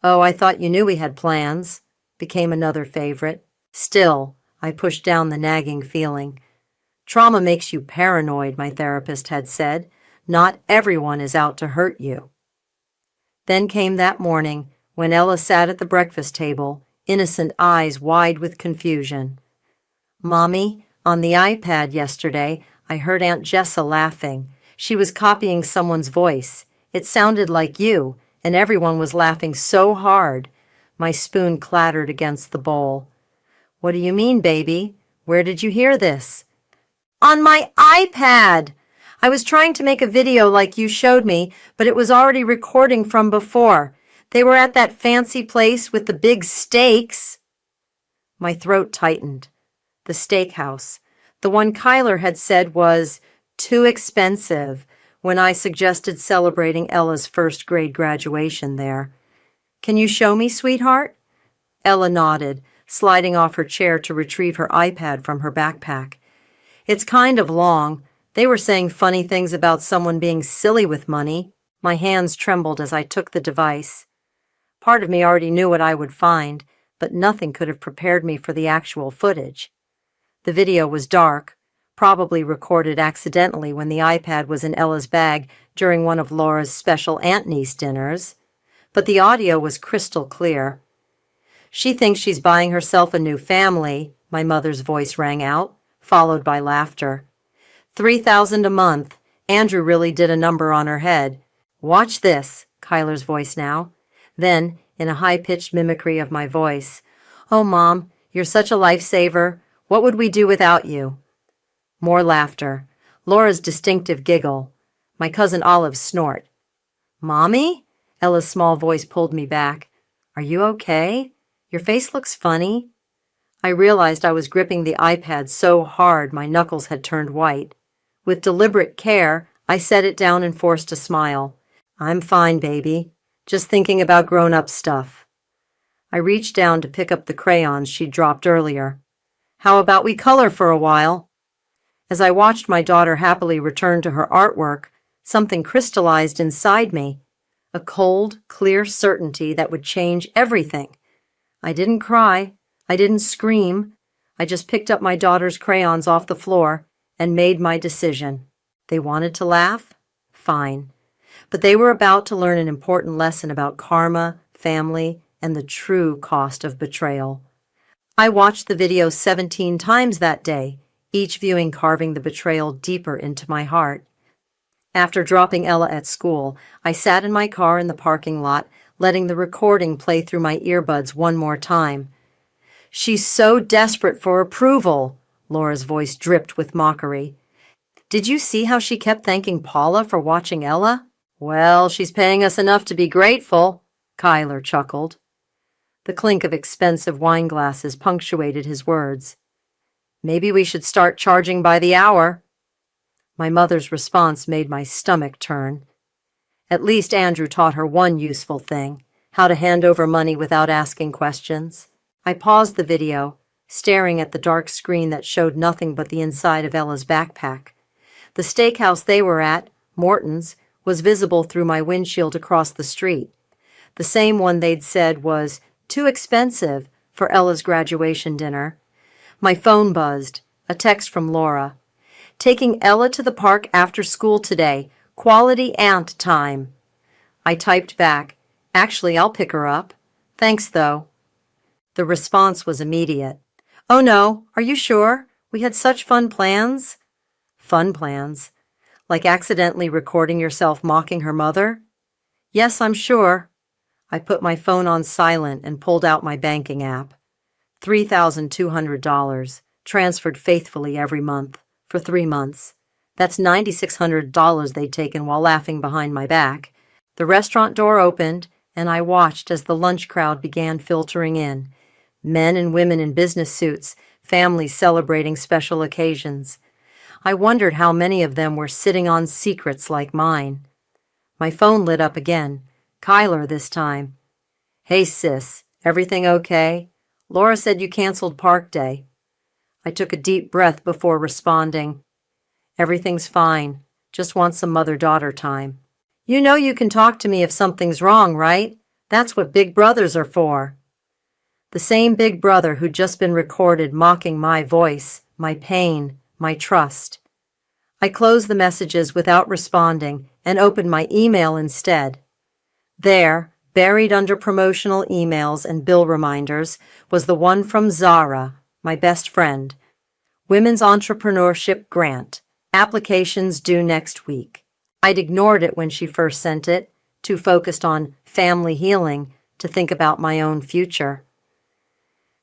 "Oh, I thought you knew we had plans," became another favorite. Still, I pushed down the nagging feeling. "Trauma makes you paranoid," my therapist had said. "Not everyone is out to hurt you." Then came that morning when Ella sat at the breakfast table, innocent eyes wide with confusion. "Mommy, on the iPad yesterday, I heard Aunt Jessa laughing. She was copying someone's voice. It sounded like you, and everyone was laughing so hard." My spoon clattered against the bowl. What do you mean, baby? Where did you hear this? On my iPad! I was trying to make a video like you showed me, but it was already recording from before. They were at that fancy place with the big steaks. My throat tightened. The steakhouse. The one Kyler had said was too expensive when I suggested celebrating Ella's first grade graduation there. Can you show me, sweetheart? Ella nodded, sliding off her chair to retrieve her iPad from her backpack. It's kind of long. They were saying funny things about someone being silly with money. My hands trembled as I took the device. Part of me already knew what I would find, but nothing could have prepared me for the actual footage. The video was dark, probably recorded accidentally when the iPad was in Ella's bag during one of Laura's special aunt-niece dinners, but the audio was crystal clear. She thinks she's buying herself a new family, my mother's voice rang out, followed by laughter. $3,000 a month. Andrew really did a number on her head. Watch this, Kyler's voice now. Then, in a high-pitched mimicry of my voice, Oh, Mom, you're such a lifesaver. What would we do without you? More laughter. Laura's distinctive giggle. My cousin Olive's snort. Mommy? Ella's small voice pulled me back. Are you okay? Your face looks funny. I realized I was gripping the iPad so hard my knuckles had turned white. With deliberate care, I set it down and forced a smile. I'm fine, baby. Just thinking about grown-up stuff. I reached down to pick up the crayons she'd dropped earlier. How about we color for a while? As I watched my daughter happily return to her artwork, something crystallized inside me. A cold, clear certainty that would change everything. I didn't cry. I didn't scream. I just picked up my daughter's crayons off the floor and made my decision. They wanted to laugh? Fine. But they were about to learn an important lesson about karma, family, and the true cost of betrayal. I watched the video 17 times that day, each viewing carving the betrayal deeper into my heart. After dropping Ella at school, I sat in my car in the parking lot, letting the recording play through my earbuds one more time. She's so desperate for approval, Laura's voice dripped with mockery. Did you see how she kept thanking Paula for watching Ella? Well, she's paying us enough to be grateful, Kyler chuckled. The clink of expensive wine glasses punctuated his words. Maybe we should start charging by the hour. My mother's response made my stomach turn. At least Andrew taught her one useful thing, how to hand over money without asking questions. I paused the video, staring at the dark screen that showed nothing but the inside of Ella's backpack. The steakhouse they were at, Morton's, was visible through my windshield across the street. The same one they'd said was too expensive for Ella's graduation dinner. My phone buzzed, a text from Laura. Taking Ella to the park after school today. Quality aunt time. I typed back, Actually, I'll pick her up. Thanks, though. The response was immediate. Oh no, are you sure? We had such fun plans. Fun plans? Like accidentally recording yourself mocking her mother? Yes, I'm sure. I put my phone on silent and pulled out my banking app. $3,200, transferred faithfully every month, for 3 months. That's $9,600 they'd taken while laughing behind my back. The restaurant door opened, and I watched as the lunch crowd began filtering in. Men and women in business suits, families celebrating special occasions. I wondered how many of them were sitting on secrets like mine. My phone lit up again. Kyler this time. Hey, sis, everything okay? Laura said you canceled Park Day. I took a deep breath before responding. Everything's fine. Just want some mother-daughter time. You know you can talk to me if something's wrong, right? That's what big brothers are for. The same big brother who'd just been recorded mocking my voice, my pain, my trust. I closed the messages without responding and opened my email instead. There, buried under promotional emails and bill reminders, was the one from Zara, my best friend. Women's Entrepreneurship Grant. Applications due next week. I'd ignored it when she first sent it, too focused on family healing to think about my own future.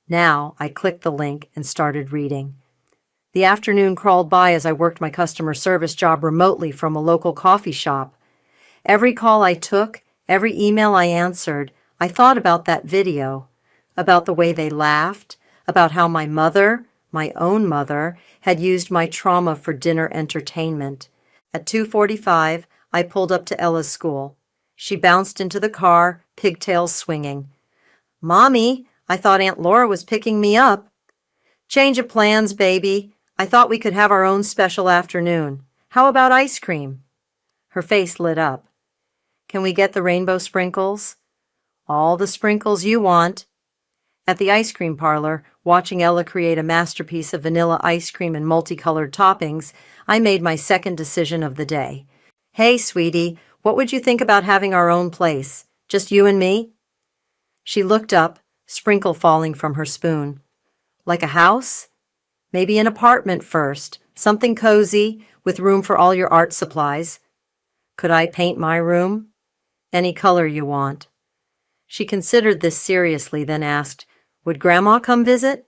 Now I clicked the link and started reading. The afternoon crawled by as I worked my customer service job remotely from a local coffee shop. Every call I took, every email I answered, I thought about that video, about the way they laughed, about how my mother, my own mother, had used my trauma for dinner entertainment. At 2:45, I pulled up to Ella's school. She bounced into the car, pigtails swinging. "Mommy, I thought Aunt Laura was picking me up." "Change of plans, baby. I thought we could have our own special afternoon. How about ice cream?" Her face lit up. "Can we get the rainbow sprinkles?" "All the sprinkles you want." At the ice cream parlor, watching Ella create a masterpiece of vanilla ice cream and multicolored toppings, I made my second decision of the day. "Hey, sweetie, what would you think about having our own place? Just you and me?" She looked up, sprinkle falling from her spoon. "Like a house? Maybe an apartment first, something cozy, with room for all your art supplies. Could I paint my room?" "Any color you want." She considered this seriously, then asked, "Would Grandma come visit?"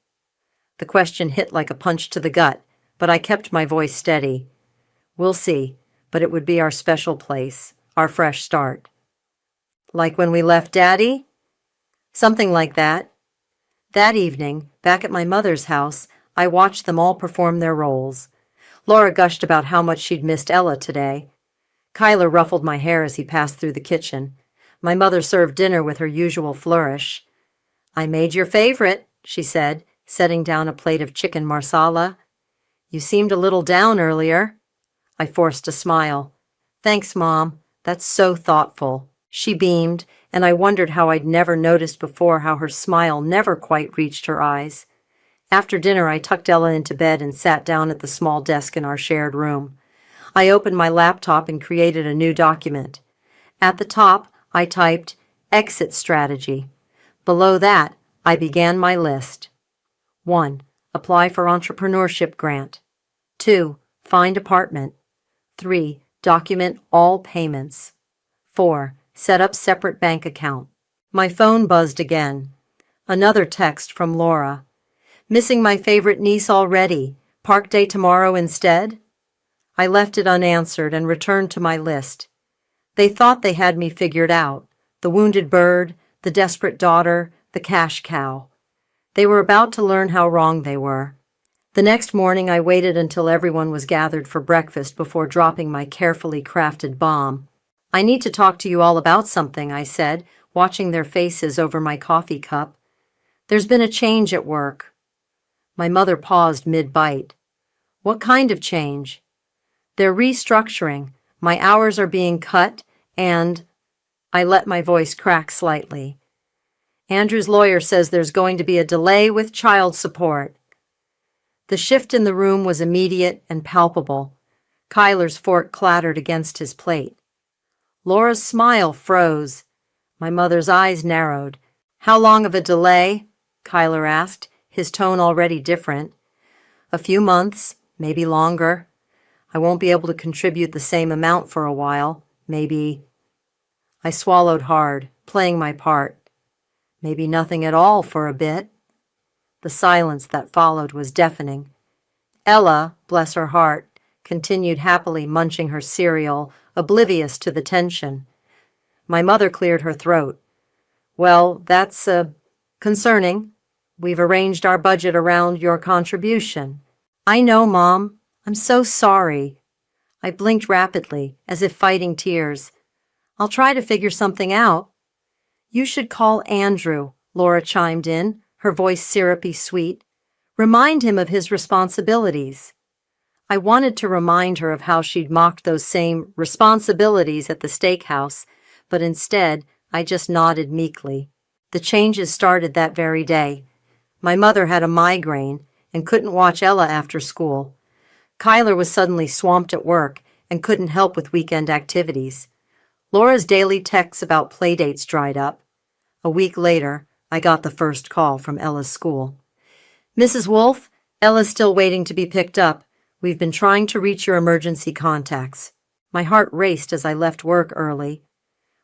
The question hit like a punch to the gut, but I kept my voice steady. "We'll see, but it would be our special place, our fresh start." "Like when we left Daddy?" "Something like that." That evening, back at my mother's house, I watched them all perform their roles. Laura gushed about how much she'd missed Ella today. Kyler ruffled my hair as he passed through the kitchen. My mother served dinner with her usual flourish. "I made your favorite," she said, setting down a plate of chicken marsala. "You seemed a little down earlier." I forced a smile. "Thanks, Mom. That's so thoughtful." She beamed, and I wondered how I'd never noticed before how her smile never quite reached her eyes. After dinner, I tucked Ella into bed and sat down at the small desk in our shared room. I opened my laptop and created a new document. At the top, I typed exit strategy. Below that, I began my list. 1. Apply for entrepreneurship grant. 2. Find apartment. 3. Document all payments. 4. Set up separate bank account. My phone buzzed again. Another text from Laura. "Missing my favorite niece already. Park day tomorrow instead?" I left it unanswered and returned to my list. They thought they had me figured out. The wounded bird, the desperate daughter, the cash cow. They were about to learn how wrong they were. The next morning, I waited until everyone was gathered for breakfast before dropping my carefully crafted bomb. "I need to talk to you all about something," I said, watching their faces over my coffee cup. "There's been a change at work." My mother paused mid-bite. "What kind of change?" "They're restructuring. My hours are being cut, and—" I let my voice crack slightly. "Andrew's lawyer says there's going to be a delay with child support." The shift in the room was immediate and palpable. Kyler's fork clattered against his plate. Laura's smile froze. My mother's eyes narrowed. "How long of a delay?" Kyler asked, his tone already different. "A few months, maybe longer. I won't be able to contribute the same amount for a while. Maybe—" I swallowed hard, playing my part. "Maybe nothing at all for a bit." The silence that followed was deafening. Ella, bless her heart, continued happily munching her cereal, oblivious to the tension. My mother cleared her throat. "Well, that's concerning. We've arranged our budget around your contribution." "I know, Mom. I'm so sorry." I blinked rapidly, as if fighting tears. "I'll try to figure something out." "You should call Andrew," Laura chimed in, her voice syrupy sweet. "Remind him of his responsibilities." I wanted to remind her of how she'd mocked those same responsibilities at the steakhouse, but instead I just nodded meekly. The changes started that very day. My mother had a migraine and couldn't watch Ella after school. Kyler was suddenly swamped at work and couldn't help with weekend activities. Laura's daily texts about playdates dried up. A week later, I got the first call from Ella's school. "Mrs. Wolfe, Ella's still waiting to be picked up. We've been trying to reach your emergency contacts." My heart raced as I left work early.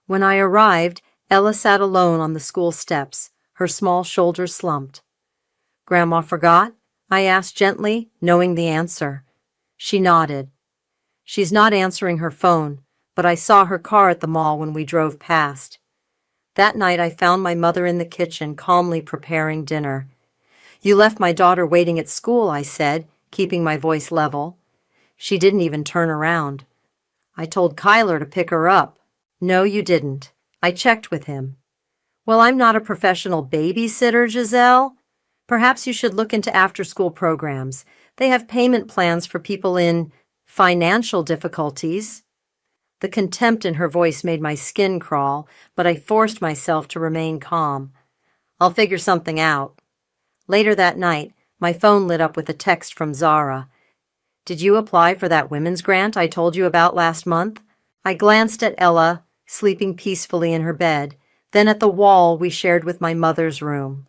When I arrived, Ella sat alone on the school steps, her small shoulders slumped. Grandma forgot? I asked gently, knowing the answer. She nodded. She's not answering her phone, but I saw her car at the mall when we drove past. That night I found my mother in the kitchen calmly preparing dinner. You left my daughter waiting at school, I said, keeping my voice level. She didn't even turn around. I told Kyler to pick her up. No, you didn't. I checked with him. Well, I'm not a professional babysitter, Giselle. Perhaps you should look into after-school programs. They have payment plans for people in financial difficulties. The contempt in her voice made my skin crawl, but I forced myself to remain calm. I'll figure something out. Later that night, my phone lit up with a text from Zara. Did you apply for that women's grant I told you about last month? I glanced at Ella, sleeping peacefully in her bed, then at the wall we shared with my mother's room.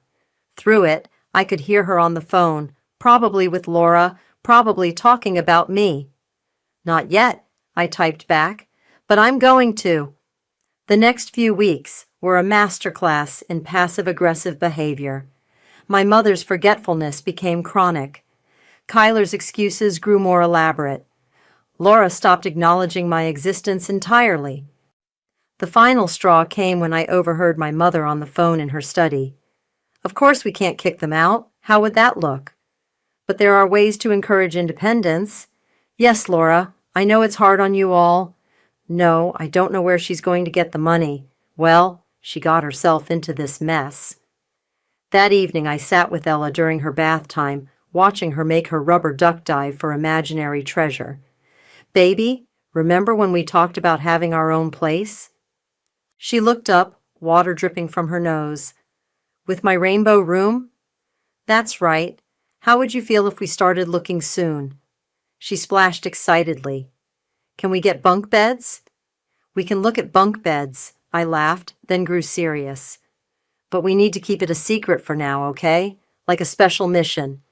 Through it, I could hear her on the phone, probably with Laura, probably talking about me. Not yet, I typed back, but I'm going to. The next few weeks were a masterclass in passive-aggressive behavior. My mother's forgetfulness became chronic. Kyler's excuses grew more elaborate. Laura stopped acknowledging my existence entirely. The final straw came when I overheard my mother on the phone in her study. Of course we can't kick them out. How would that look? But there are ways to encourage independence. Yes, Laura, I know it's hard on you all. No, I don't know where she's going to get the money. Well, she got herself into this mess. That evening I sat with Ella during her bath time, watching her make her rubber duck dive for imaginary treasure. Baby, remember when we talked about having our own place? She looked up, water dripping from her nose. With my rainbow room? That's right. How would you feel if we started looking soon? She splashed excitedly. Can we get bunk beds? We can look at bunk beds, I laughed, then grew serious. But we need to keep it a secret for now, okay? Like a special mission.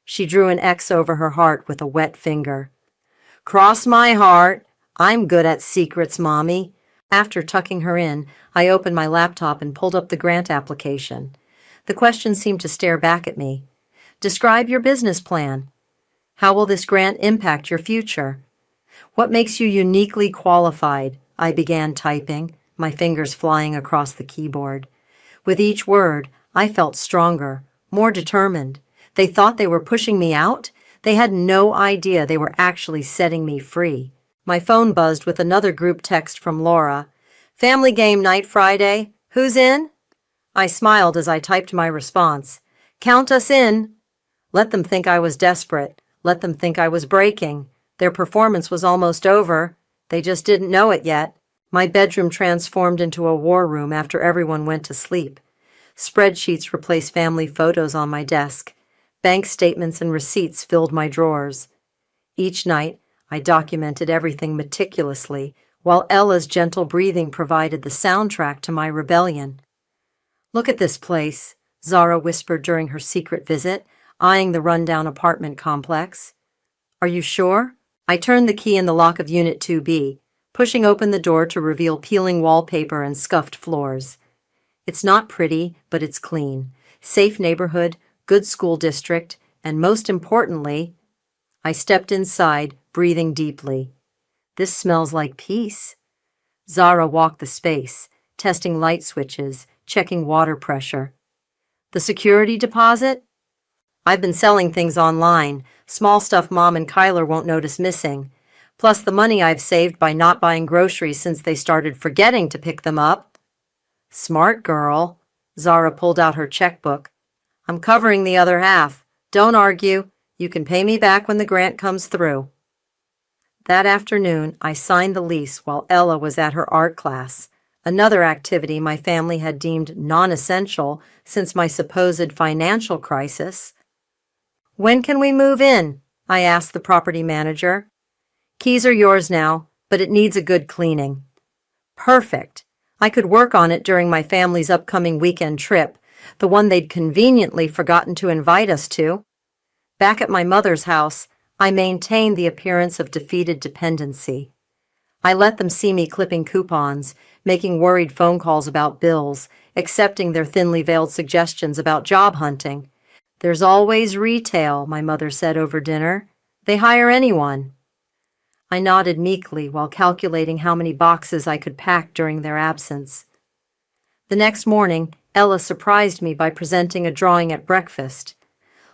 She drew an X over her heart with a wet finger. Cross my heart. I'm good at secrets, Mommy. After tucking her in, I opened my laptop and pulled up the grant application. The questions seemed to stare back at me. Describe your business plan. How will this grant impact your future? What makes you uniquely qualified? I began typing, my fingers flying across the keyboard. With each word, I felt stronger, more determined. They thought they were pushing me out? They had no idea they were actually setting me free. My phone buzzed with another group text from Laura. Family game night Friday. Who's in? I smiled as I typed my response. Count us in. Let them think I was desperate. Let them think I was breaking. Their performance was almost over. They just didn't know it yet. My bedroom transformed into a war room after everyone went to sleep. Spreadsheets replaced family photos on my desk. Bank statements and receipts filled my drawers. Each night, I documented everything meticulously, while Ella's gentle breathing provided the soundtrack to my rebellion. Look at this place, Zara whispered during her secret visit, eyeing the rundown apartment complex. Are you sure? I turned the key in the lock of Unit 2B, pushing open the door to reveal peeling wallpaper and scuffed floors. It's not pretty, but it's clean. Safe neighborhood, good school district, and most importantly, I stepped inside, breathing deeply. This smells like peace. Zara walked the space, testing light switches, checking water pressure. The security deposit? I've been selling things online, small stuff Mom and Kyler won't notice missing, plus the money I've saved by not buying groceries since they started forgetting to pick them up. Smart girl. Zara pulled out her checkbook. I'm covering the other half. Don't argue. You can pay me back when the grant comes through. That afternoon, I signed the lease while Ella was at her art class, another activity my family had deemed non-essential since my supposed financial crisis. When can we move in? I asked the property manager. Keys are yours now, but it needs a good cleaning. Perfect. I could work on it during my family's upcoming weekend trip, the one they'd conveniently forgotten to invite us to. Back at my mother's house, I maintained the appearance of defeated dependency. I let them see me clipping coupons, making worried phone calls about bills, accepting their thinly veiled suggestions about job hunting. There's always retail, my mother said over dinner. They hire anyone. I nodded meekly while calculating how many boxes I could pack during their absence. The next morning, Ella surprised me by presenting a drawing at breakfast.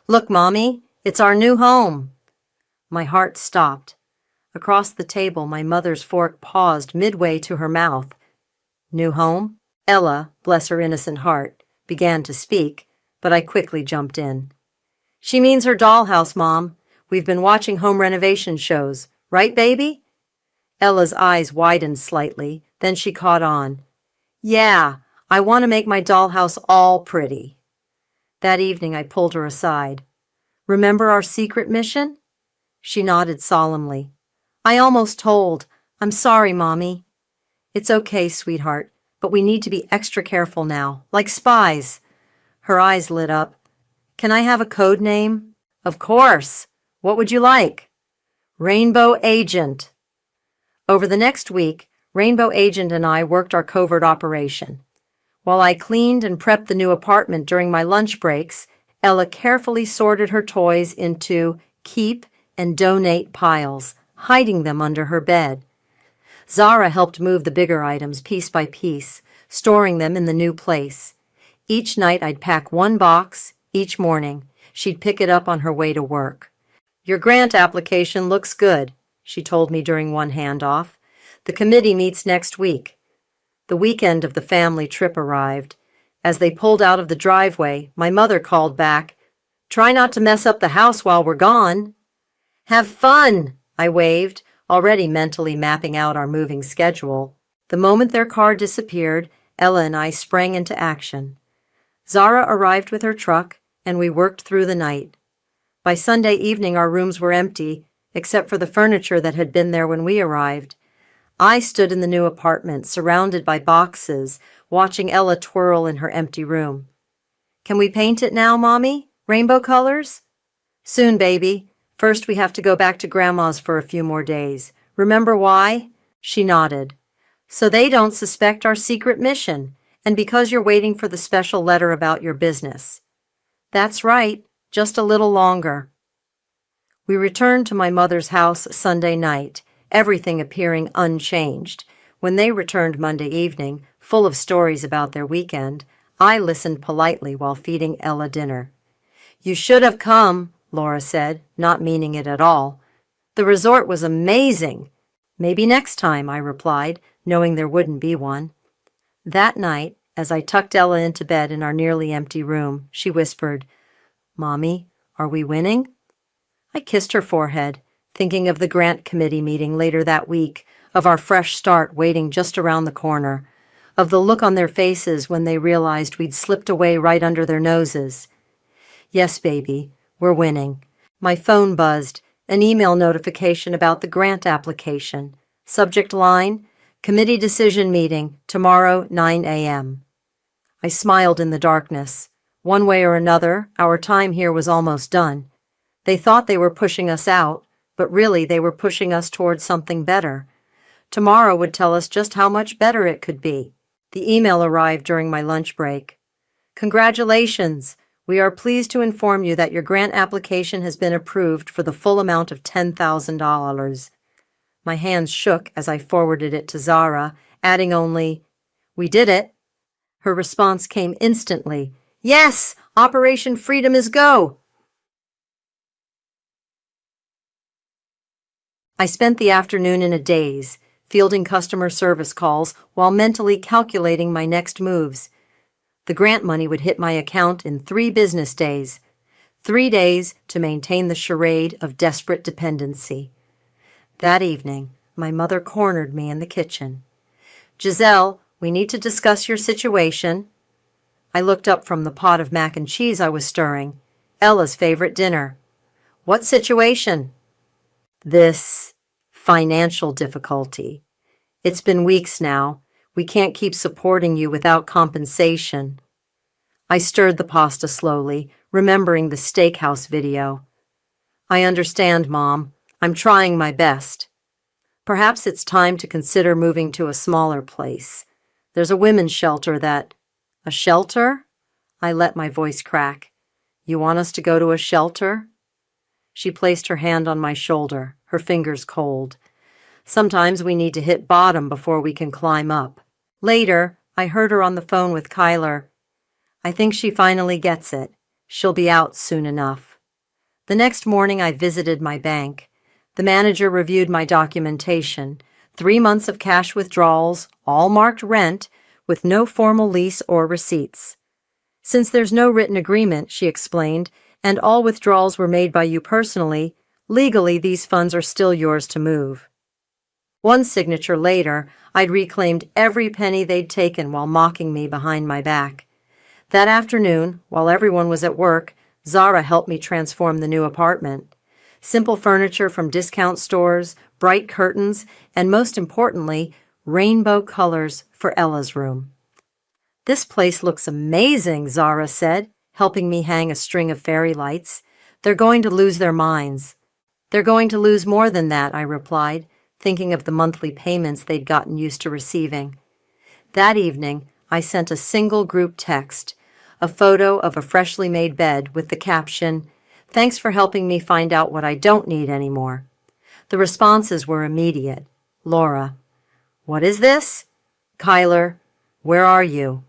Look, Mommy, it's our new home. My heart stopped. Across the table, my mother's fork paused midway to her mouth. New home? Ella, bless her innocent heart, began to speak, but I quickly jumped in. She means her dollhouse, Mom. We've been watching home renovation shows. Right, baby? Ella's eyes widened slightly, then she caught on. Yeah, I want to make my dollhouse all pretty. That evening I pulled her aside. Remember our secret mission? She nodded solemnly. I almost told. I'm sorry, Mommy. It's okay, sweetheart, but we need to be extra careful now, like spies. Her eyes lit up. Can I have a code name? Of course. What would you like? Rainbow Agent. Over the next week, Rainbow Agent and I worked our covert operation. While I cleaned and prepped the new apartment during my lunch breaks, Ella carefully sorted her toys into keep and donate piles, hiding them under her bed. Zara helped move the bigger items piece by piece, storing them in the new place. Each night I'd pack one box. Each morning, she'd pick it up on her way to work. Your grant application looks good, she told me during one handoff. The committee meets next week. The weekend of the family trip arrived. As they pulled out of the driveway, my mother called back, Try not to mess up the house while we're gone. Have fun, I waved, already mentally mapping out our moving schedule. The moment their car disappeared, Ella and I sprang into action. Zara arrived with her truck, and we worked through the night. By Sunday evening, our rooms were empty, except for the furniture that had been there when we arrived. I stood in the new apartment, surrounded by boxes, watching Ella twirl in her empty room. Can we paint it now, Mommy? Rainbow colors? Soon, baby. First, we have to go back to Grandma's for a few more days. Remember why? She nodded. So they don't suspect our secret mission, and because you're waiting for the special letter about your business. That's right, just a little longer. We returned to my mother's house Sunday night, everything appearing unchanged. When they returned Monday evening, full of stories about their weekend, I listened politely while feeding Ella dinner. You should have come, Laura said, not meaning it at all. The resort was amazing. Maybe next time, I replied, knowing there wouldn't be one. That night, as I tucked Ella into bed in our nearly empty room, she whispered, Mommy, are we winning? I kissed her forehead, thinking of the grant committee meeting later that week, of our fresh start waiting just around the corner, of the look on their faces when they realized we'd slipped away right under their noses. Yes, baby, we're winning. My phone buzzed, an email notification about the grant application. Subject line, committee decision meeting, tomorrow, 9 a.m. I smiled in the darkness. One way or another, our time here was almost done. They thought they were pushing us out, but really they were pushing us towards something better. Tomorrow would tell us just how much better it could be. The email arrived during my lunch break. Congratulations! We are pleased to inform you that your grant application has been approved for the full amount of $10,000. My hands shook as I forwarded it to Zara, adding only, We did it. Her response came instantly. Yes! Operation Freedom is go! I spent the afternoon in a daze, fielding customer service calls while mentally calculating my next moves. The grant money would hit my account in 3 business days. 3 days to maintain the charade of desperate dependency. That evening, my mother cornered me in the kitchen. Giselle, we need to discuss your situation. I looked up from the pot of mac and cheese I was stirring, Ella's favorite dinner. What situation? This financial difficulty. It's been weeks now. We can't keep supporting you without compensation. I stirred the pasta slowly, remembering the steakhouse video. I understand, Mom. I'm trying my best. Perhaps it's time to consider moving to a smaller place. There's a women's shelter that... A shelter? I let my voice crack. You want us to go to a shelter? She placed her hand on my shoulder, her fingers cold. Sometimes we need to hit bottom before we can climb up. Later, I heard her on the phone with Kyler. I think she finally gets it. She'll be out soon enough. The next morning, I visited my bank. The manager reviewed my documentation. 3 months of cash withdrawals, all marked rent, with no formal lease or receipts. Since there's no written agreement, she explained, and all withdrawals were made by you personally, legally these funds are still yours to move. One signature later, I'd reclaimed every penny they'd taken while mocking me behind my back. That afternoon, while everyone was at work, Zara helped me transform the new apartment. Simple furniture from discount stores, bright curtains, and most importantly, rainbow colors for Ella's room. This place looks amazing, Zara said, helping me hang a string of fairy lights. They're going to lose their minds. They're going to lose more than that, I replied, thinking of the monthly payments they'd gotten used to receiving. That evening, I sent a single group text, a photo of a freshly made bed with the caption, "Thanks for helping me find out what I don't need anymore." The responses were immediate. Laura, "What is this?" Kyler, "Where are you?"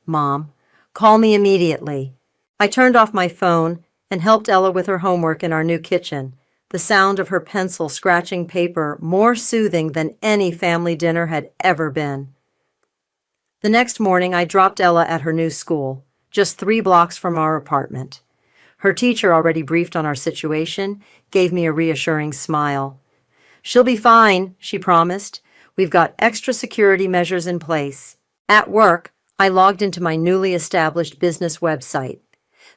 Mom, "Call me immediately." I turned off my phone and helped Ella with her homework in our new kitchen, the sound of her pencil scratching paper more soothing than any family dinner had ever been. The next morning, I dropped Ella at her new school, just 3 blocks from our apartment. Her teacher, already briefed on our situation, gave me a reassuring smile. "She'll be fine," she promised. "We've got extra security measures in place." At work, I logged into my newly established business website.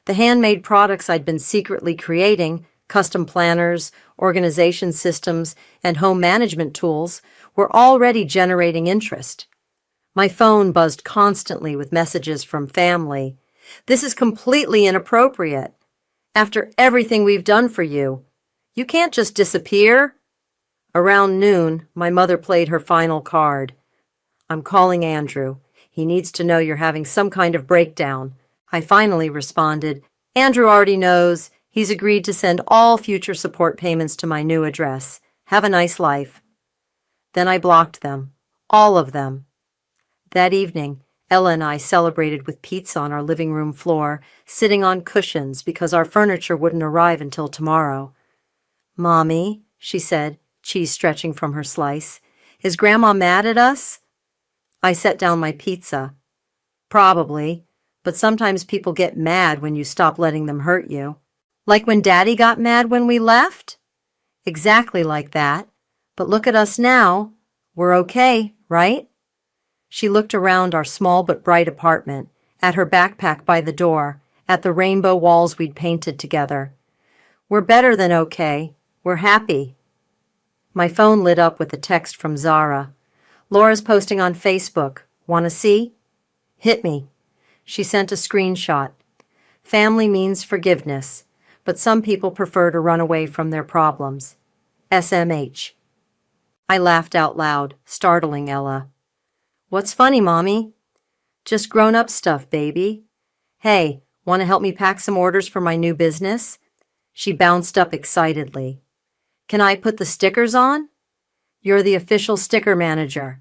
The handmade products I'd been secretly creating, custom planners, organization systems, and home management tools, were already generating interest. My phone buzzed constantly with messages from family. "This is completely inappropriate. After everything we've done for you, you can't just disappear." Around noon, my mother played her final card. "I'm calling Andrew. He needs to know you're having some kind of breakdown." I finally responded, "Andrew already knows. He's agreed to send all future support payments to my new address. Have a nice life." Then I blocked them. All of them. That evening, Ella and I celebrated with pizza on our living room floor, sitting on cushions because our furniture wouldn't arrive until tomorrow. "Mommy," she said, cheese stretching from her slice, "is Grandma mad at us?" I set down my pizza. "Probably, but sometimes people get mad when you stop letting them hurt you. Like when Daddy got mad when we left?" "Exactly like that. But look at us now. We're okay, right?" She looked around our small but bright apartment, at her backpack by the door, at the rainbow walls we'd painted together. "We're better than okay. We're happy." My phone lit up with a text from Zara. "Laura's posting on Facebook. Want to see?" "Hit me." She sent a screenshot. "Family means forgiveness, but some people prefer to run away from their problems. SMH. I laughed out loud, startling Ella. "What's funny, Mommy?" "Just grown-up stuff, baby. Hey, want to help me pack some orders for my new business?" She bounced up excitedly. "Can I put the stickers on?" "You're the official sticker manager."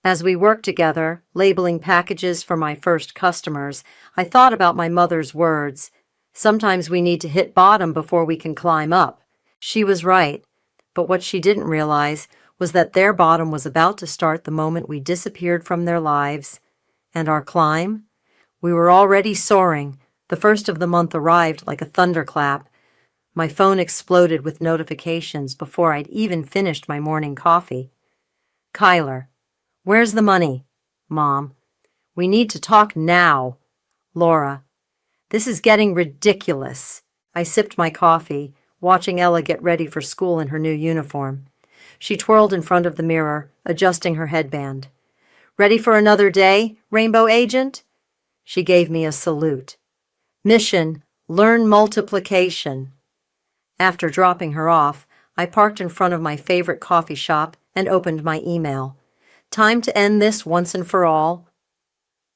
As we worked together, labeling packages for my first customers, I thought about my mother's words. Sometimes we need to hit bottom before we can climb up. She was right, but what she didn't realize was that their bottom was about to start the moment we disappeared from their lives. And our climb? We were already soaring. The first of the month arrived like a thunderclap. My phone exploded with notifications before I'd even finished my morning coffee. "Kyler, where's the money?" "Mom, we need to talk now." "Laura, this is getting ridiculous." I sipped my coffee, watching Ella get ready for school in her new uniform. She twirled in front of the mirror, adjusting her headband. "Ready for another day, Rainbow Agent?" She gave me a salute. "Mission, learn multiplication." After dropping her off, I parked in front of my favorite coffee shop and opened my email. Time to end this once and for all.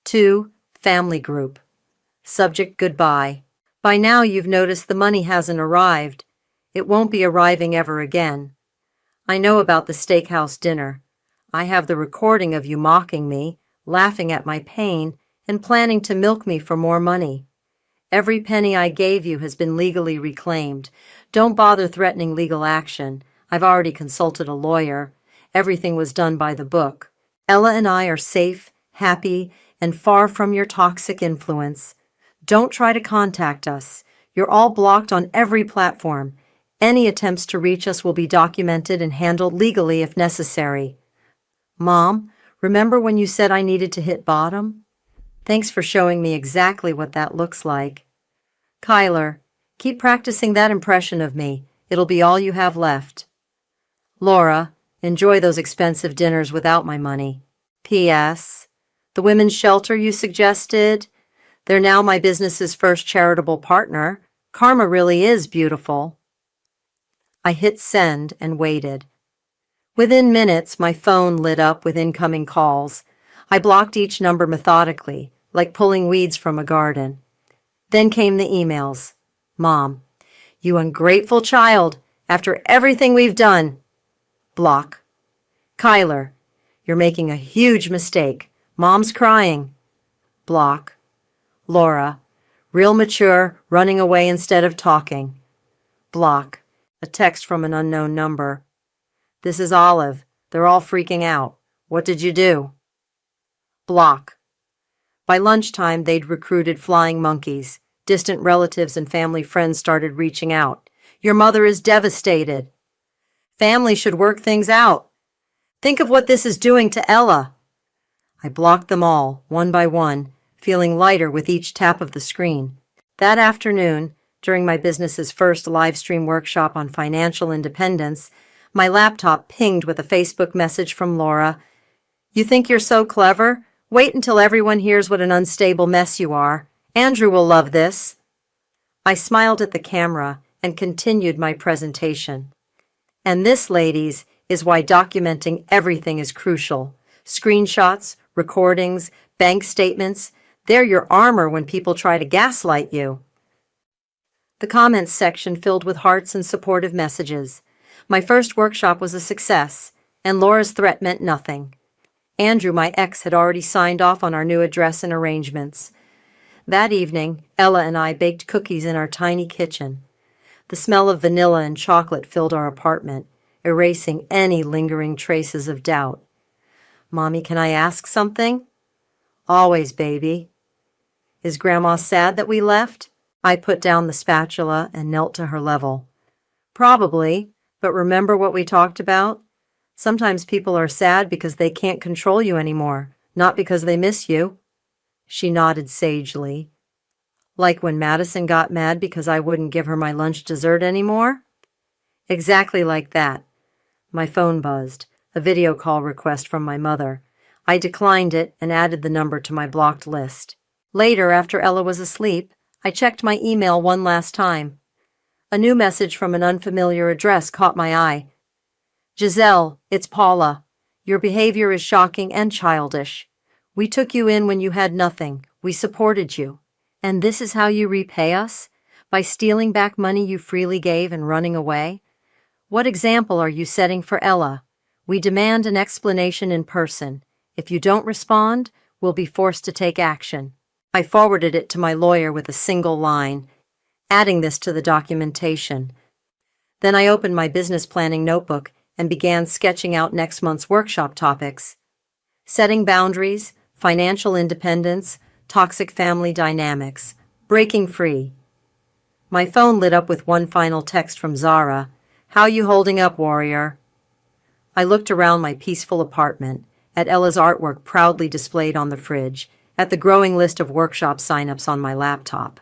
To family group. Subject goodbye. By now you've noticed the money hasn't arrived. It won't be arriving ever again. I know about the steakhouse dinner. I have the recording of you mocking me, laughing at my pain, and planning to milk me for more money. Every penny I gave you has been legally reclaimed. Don't bother threatening legal action. I've already consulted a lawyer. Everything was done by the book. Ella and I are safe, happy, and far from your toxic influence. Don't try to contact us. You're all blocked on every platform. Any attempts to reach us will be documented and handled legally if necessary. Mom, remember when you said I needed to hit bottom? Thanks for showing me exactly what that looks like. Kyler, keep practicing that impression of me. It'll be all you have left. Laura, enjoy those expensive dinners without my money. P.S. The women's shelter you suggested? They're now my business's first charitable partner. Karma really is beautiful. I hit send and waited. Within minutes, my phone lit up with incoming calls. I blocked each number methodically, like pulling weeds from a garden. Then came the emails. Mom, you ungrateful child, after everything we've done. Block. Kyler, you're making a huge mistake. Mom's crying. Block. Laura, real mature, running away instead of talking. Block. A text from an unknown number. This is Olive. They're all freaking out. What did you do? Block. By lunchtime, they'd recruited flying monkeys. Distant relatives and family friends started reaching out. Your mother is devastated. Family should work things out. Think of what this is doing to Ella. I blocked them all, one by one, feeling lighter with each tap of the screen. That afternoon, during my business's first live stream workshop on financial independence, my laptop pinged with a Facebook message from Laura. You think you're so clever? Wait until everyone hears what an unstable mess you are. Andrew will love this. I smiled at the camera and continued my presentation. And this, ladies, is why documenting everything is crucial. Screenshots, recordings, bank statements, they're your armor when people try to gaslight you. The comments section filled with hearts and supportive messages. My first workshop was a success, and Laura's threat meant nothing. Andrew, my ex, had already signed off on our new address and arrangements. That evening, Ella and I baked cookies in our tiny kitchen. The smell of vanilla and chocolate filled our apartment, erasing any lingering traces of doubt. Mommy, can I ask something? Always, baby. Is Grandma sad that we left? I put down the spatula and knelt to her level. Probably, but remember what we talked about? Sometimes people are sad because they can't control you anymore, not because they miss you. She nodded sagely. Like when Madison got mad because I wouldn't give her my lunch dessert anymore? Exactly like that. My phone buzzed, a video call request from my mother. I declined it and added the number to my blocked list. Later, after Ella was asleep, I checked my email one last time. A new message from an unfamiliar address caught my eye. Giselle, it's Paula. Your behavior is shocking and childish. We took you in when you had nothing. We supported you. And this is how you repay us? By stealing back money you freely gave and running away? What example are you setting for Ella? We demand an explanation in person. If you don't respond, we'll be forced to take action. I forwarded it to my lawyer with a single line, adding this to the documentation. Then I opened my business planning notebook and began sketching out next month's workshop topics. Setting boundaries, financial independence, toxic family dynamics, breaking free. My phone lit up with one final text from Zara. How you holding up, warrior? I looked around my peaceful apartment, at Ella's artwork proudly displayed on the fridge, at the growing list of workshop signups on my laptop.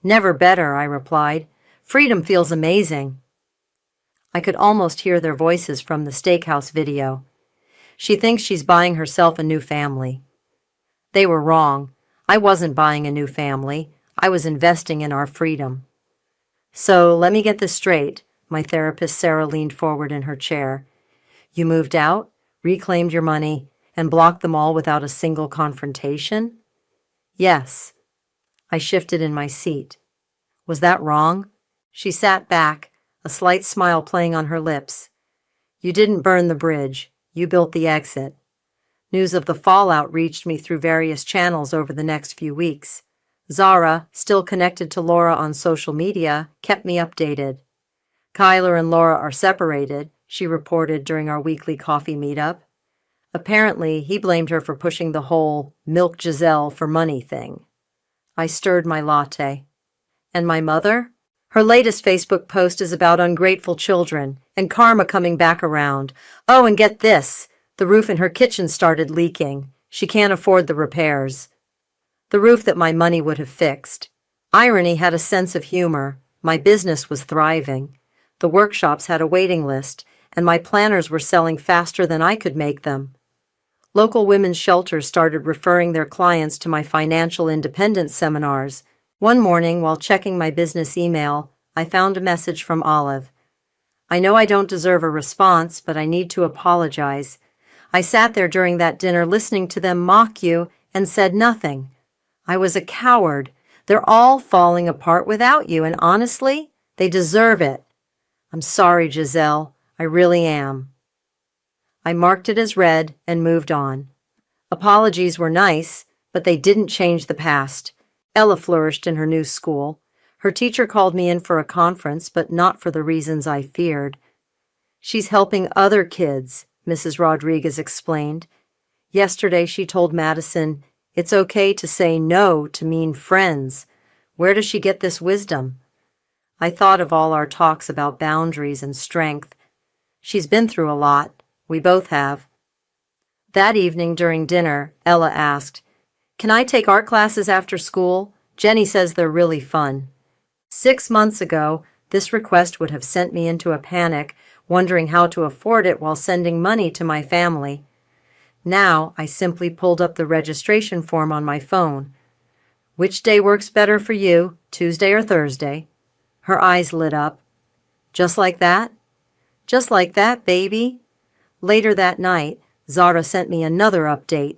Never better, I replied. Freedom feels amazing. I could almost hear their voices from the steakhouse video. She thinks she's buying herself a new family. They were wrong. I wasn't buying a new family. I was investing in our freedom. So let me get this straight. My therapist Sarah leaned forward in her chair. You moved out, reclaimed your money, and blocked them all without a single confrontation? Yes. I shifted in my seat. Was that wrong? She sat back, a slight smile playing on her lips. You didn't burn the bridge. You built the exit. News of the fallout reached me through various channels over the next few weeks. Zara, still connected to Laura on social media, kept me updated. Kyler and Laura are separated, she reported during our weekly coffee meetup. Apparently, he blamed her for pushing the whole milk Giselle for money thing. I stirred my latte. And my mother? Her latest Facebook post is about ungrateful children and karma coming back around. Oh, and get this. The roof in her kitchen started leaking. She can't afford the repairs. The roof that my money would have fixed. Irony had a sense of humor. My business was thriving. The workshops had a waiting list, and my planners were selling faster than I could make them. Local women's shelters started referring their clients to my financial independence seminars. One morning, while checking my business email, I found a message from Olive. I know I don't deserve a response, but I need to apologize. I sat there during that dinner listening to them mock you and said nothing. I was a coward. They're all falling apart without you, and honestly, they deserve it. I'm sorry, Giselle. I really am. I marked it as read and moved on. Apologies were nice, but they didn't change the past. Ella flourished in her new school. Her teacher called me in for a conference, but not for the reasons I feared. She's helping other kids, Mrs. Rodriguez explained. Yesterday she told Madison, it's okay to say no to mean friends. Where does she get this wisdom? I thought of all our talks about boundaries and strength. She's been through a lot. We both have. That evening during dinner, Ella asked, Can I take art classes after school? Jenny says they're really fun. 6 months ago, this request would have sent me into a panic, wondering how to afford it while sending money to my family. Now, I simply pulled up the registration form on my phone. Which day works better for you, Tuesday or Thursday? Her eyes lit up. Just like that? Just like that, baby. Later that night, Zara sent me another update.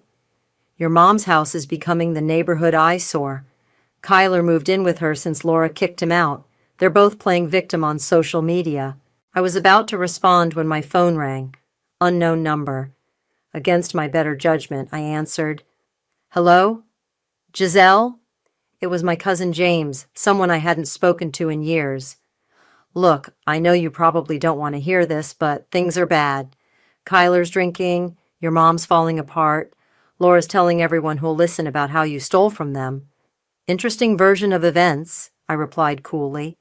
Your mom's house is becoming the neighborhood eyesore. Kyler moved in with her since Laura kicked him out. They're both playing victim on social media. I was about to respond when my phone rang. Unknown number. Against my better judgment, I answered. Hello? Giselle? It was my cousin James, someone I hadn't spoken to in years. Look, I know you probably don't want to hear this, but things are bad. Kyler's drinking, your mom's falling apart, Laura's telling everyone who'll listen about how you stole from them. Interesting version of events, I replied coolly.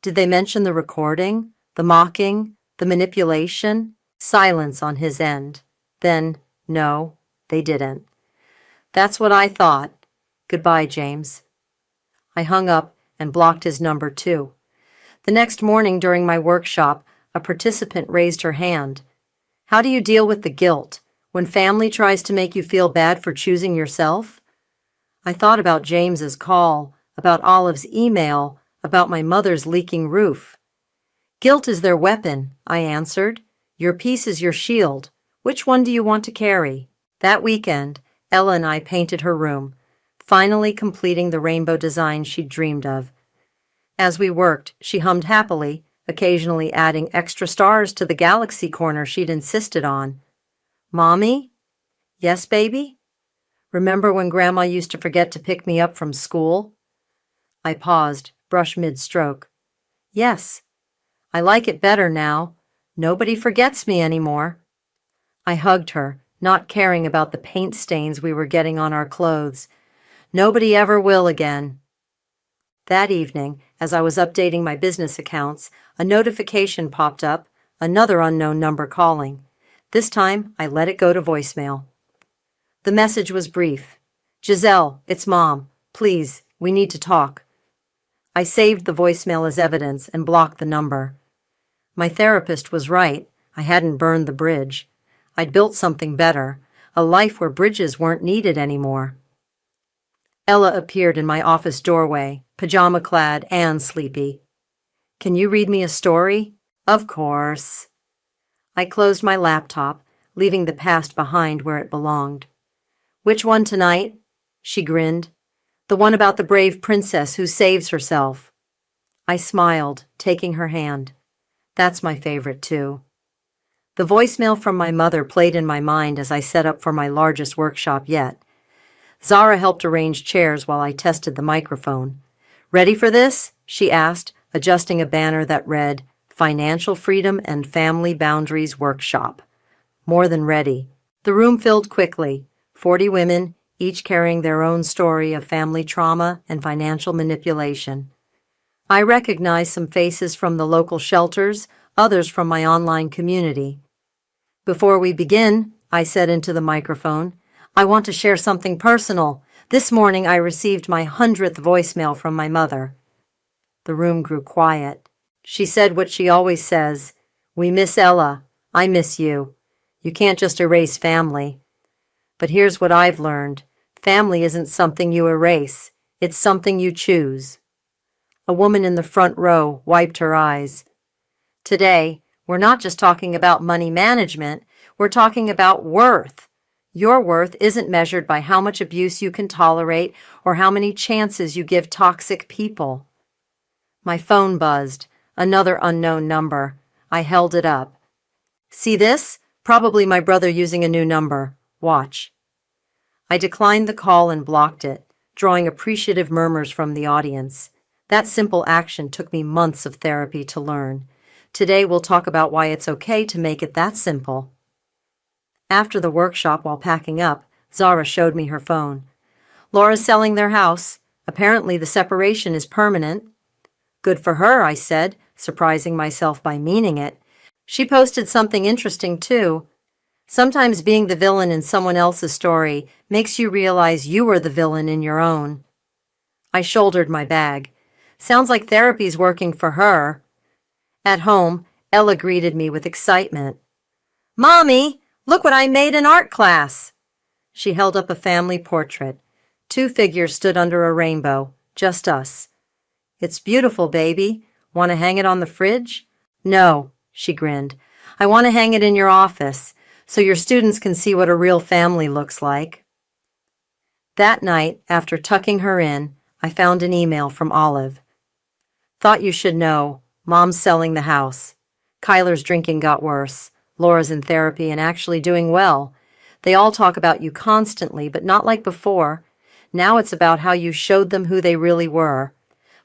Did they mention the recording, the mocking, the manipulation? Silence on his end. Then, no, they didn't. That's what I thought. Goodbye, James. I hung up and blocked his number too. The next morning during my workshop, a participant raised her hand. How do you deal with the guilt when family tries to make you feel bad for choosing yourself? I thought about James's call, about Olive's email, about my mother's leaking roof. Guilt is their weapon, I answered. Your peace is your shield. Which one do you want to carry? That weekend, Ella and I painted her room, finally completing the rainbow design she'd dreamed of. As we worked, she hummed happily, occasionally adding extra stars to the galaxy corner she'd insisted on. Mommy? Yes, baby? Remember when Grandma used to forget to pick me up from school? I paused, brush mid-stroke. Yes. I like it better now. Nobody forgets me anymore. I hugged her, not caring about the paint stains we were getting on our clothes. Nobody ever will again. That evening, as I was updating my business accounts, a notification popped up, another unknown number calling. This time, I let it go to voicemail. The message was brief. Giselle, it's Mom. Please, we need to talk. I saved the voicemail as evidence and blocked the number. My therapist was right. I hadn't burned the bridge. I'd built something better, a life where bridges weren't needed anymore. Ella appeared in my office doorway, pajama-clad and sleepy. Can you read me a story? Of course. I closed my laptop, leaving the past behind where it belonged. Which one tonight? She grinned. The one about the brave princess who saves herself. I smiled, taking her hand. That's my favorite, too. The voicemail from my mother played in my mind as I set up for my largest workshop yet. Zara helped arrange chairs while I tested the microphone. "Ready for this?" she asked, adjusting a banner that read, "Financial Freedom and Family Boundaries Workshop." More than ready. The room filled quickly, 40 women, each carrying their own story of family trauma and financial manipulation. I recognized some faces from the local shelters, others from my online community. "Before we begin," I said into the microphone, "I want to share something personal. This morning I received my 100th voicemail from my mother." The room grew quiet. She said what she always says, "We miss Ella. I miss you. You can't just erase family." But here's what I've learned. Family isn't something you erase. It's something you choose. A woman in the front row wiped her eyes. Today, we're not just talking about money management, we're talking about worth. Your worth isn't measured by how much abuse you can tolerate or how many chances you give toxic people. My phone buzzed. Another unknown number. I held it up. "See this? Probably my brother using a new number. Watch." I declined the call and blocked it, drawing appreciative murmurs from the audience. That simple action took me months of therapy to learn. Today we'll talk about why it's okay to make it that simple. After the workshop, while packing up, Zara showed me her phone. "Laura's selling their house. Apparently the separation is permanent." "Good for her," I said, surprising myself by meaning it. She posted something interesting, too. Sometimes being the villain in someone else's story makes you realize you were the villain in your own. I shouldered my bag. Sounds like therapy's working for her. At home, Ella greeted me with excitement. "Mommy, look what I made in art class." She held up a family portrait. 2 figures stood under a rainbow, just us. "It's beautiful, baby. Want to hang it on the fridge?" "No," she grinned. "I want to hang it in your office, so your students can see what a real family looks like." That night, after tucking her in, I found an email from Olive. "Thought you should know. Mom's selling the house. Kyler's drinking got worse. Laura's in therapy and actually doing well. They all talk about you constantly, but not like before. Now it's about how you showed them who they really were.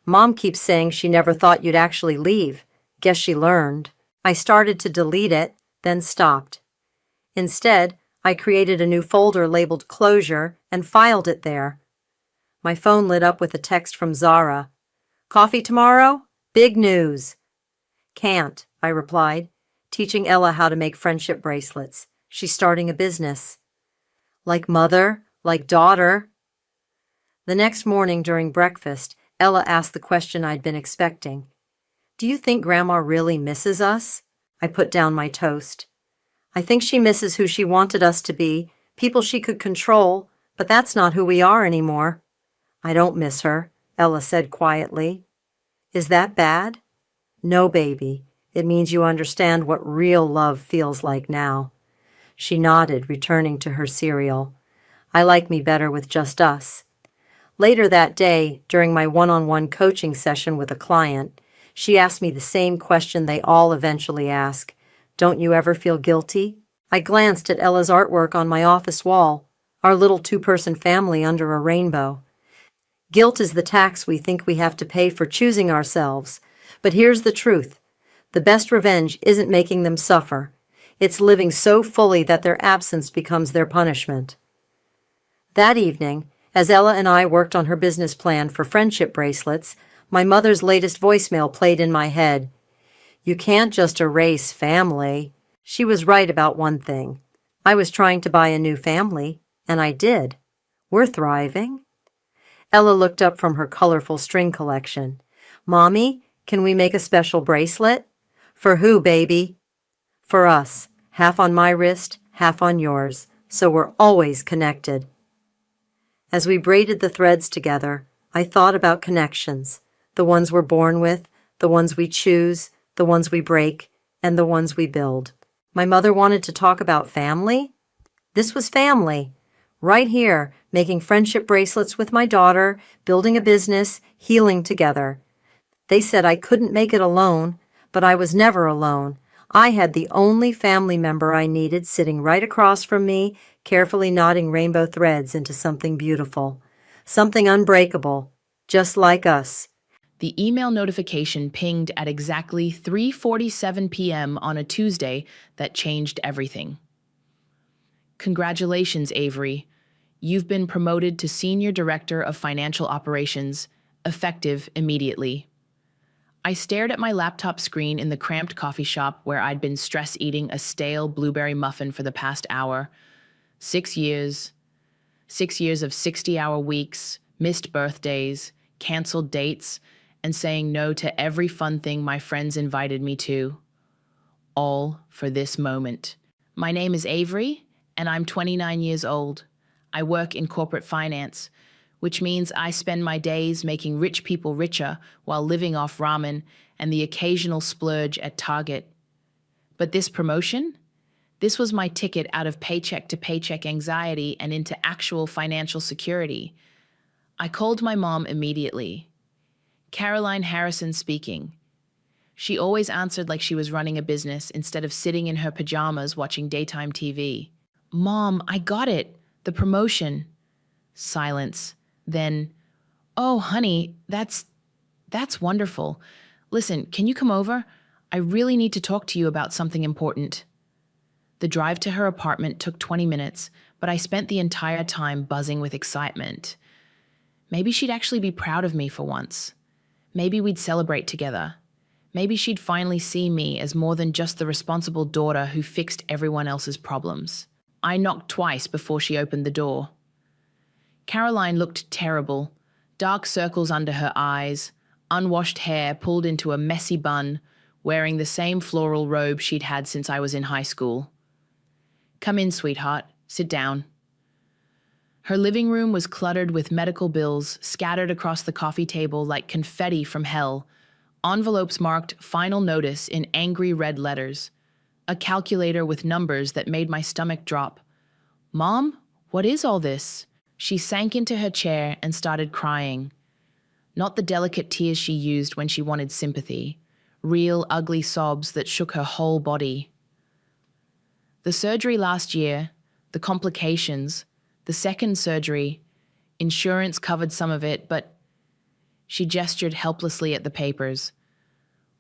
Mom keeps saying she never thought you'd actually leave. Guess she learned." I started to delete it, then stopped. Instead, I created a new folder labeled Closure and filed it there. My phone lit up with a text from Zara. "Coffee tomorrow? Big news." "Can't," I replied, teaching Ella how to make friendship bracelets. She's starting a business. Like mother, like daughter. The next morning during breakfast, Ella asked the question I'd been expecting. "Do you think Grandma really misses us?" I put down my toast. "I think she misses who she wanted us to be, people she could control, but that's not who we are anymore." "I don't miss her," Ella said quietly. "Is that bad?" "No, baby. It means you understand what real love feels like now." She nodded, returning to her cereal. "I like me better with just us." Later that day, during my one-on-one coaching session with a client, she asked me the same question they all eventually ask. "Don't you ever feel guilty?" I glanced at Ella's artwork on my office wall, our little 2-person family under a rainbow. Guilt is the tax we think we have to pay for choosing ourselves. But here's the truth. The best revenge isn't making them suffer. It's living so fully that their absence becomes their punishment. That evening, as Ella and I worked on her business plan for friendship bracelets, my mother's latest voicemail played in my head. "You can't just erase family." She was right about one thing. I was trying to buy a new family, and I did. We're thriving. Ella looked up from her colorful string collection. "Mommy, can we make a special bracelet?" "For who, baby?" "For us. Half on my wrist, half on yours, so we're always connected." As we braided the threads together, I thought about connections, the ones we're born with, the ones we choose, the ones we break, and the ones we build. My mother wanted to talk about family. This was family. Right here, making friendship bracelets with my daughter, building a business, healing together. They said I couldn't make it alone, but I was never alone. I had the only family member I needed sitting right across from me, carefully knotting rainbow threads into something beautiful, something unbreakable, just like us. The email notification pinged at exactly 3:47 p.m. on a Tuesday that changed everything. Congratulations, Avery. You've been promoted to Senior Director of Financial Operations, effective immediately. I stared at my laptop screen in the cramped coffee shop where I'd been stress eating a stale blueberry muffin for the past hour. 6 years. 6 years of 60-hour weeks, missed birthdays, canceled dates, and saying no to every fun thing my friends invited me to. All for this moment. My name is Avery, and I'm 29 years old. I work in corporate finance, which means I spend my days making rich people richer while living off ramen and the occasional splurge at Target. But this promotion? This was my ticket out of paycheck to paycheck anxiety and into actual financial security. I called my mom immediately. Caroline Harrison speaking. She always answered like she was running a business instead of sitting in her pajamas watching daytime TV. Mom, I got it. The promotion. Silence. Then, oh, honey, that's wonderful. Listen, can you come over? I really need to talk to you about something important. The drive to her apartment took 20 minutes, but I spent the entire time buzzing with excitement. Maybe she'd actually be proud of me for once. Maybe we'd celebrate together. Maybe she'd finally see me as more than just the responsible daughter who fixed everyone else's problems. I knocked twice before she opened the door. Caroline looked terrible, dark circles under her eyes, unwashed hair pulled into a messy bun, wearing the same floral robe she'd had since I was in high school. Come in, sweetheart. Sit down. Her living room was cluttered with medical bills scattered across the coffee table like confetti from hell, envelopes marked "Final Notice" in angry red letters, a calculator with numbers that made my stomach drop. Mom, what is all this? She sank into her chair and started crying. Not the delicate tears she used when she wanted sympathy, real ugly sobs that shook her whole body. The surgery last year, the complications, the second surgery, insurance covered some of it, but she gestured helplessly at the papers.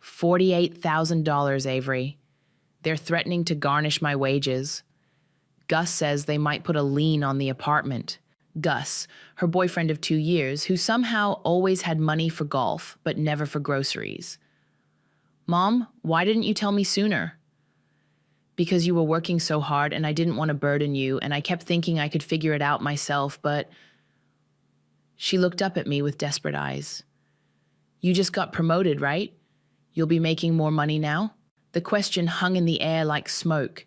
$48,000, Avery. They're threatening to garnish my wages. Gus says they might put a lien on the apartment. Gus, her boyfriend of 2 years, who somehow always had money for golf, but never for groceries. Mom, why didn't you tell me sooner? Because you were working so hard and I didn't want to burden you, and I kept thinking I could figure it out myself, but... She looked up at me with desperate eyes. You just got promoted, right? You'll be making more money now? The question hung in the air like smoke.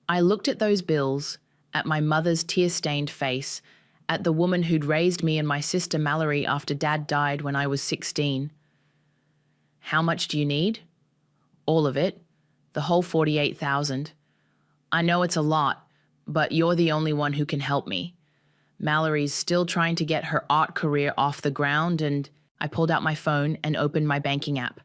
I looked at those bills, at my mother's tear-stained face, at the woman who'd raised me and my sister Mallory after Dad died when I was 16. How much do you need? All of it. The whole $48,000. I know it's a lot, but you're the only one who can help me. Mallory's still trying to get her art career off the ground, and I pulled out my phone and opened my banking app.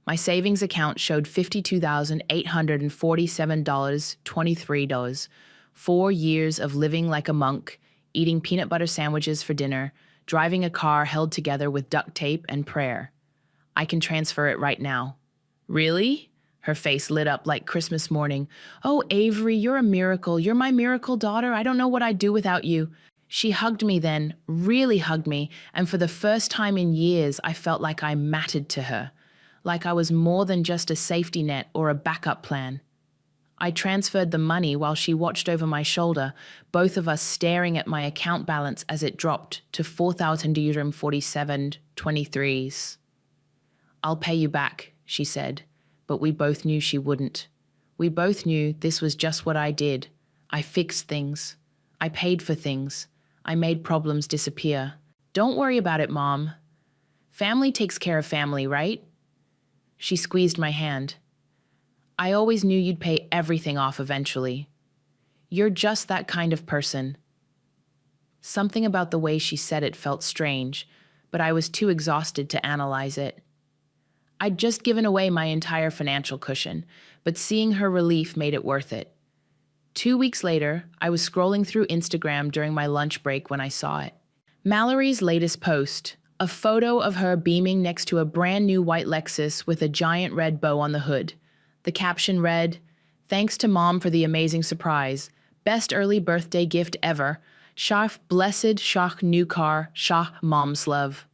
My savings account showed $52,847.23. 4 years of living like a monk, eating peanut butter sandwiches for dinner, driving a car held together with duct tape and prayer. I can transfer it right now. Really? Her face lit up like Christmas morning. Oh, Avery, you're a miracle. You're my miracle daughter. I don't know what I'd do without you. She hugged me then, really hugged me, and for the first time in years, I felt like I mattered to her, like I was more than just a safety net or a backup plan. I transferred the money while she watched over my shoulder, both of us staring at my account balance as it dropped to $4,047.23. I'll pay you back, she said, but we both knew she wouldn't. We both knew this was just what I did. I fixed things. I paid for things. I made problems disappear. Don't worry about it, Mom. Family takes care of family, right? She squeezed my hand. I always knew you'd pay everything off eventually. You're just that kind of person. Something about the way she said it felt strange, but I was too exhausted to analyze it. I'd just given away my entire financial cushion, but seeing her relief made it worth it. 2 weeks later, I was scrolling through Instagram during my lunch break when I saw it. Mallory's latest post, a photo of her beaming next to a brand new white Lexus with a giant red bow on the hood. The caption read, "Thanks to Mom for the amazing surprise. Best early birthday gift ever. Shah blessed Shah new car, Shah Mom's love."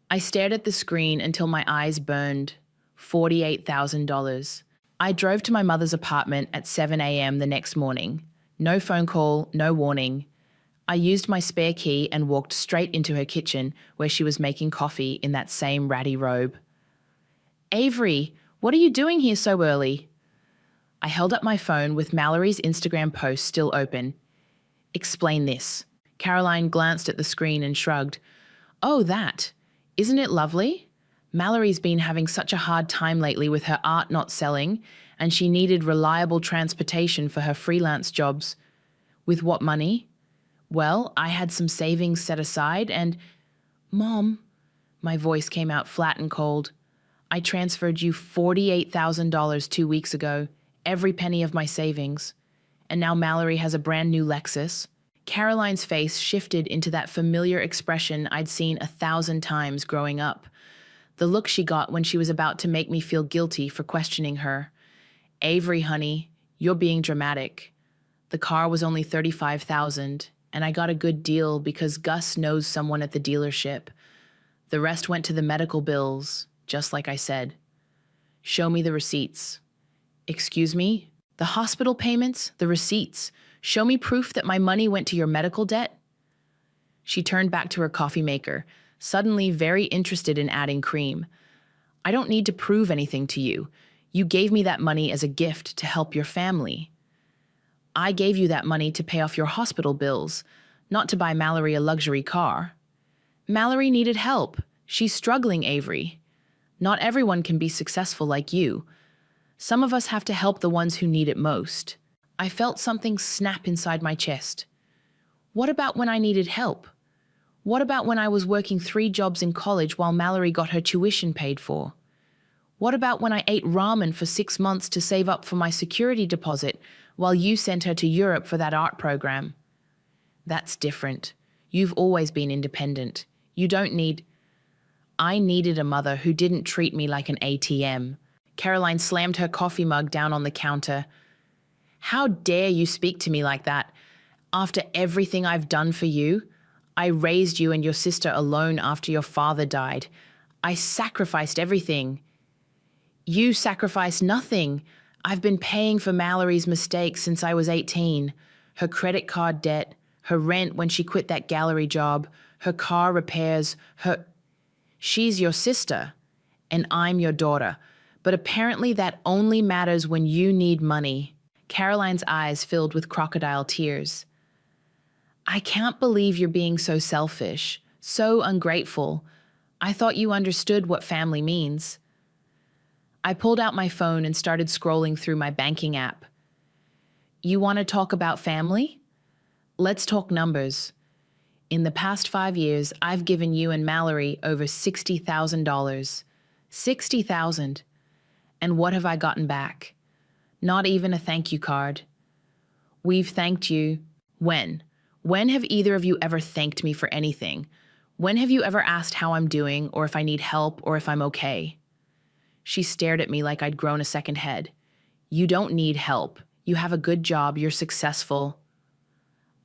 I stared at the screen until my eyes burned. $48,000. I drove to my mother's apartment at 7 a.m. the next morning. No phone call, no warning. I used my spare key and walked straight into her kitchen where she was making coffee in that same ratty robe. "Avery, what are you doing here so early?" I held up my phone with Mallory's Instagram post still open. "Explain this." Caroline glanced at the screen and shrugged. "Oh, that. Isn't it lovely? Mallory's been having such a hard time lately with her art not selling, and she needed reliable transportation for her freelance jobs. With what money? Well, I had some savings set aside and—" "Mom," my voice came out flat and cold. "I transferred you $48,000 2 weeks ago, every penny of my savings. And now Mallory has a brand new Lexus." Caroline's face shifted into that familiar expression I'd seen 1,000 times growing up. The look she got when she was about to make me feel guilty for questioning her. "Avery, honey, you're being dramatic. The car was only $35,000, and I got a good deal because Gus knows someone at the dealership. The rest went to the medical bills, just like I said." "Show me the receipts." "Excuse me? The hospital payments, the receipts. Show me proof that my money went to your medical debt." She turned back to her coffee maker, suddenly very interested in adding cream. "I don't need to prove anything to you. You gave me that money as a gift to help your family. I gave you that money to pay off your hospital bills, not to buy Mallory a luxury car. Mallory needed help. She's struggling, Avery. Not everyone can be successful like you. Some of us have to help the ones who need it most." I felt something snap inside my chest. What about when I needed help? What about when I was working 3 jobs in college while Mallory got her tuition paid for? What about when I ate ramen for 6 months to save up for my security deposit while you sent her to Europe for that art program? That's different. You've always been independent. You don't need— I needed a mother who didn't treat me like an ATM. Caroline slammed her coffee mug down on the counter. "How dare you speak to me like that? After everything I've done for you, I raised you and your sister alone after your father died. I sacrificed everything." "You sacrificed nothing. I've been paying for Mallory's mistakes since I was 18. Her credit card debt, her rent when she quit that gallery job, her car repairs, her— She's your sister, and I'm your daughter. But apparently that only matters when you need money." Caroline's eyes filled with crocodile tears. "I can't believe you're being so selfish, so ungrateful. I thought you understood what family means." I pulled out my phone and started scrolling through my banking app. "You want to talk about family? Let's talk numbers. In the past 5 years, I've given you and Mallory over $60,000. $60,000. And what have I gotten back? Not even a thank you card. We've thanked you. When? When have either of you ever thanked me for anything? When have you ever asked how I'm doing, or if I need help, or if I'm okay?" She stared at me like I'd grown a second head. "You don't need help. You have a good job. You're successful."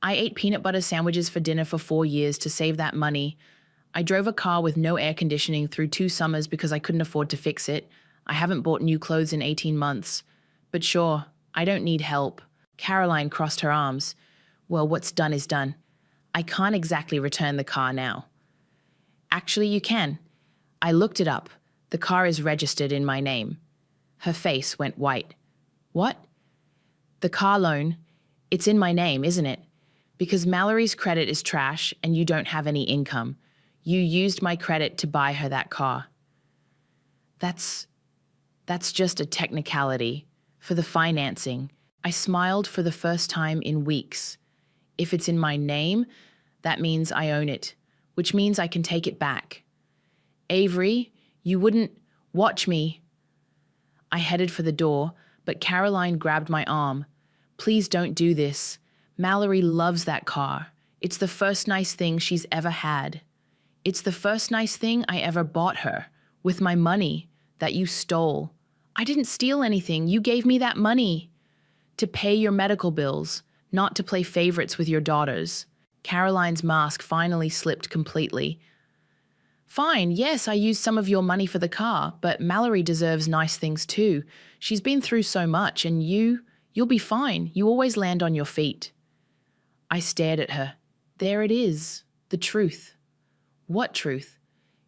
I ate peanut butter sandwiches for dinner for 4 years to save that money. I drove a car with no air conditioning through 2 summers because I couldn't afford to fix it. I haven't bought new clothes in 18 months. But sure, I don't need help. Caroline crossed her arms. "Well, what's done is done. I can't exactly return the car now." "Actually, you can. I looked it up. The car is registered in my name." Her face went white. "What?" "The car loan. It's in my name, isn't it? Because Mallory's credit is trash and you don't have any income. You used my credit to buy her that car." That's just a technicality. For the financing." I smiled for the first time in weeks. "If it's in my name, That means I own it, which means I can take it back. Avery, you wouldn't watch me. I headed for the door, but Caroline grabbed my arm. Please don't do this. Mallory loves that car. It's the first nice thing she's ever had. It's the first nice thing I ever bought her, with my money that you stole. I didn't steal anything. You gave me that money to pay your medical bills, not to play favorites with your daughters. Caroline's mask finally slipped completely. Fine, yes, I used some of your money for the car, but Mallory deserves nice things too. She's been through so much, and you'll be fine. You always land on your feet. I stared at her. There it is, the truth. What truth?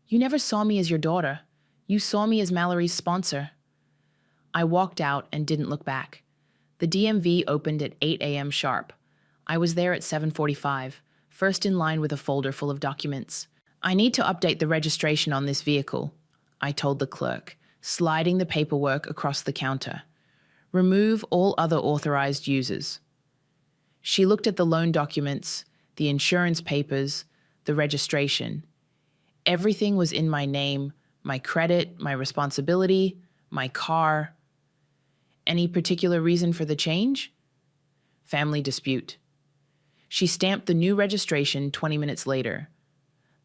You never saw me as your daughter. You saw me as Mallory's sponsor. I walked out and didn't look back. The DMV opened at 8 a.m. sharp. I was there at 7:45, first in line with a folder full of documents. I need to update the registration on this vehicle, I told the clerk, sliding the paperwork across the counter. Remove all other authorized users. She looked at the loan documents, the insurance papers, the registration. Everything was in my name, my credit, my responsibility, my car. Any particular reason for the change? Family dispute. She stamped the new registration 20 minutes later.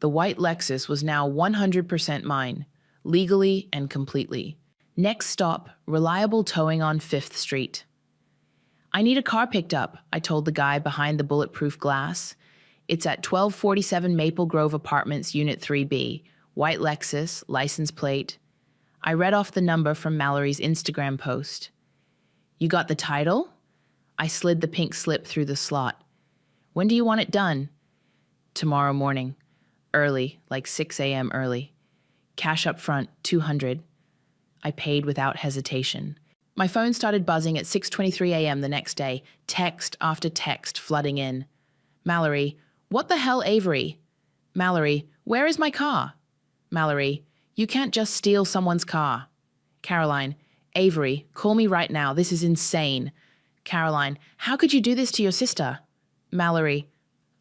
The white Lexus was now 100% mine, legally and completely. Next stop, reliable towing on 5th Street. I need a car picked up, I told the guy behind the bulletproof glass. It's at 1247 Maple Grove Apartments, Unit 3B. White Lexus, license plate. I read off the number from Mallory's Instagram post. You got the title? I slid the pink slip through the slot. When do you want it done? Tomorrow morning. Early, like 6 a.m. early. Cash up front, $200. I paid without hesitation. My phone started buzzing at 6:23 a.m. the next day, text after text flooding in. Mallory, what the hell, Avery? Mallory, where is my car? Mallory, you can't just steal someone's car. Caroline, Avery, call me right now. This is insane. Caroline, how could you do this to your sister? Mallory,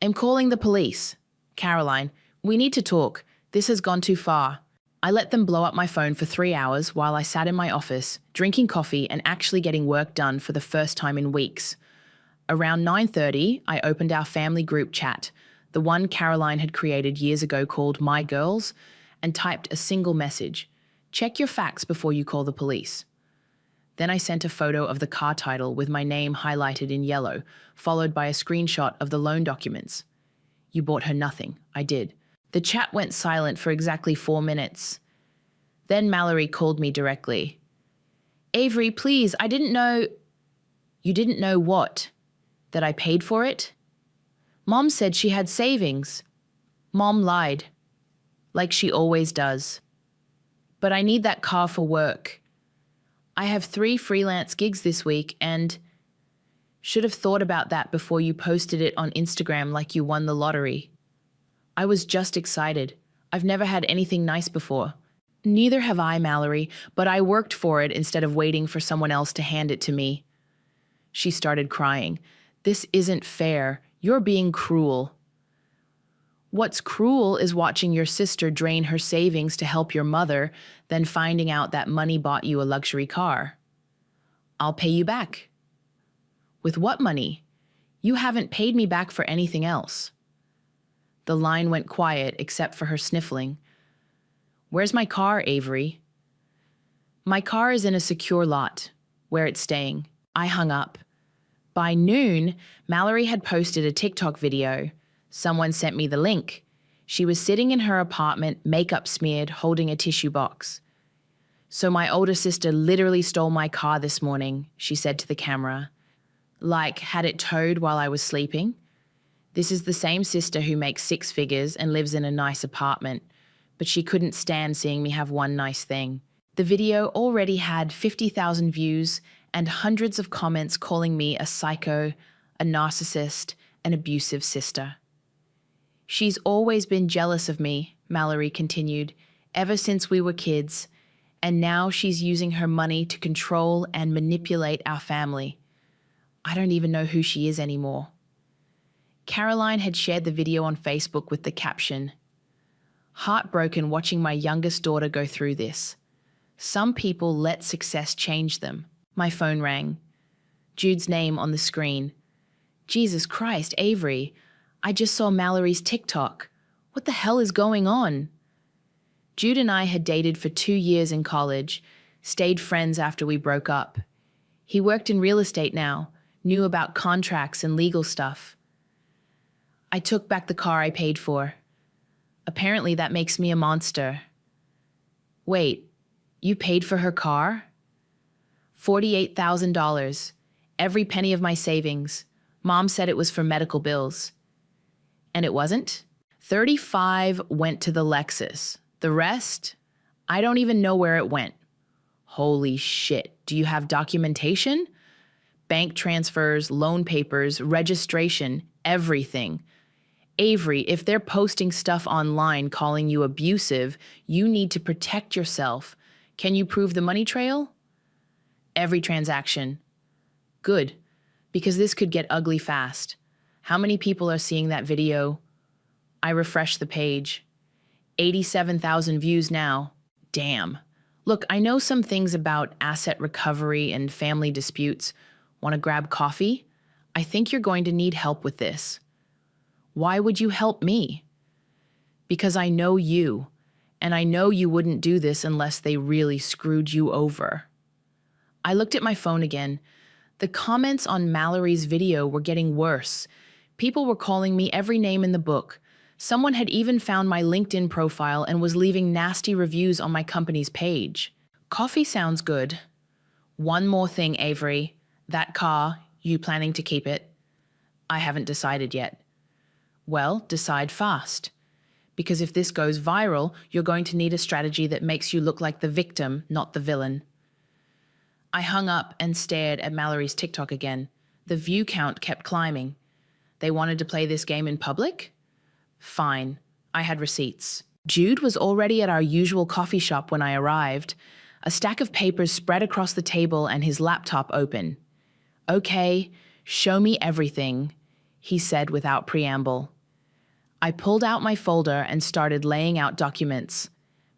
I'm calling the police. Caroline, we need to talk. This has gone too far. I let them blow up my phone for 3 hours while I sat in my office, drinking coffee and actually getting work done for the first time in weeks. Around 9:30, I opened our family group chat, the one Caroline had created years ago called My Girls, and typed a single message. Check your facts before you call the police. Then I sent a photo of the car title with my name highlighted in yellow, followed by a screenshot of the loan documents. You bought her nothing. I did. The chat went silent for exactly 4 minutes. Then Mallory called me directly. Avery, please, I didn't know... You didn't know what? That I paid for it? Mom said she had savings. Mom lied. Like she always does. But I need that car for work. I have 3 freelance gigs this week and... Should have thought about that before you posted it on Instagram like you won the lottery. I was just excited. I've never had anything nice before. Neither have I, Mallory, but I worked for it instead of waiting for someone else to hand it to me. She started crying. This isn't fair. You're being cruel. What's cruel is watching your sister drain her savings to help your mother, then finding out that money bought you a luxury car. I'll pay you back. With what money? You haven't paid me back for anything else. The line went quiet except for her sniffling. Where's my car, Avery? My car is in a secure lot, where it's staying. I hung up. By noon, Mallory had posted a TikTok video. Someone sent me the link. She was sitting in her apartment, makeup smeared, holding a tissue box. So my older sister literally stole my car this morning, she said to the camera. Like, had it towed while I was sleeping? This is the same sister who makes 6 figures and lives in a nice apartment, but she couldn't stand seeing me have one nice thing. The video already had 50,000 views and hundreds of comments calling me a psycho, a narcissist, an abusive sister. She's always been jealous of me, Mallory continued, ever since we were kids, and now she's using her money to control and manipulate our family. I don't even know who she is anymore. Caroline had shared the video on Facebook with the caption, "Heartbroken watching my youngest daughter go through this. Some people let success change them." My phone rang. Jude's name on the screen. Jesus Christ, Avery. I just saw Mallory's TikTok. What the hell is going on? Jude and I had dated for 2 years in college, stayed friends after we broke up. He worked in real estate now, knew about contracts and legal stuff. I took back the car I paid for. Apparently that makes me a monster. Wait, you paid for her car? $48,000. Every penny of my savings. Mom said it was for medical bills. And it wasn't? 35 went to the Lexus. The rest? I don't even know where it went. Holy shit. Do you have documentation? Bank transfers, loan papers, registration, everything. Avery, if they're posting stuff online calling you abusive, you need to protect yourself. Can you prove the money trail? Every transaction. Good, because this could get ugly fast. How many people are seeing that video? I refresh the page. 87,000 views now. Damn. Look, I know some things about asset recovery and family disputes. Want to grab coffee? I think you're going to need help with this. Why would you help me? Because I know you, and I know you wouldn't do this unless they really screwed you over. I looked at my phone again. The comments on Mallory's video were getting worse. People were calling me every name in the book. Someone had even found my LinkedIn profile and was leaving nasty reviews on my company's page. Coffee sounds good. One more thing, Avery. That car, you planning to keep it? I haven't decided yet. Well, decide fast. Because if this goes viral, you're going to need a strategy that makes you look like the victim, not the villain. I hung up and stared at Mallory's TikTok again. The view count kept climbing. They wanted to play this game in public? Fine. I had receipts. Jude was already at our usual coffee shop when I arrived, a stack of papers spread across the table and his laptop open. Okay, show me everything, he said without preamble. I pulled out my folder and started laying out documents.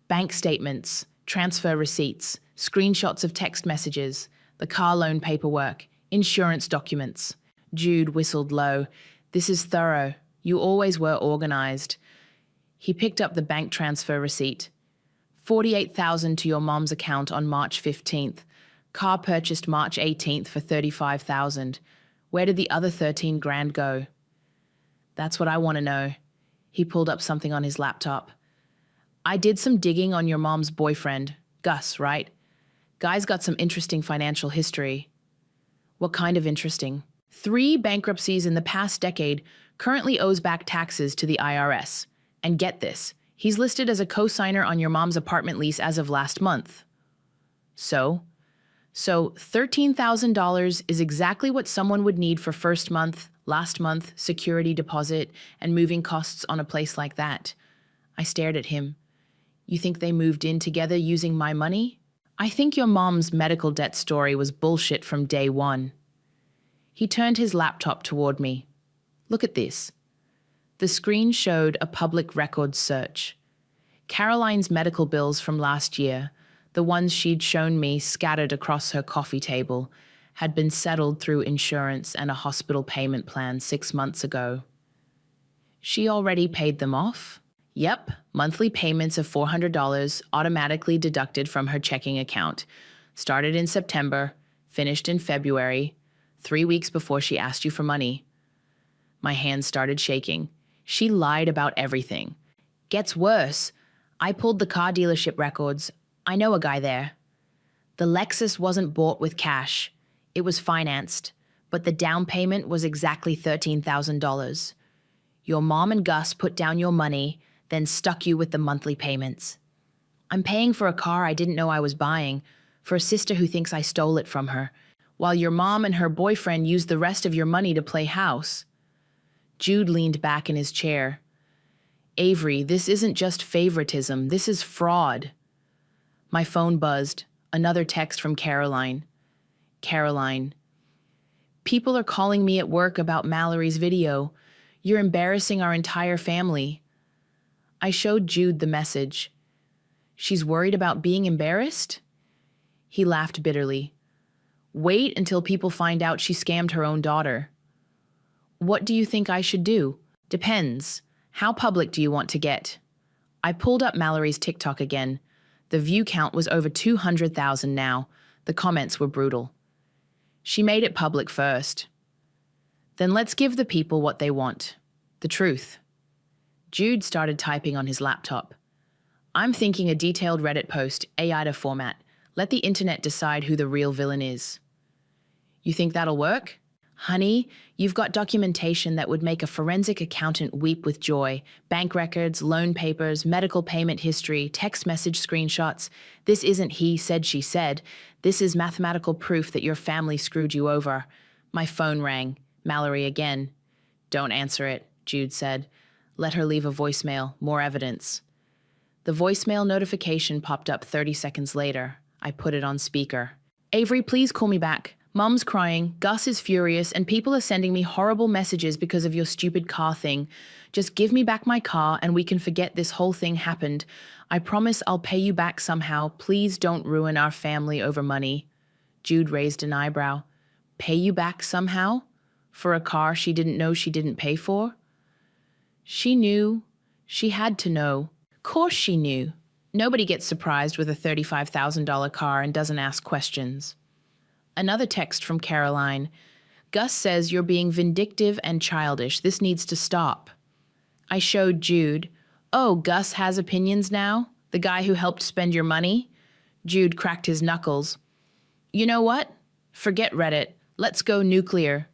Bank statements, transfer receipts, screenshots of text messages, the car loan paperwork, insurance documents. Jude whistled low. This is thorough. You always were organized. He picked up the bank transfer receipt. $48,000 to your mom's account on March 15th. Car purchased March 18th for $35,000. Where did the other 13 grand go? That's what I want to know. He pulled up something on his laptop. I did some digging on your mom's boyfriend, Gus, right? Guy's got some interesting financial history. What kind of interesting? 3 bankruptcies in the past decade, currently owes back taxes to the IRS. And get this, he's listed as a co-signer on your mom's apartment lease as of last month. So $13,000 is exactly what someone would need for first month, last month, security deposit, and moving costs on a place like that. I stared at him. You think they moved in together using my money? I think your mom's medical debt story was bullshit from day one. He turned his laptop toward me. Look at this. The screen showed a public records search. Caroline's medical bills from last year, the ones she'd shown me scattered across her coffee table, had been settled through insurance and a hospital payment plan 6 months ago. She already paid them off? Yep, monthly payments of $400 automatically deducted from her checking account. Started in September, finished in February, 3 weeks before she asked you for money. My hands started shaking. She lied about everything. Gets worse. I pulled the car dealership records. I know a guy there. The Lexus wasn't bought with cash. It was financed, but the down payment was exactly $13,000. Your mom and Gus put down your money, then stuck you with the monthly payments. I'm paying for a car I didn't know I was buying, for a sister who thinks I stole it from her, while your mom and her boyfriend used the rest of your money to play house. Jude leaned back in his chair. Avery, this isn't just favoritism, this is fraud. My phone buzzed. Another text from Caroline. Caroline. People are calling me at work about Mallory's video. You're embarrassing our entire family. I showed Jude the message. She's worried about being embarrassed? He laughed bitterly. Wait until people find out she scammed her own daughter. What do you think I should do? Depends. How public do you want to get? I pulled up Mallory's TikTok again. The view count was over 200,000 now. The comments were brutal. She made it public first. Then let's give the people what they want. The truth. Jude started typing on his laptop. I'm thinking a detailed Reddit post, aita format. Let the internet decide who the real villain is. You think that'll work? Honey, you've got documentation that would make a forensic accountant weep with joy. Bank records, loan papers, medical payment history, text message screenshots. This isn't he said, she said. This is mathematical proof that your family screwed you over. My phone rang. Mallory again. Don't answer it, Jude said. Let her leave a voicemail, more evidence. The voicemail notification popped up 30 seconds later. I put it on speaker. Avery, please call me back. Mum's crying, Gus is furious, and people are sending me horrible messages because of your stupid car thing. Just give me back my car and we can forget this whole thing happened. I promise I'll pay you back somehow. Please don't ruin our family over money. Jude raised an eyebrow. Pay you back somehow? For a car she didn't know she didn't pay for? She knew. She had to know. Course she knew. Nobody gets surprised with a $35,000 car and doesn't ask questions. Another text from Caroline. Gus says you're being vindictive and childish. This needs to stop. I showed Jude. Oh, Gus has opinions now? The guy who helped spend your money? Jude cracked his knuckles. You know what? Forget Reddit. Let's go nuclear.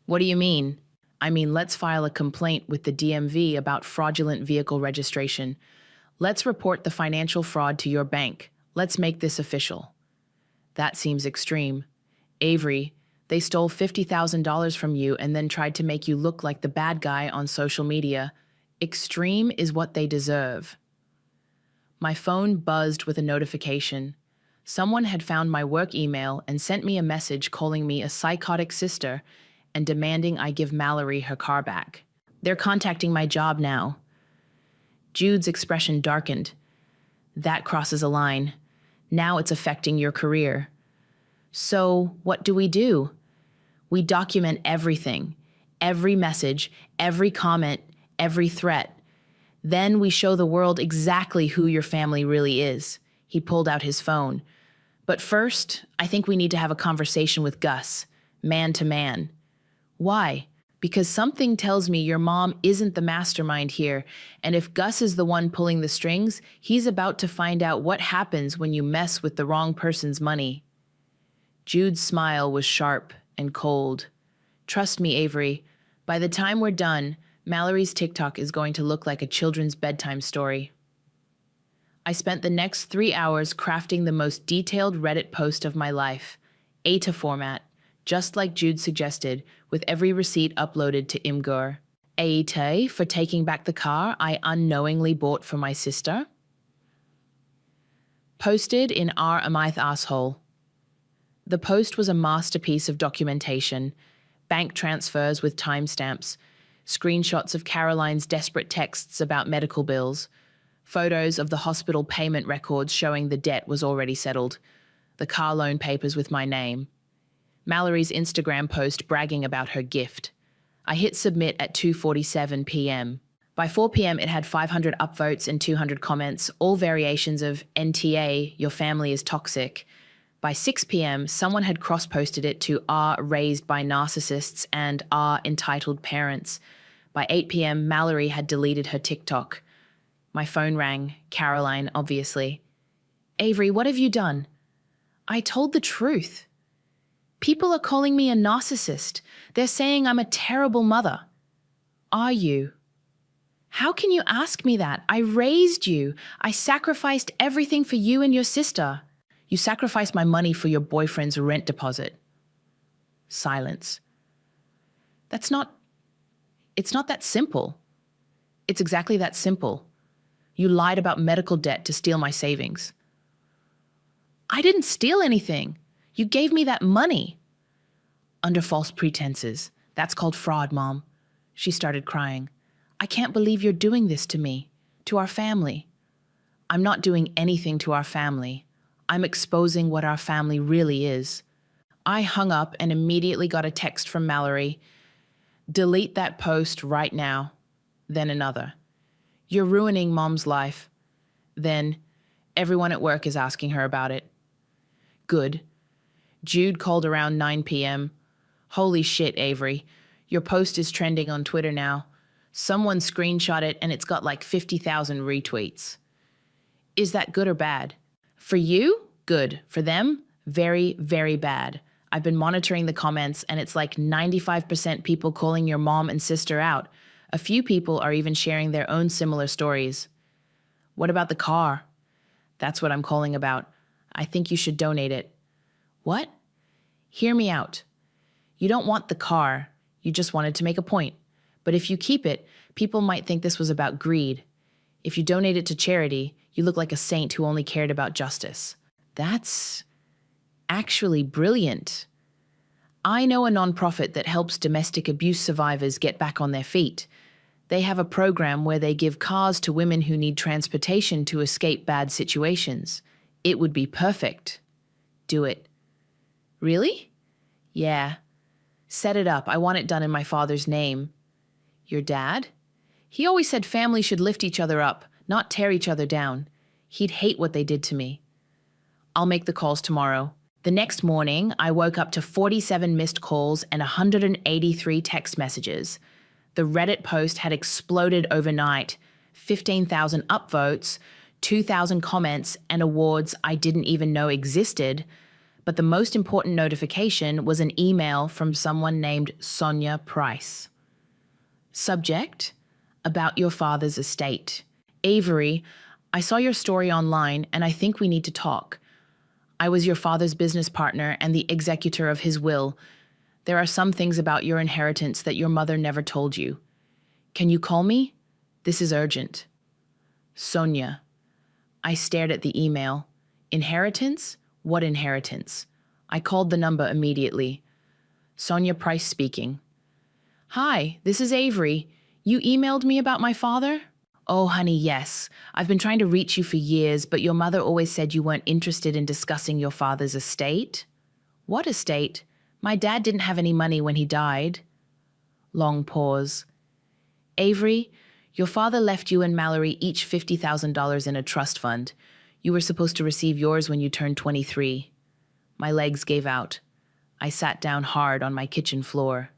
What do you mean? I mean, let's file a complaint with the DMV about fraudulent vehicle registration. Let's report the financial fraud to your bank. Let's make this official. That seems extreme. Avery, they stole $50,000 from you and then tried to make you look like the bad guy on social media. Extreme is what they deserve. My phone buzzed with a notification. Someone had found my work email and sent me a message calling me a psychotic sister and demanding I give Mallory her car back. They're contacting my job now. Jude's expression darkened. That crosses a line. Now it's affecting your career. So what do? We document everything, every message, every comment, every threat. Then we show the world exactly who your family really is. He pulled out his phone. But first, I think we need to have a conversation with Gus, man to man. Why? Because something tells me your mom isn't the mastermind here, and if Gus is the one pulling the strings, he's about to find out what happens when you mess with the wrong person's money. Jude's smile was sharp and cold. Trust me, Avery, by the time we're done, Mallory's TikTok is going to look like a children's bedtime story. I spent the next 3 hours crafting the most detailed Reddit post of my life, aita format, just like Jude suggested, with every receipt uploaded to Imgur. Aita for taking back the car I unknowingly bought for my sister. Posted in R. Amith Asshole. The post was a masterpiece of documentation, bank transfers with timestamps, screenshots of Caroline's desperate texts about medical bills, photos of the hospital payment records showing the debt was already settled, the car loan papers with my name, Mallory's Instagram post bragging about her gift. I hit submit at 2:47 p.m. By 4 p.m. it had 500 upvotes and 200 comments, all variations of NTA, your family is toxic. By 6 p.m., someone had cross-posted it to R raised by narcissists and R entitled parents. By 8 p.m., Mallory had deleted her TikTok. My phone rang, Caroline, obviously. Avery, what have you done? I told the truth. People are calling me a narcissist. They're saying I'm a terrible mother. Are you? How can you ask me that? I raised you. I sacrificed everything for you and your sister. You sacrificed my money for your boyfriend's rent deposit. Silence. It's not that simple. It's exactly that simple. You lied about medical debt to steal my savings. I didn't steal anything. You gave me that money. Under false pretenses. That's called fraud, Mom. She started crying. I can't believe you're doing this to me, to our family. I'm not doing anything to our family. I'm exposing what our family really is. I hung up and immediately got a text from Mallory. Delete that post right now. Then another. You're ruining Mom's life. Then, everyone at work is asking her about it. Good. Jude called around 9 p.m. Holy shit, Avery. Your post is trending on Twitter now. Someone screenshot it and it's got like 50,000 retweets. Is that good or bad? For you, good. For them, very, very bad. I've been monitoring the comments and it's like 95% people calling your mom and sister out. A few people are even sharing their own similar stories. What about the car? That's what I'm calling about. I think you should donate it. What? Hear me out. You don't want the car. You just wanted to make a point. But if you keep it, people might think this was about greed. If you donate it to charity, you look like a saint who only cared about justice. That's actually brilliant. I know a nonprofit that helps domestic abuse survivors get back on their feet. They have a program where they give cars to women who need transportation to escape bad situations. It would be perfect. Do it. Really? Yeah. Set it up. I want it done in my father's name. Your dad? He always said families should lift each other up, not tear each other down. He'd hate what they did to me. I'll make the calls tomorrow. The next morning, I woke up to 47 missed calls and 183 text messages. The Reddit post had exploded overnight. 15,000 upvotes, 2,000 comments, and awards I didn't even know existed. But the most important notification was an email from someone named Sonia Price. Subject: about your father's estate. Avery, I saw your story online and I think we need to talk. I was your father's business partner and the executor of his will. There are some things about your inheritance that your mother never told you. Can you call me? This is urgent. Sonia. I stared at the email. Inheritance? What inheritance? I called the number immediately. Sonia Price speaking. Hi, this is Avery. You emailed me about my father? Oh, honey, yes. I've been trying to reach you for years, but your mother always said you weren't interested in discussing your father's estate. What estate? My dad didn't have any money when he died. Long pause. Avery, your father left you and Mallory each $50,000 in a trust fund. You were supposed to receive yours when you turned 23. My legs gave out. I sat down hard on my kitchen floor.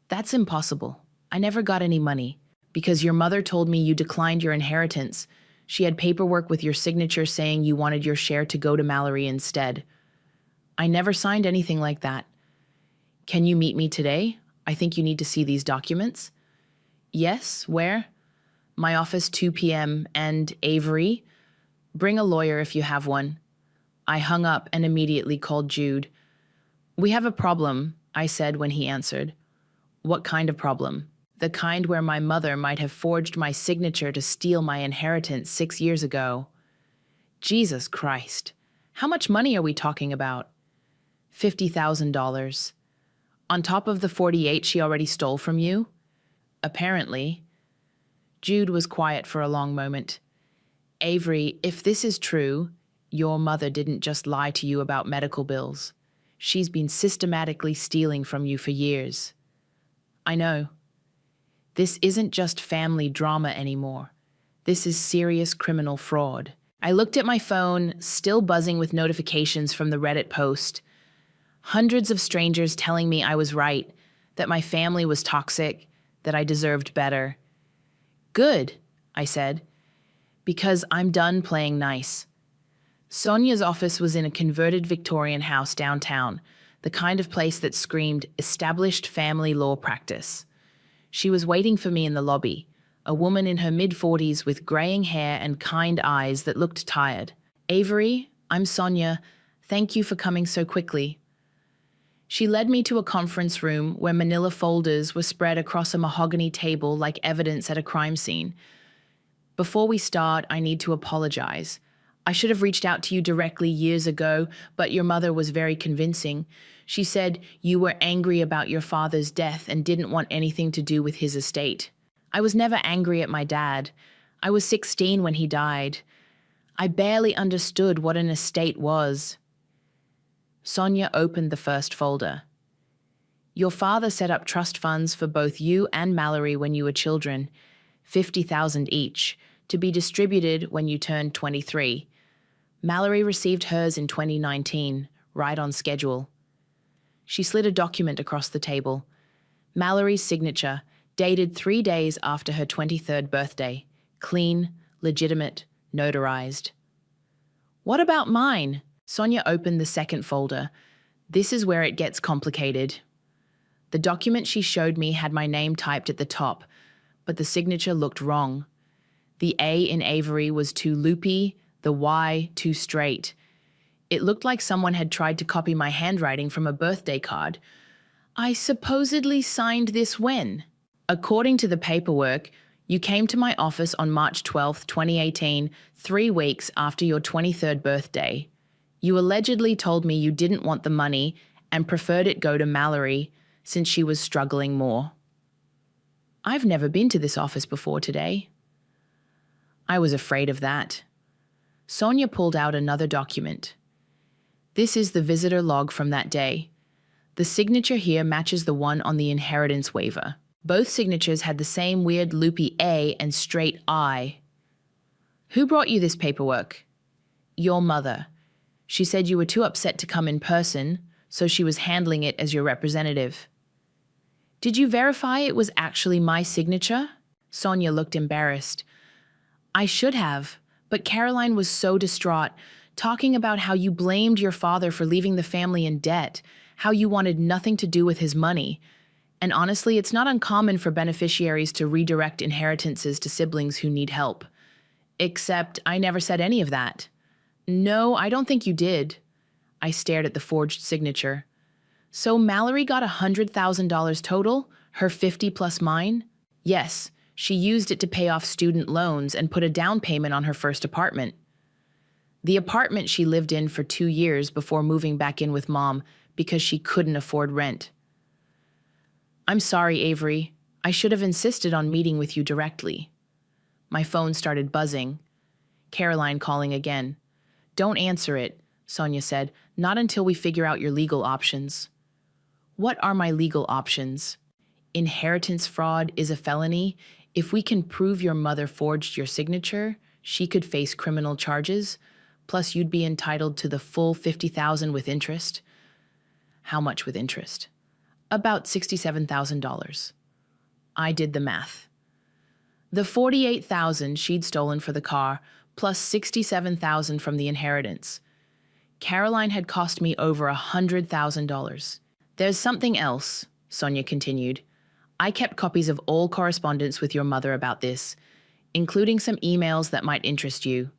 That's impossible. I never got any money. Because your mother told me you declined your inheritance. She had paperwork with your signature saying you wanted your share to go to Mallory instead. I never signed anything like that. Can you meet me today? I think you need to see these documents. Yes, where? My office, 2 p.m. And Avery? Bring a lawyer if you have one. I hung up and immediately called Jude. We have a problem, I said when he answered. What kind of problem? The kind where my mother might have forged my signature to steal my inheritance 6 years ago. Jesus Christ. How much money are we talking about? $50,000. On top of the 48 she already stole from you? Apparently. Jude was quiet for a long moment. Avery, if this is true, your mother didn't just lie to you about medical bills. She's been systematically stealing from you for years. I know. This isn't just family drama anymore. This is serious criminal fraud. I looked at my phone, still buzzing with notifications from the Reddit post. Hundreds of strangers telling me I was right, that my family was toxic, that I deserved better. Good, I said, because I'm done playing nice. Sonia's office was in a converted Victorian house downtown, the kind of place that screamed established family law practice. She was waiting for me in the lobby, a woman in her mid-40s with graying hair and kind eyes that looked tired. Avery, I'm Sonia. Thank you for coming so quickly. She led me to a conference room where manila folders were spread across a mahogany table like evidence at a crime scene. Before we start, I need to apologize. I should have reached out to you directly years ago, but your mother was very convincing. She said you were angry about your father's death and didn't want anything to do with his estate. I was never angry at my dad. I was 16 when he died. I barely understood what an estate was. Sonia opened the first folder. Your father set up trust funds for both you and Mallory when you were children, $50,000 each, to be distributed when you turned 23. Mallory received hers in 2019, right on schedule. She slid a document across the table. Mallory's signature, dated 3 days after her 23rd birthday. Clean, legitimate, notarized. What about mine? Sonia opened the second folder. This is where it gets complicated. The document she showed me had my name typed at the top, but the signature looked wrong. The A in Avery was too loopy, the Y too straight. It looked like someone had tried to copy my handwriting from a birthday card. I supposedly signed this when? According to the paperwork, you came to my office on March 12, 2018, 3 weeks after your 23rd birthday. You allegedly told me you didn't want the money and preferred it go to Mallory since she was struggling more. I've never been to this office before today. I was afraid of that. Sonia pulled out another document. This is the visitor log from that day. The signature here matches the one on the inheritance waiver. Both signatures had the same weird loopy A and straight I. Who brought you this paperwork? Your mother. She said you were too upset to come in person, so she was handling it as your representative. Did you verify it was actually my signature? Sonia looked embarrassed. I should have, but Caroline was so distraught, talking about how you blamed your father for leaving the family in debt, how you wanted nothing to do with his money. And honestly, it's not uncommon for beneficiaries to redirect inheritances to siblings who need help. Except I never said any of that. No, I don't think you did. I stared at the forged signature. So Mallory got $100,000 total, her 50 plus mine? Yes, she used it to pay off student loans and put a down payment on her first apartment. The apartment she lived in for 2 years before moving back in with Mom because she couldn't afford rent. I'm sorry, Avery. I should have insisted on meeting with you directly. My phone started buzzing. Caroline calling again. Don't answer it, Sonia said, not until we figure out your legal options. What are my legal options? Inheritance fraud is a felony. If we can prove your mother forged your signature, she could face criminal charges. Plus, you'd be entitled to the full $50,000 with interest. How much with interest? About $67,000. I did the math. The $48,000 she'd stolen for the car, plus $67,000 from the inheritance. Caroline had cost me over $100,000. There's something else, Sonia continued. I kept copies of all correspondence with your mother about this, including some emails that might interest you.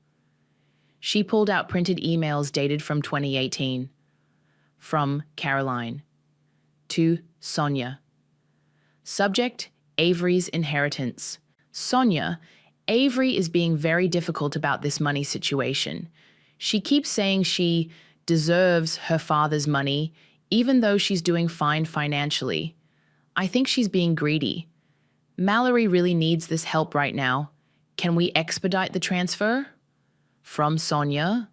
She pulled out printed emails dated from 2018. From Caroline. To Sonia. Subject, Avery's inheritance. Sonia, Avery is being very difficult about this money situation. She keeps saying she deserves her father's money, even though she's doing fine financially. I think she's being greedy. Mallory really needs this help right now. Can we expedite the transfer? From Sonia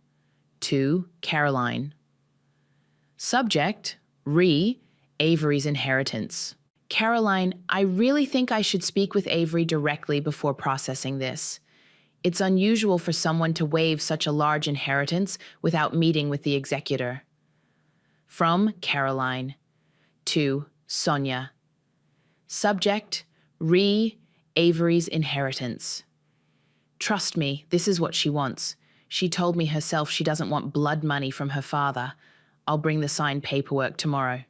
to Caroline. Subject, Avery's inheritance. Caroline, I really think I should speak with Avery directly before processing this. It's unusual for someone to waive such a large inheritance without meeting with the executor. From Caroline to Sonia. Subject, Avery's inheritance. Trust me, this is what she wants. She told me herself she doesn't want blood money from her father. I'll bring the signed paperwork tomorrow.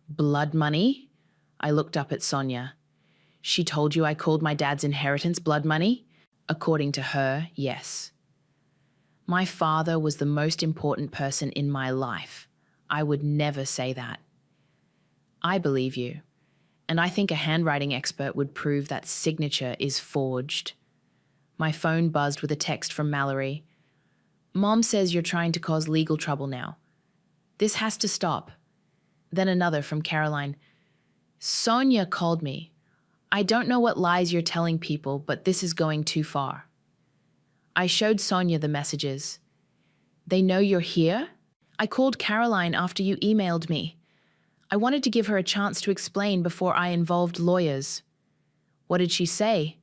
Blood money? I looked up at Sonia. She told you I called my dad's inheritance blood money? According to her, yes. My father was the most important person in my life. I would never say that. I believe you, and I think a handwriting expert would prove that signature is forged. My phone buzzed with a text from Mallory. Mom says you're trying to cause legal trouble now. This has to stop. Then another from Caroline. Sonia called me. I don't know what lies you're telling people, but this is going too far. I showed Sonia the messages. They know you're here? I called Caroline after you emailed me. I wanted to give her a chance to explain before I involved lawyers. What did she say?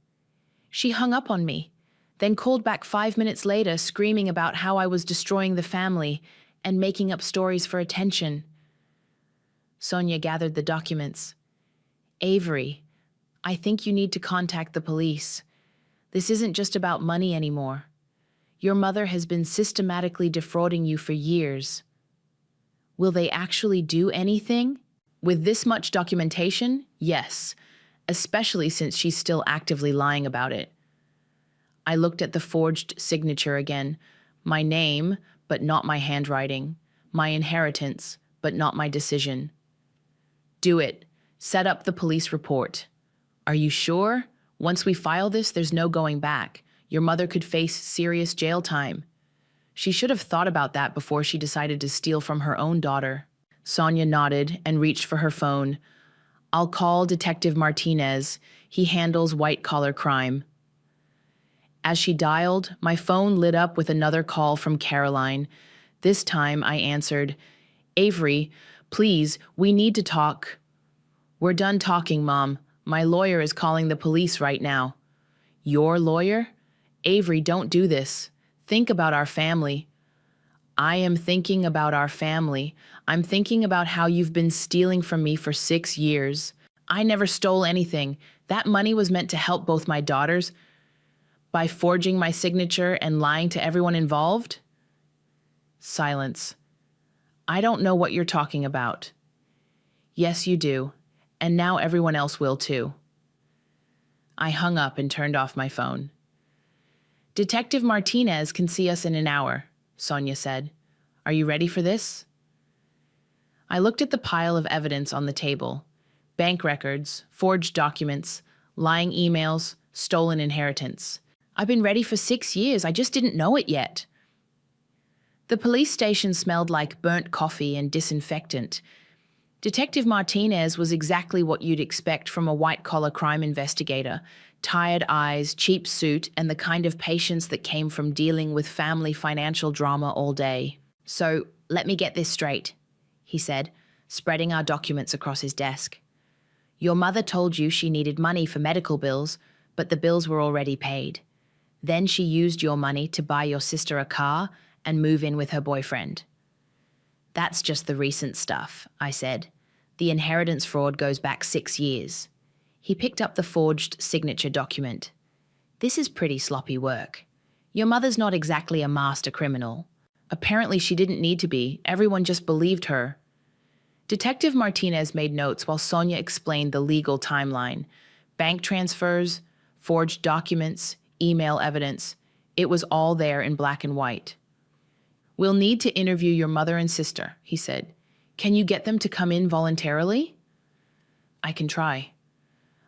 She hung up on me, then called back 5 minutes later screaming about how I was destroying the family and making up stories for attention. Sonia gathered the documents. Avery, I think you need to contact the police. This isn't just about money anymore. Your mother has been systematically defrauding you for years. Will they actually do anything? With this much documentation, yes, especially since she's still actively lying about it. I looked at the forged signature again. My name, but not my handwriting. My inheritance, but not my decision. Do it. Set up the police report. Are you sure? Once we file this, there's no going back. Your mother could face serious jail time. She should have thought about that before she decided to steal from her own daughter. Sonia nodded and reached for her phone. I'll call Detective Martinez. He handles white-collar crime. As she dialed, my phone lit up with another call from Caroline. This time I answered, Avery, please, we need to talk. We're done talking, Mom. My lawyer is calling the police right now. Your lawyer? Avery, don't do this. Think about our family. I am thinking about our family. I'm thinking about how you've been stealing from me for 6 years. I never stole anything. That money was meant to help both my daughters. By forging my signature and lying to everyone involved? Silence. I don't know what you're talking about. Yes, you do. And now everyone else will too. I hung up and turned off my phone. Detective Martinez can see us in an hour, Sonia said. Are you ready for this? I looked at the pile of evidence on the table. Bank records, forged documents, lying emails, stolen inheritance. I've been ready for 6 years. I just didn't know it yet. The police station smelled like burnt coffee and disinfectant. Detective Martinez was exactly what you'd expect from a white-collar crime investigator. Tired eyes, cheap suit, and the kind of patience that came from dealing with family financial drama all day. So, let me get this straight, he said, spreading our documents across his desk. Your mother told you she needed money for medical bills, but the bills were already paid. Then she used your money to buy your sister a car and move in with her boyfriend. That's just the recent stuff, I said. The inheritance fraud goes back 6 years. He picked up the forged signature document. This is pretty sloppy work. Your mother's not exactly a master criminal. Apparently she didn't need to be. Everyone just believed her. Detective Martinez made notes while Sonia explained the legal timeline. Bank transfers, forged documents, email evidence. It was all there in black and white. We'll need to interview your mother and sister, he said. Can you get them to come in voluntarily? I can try.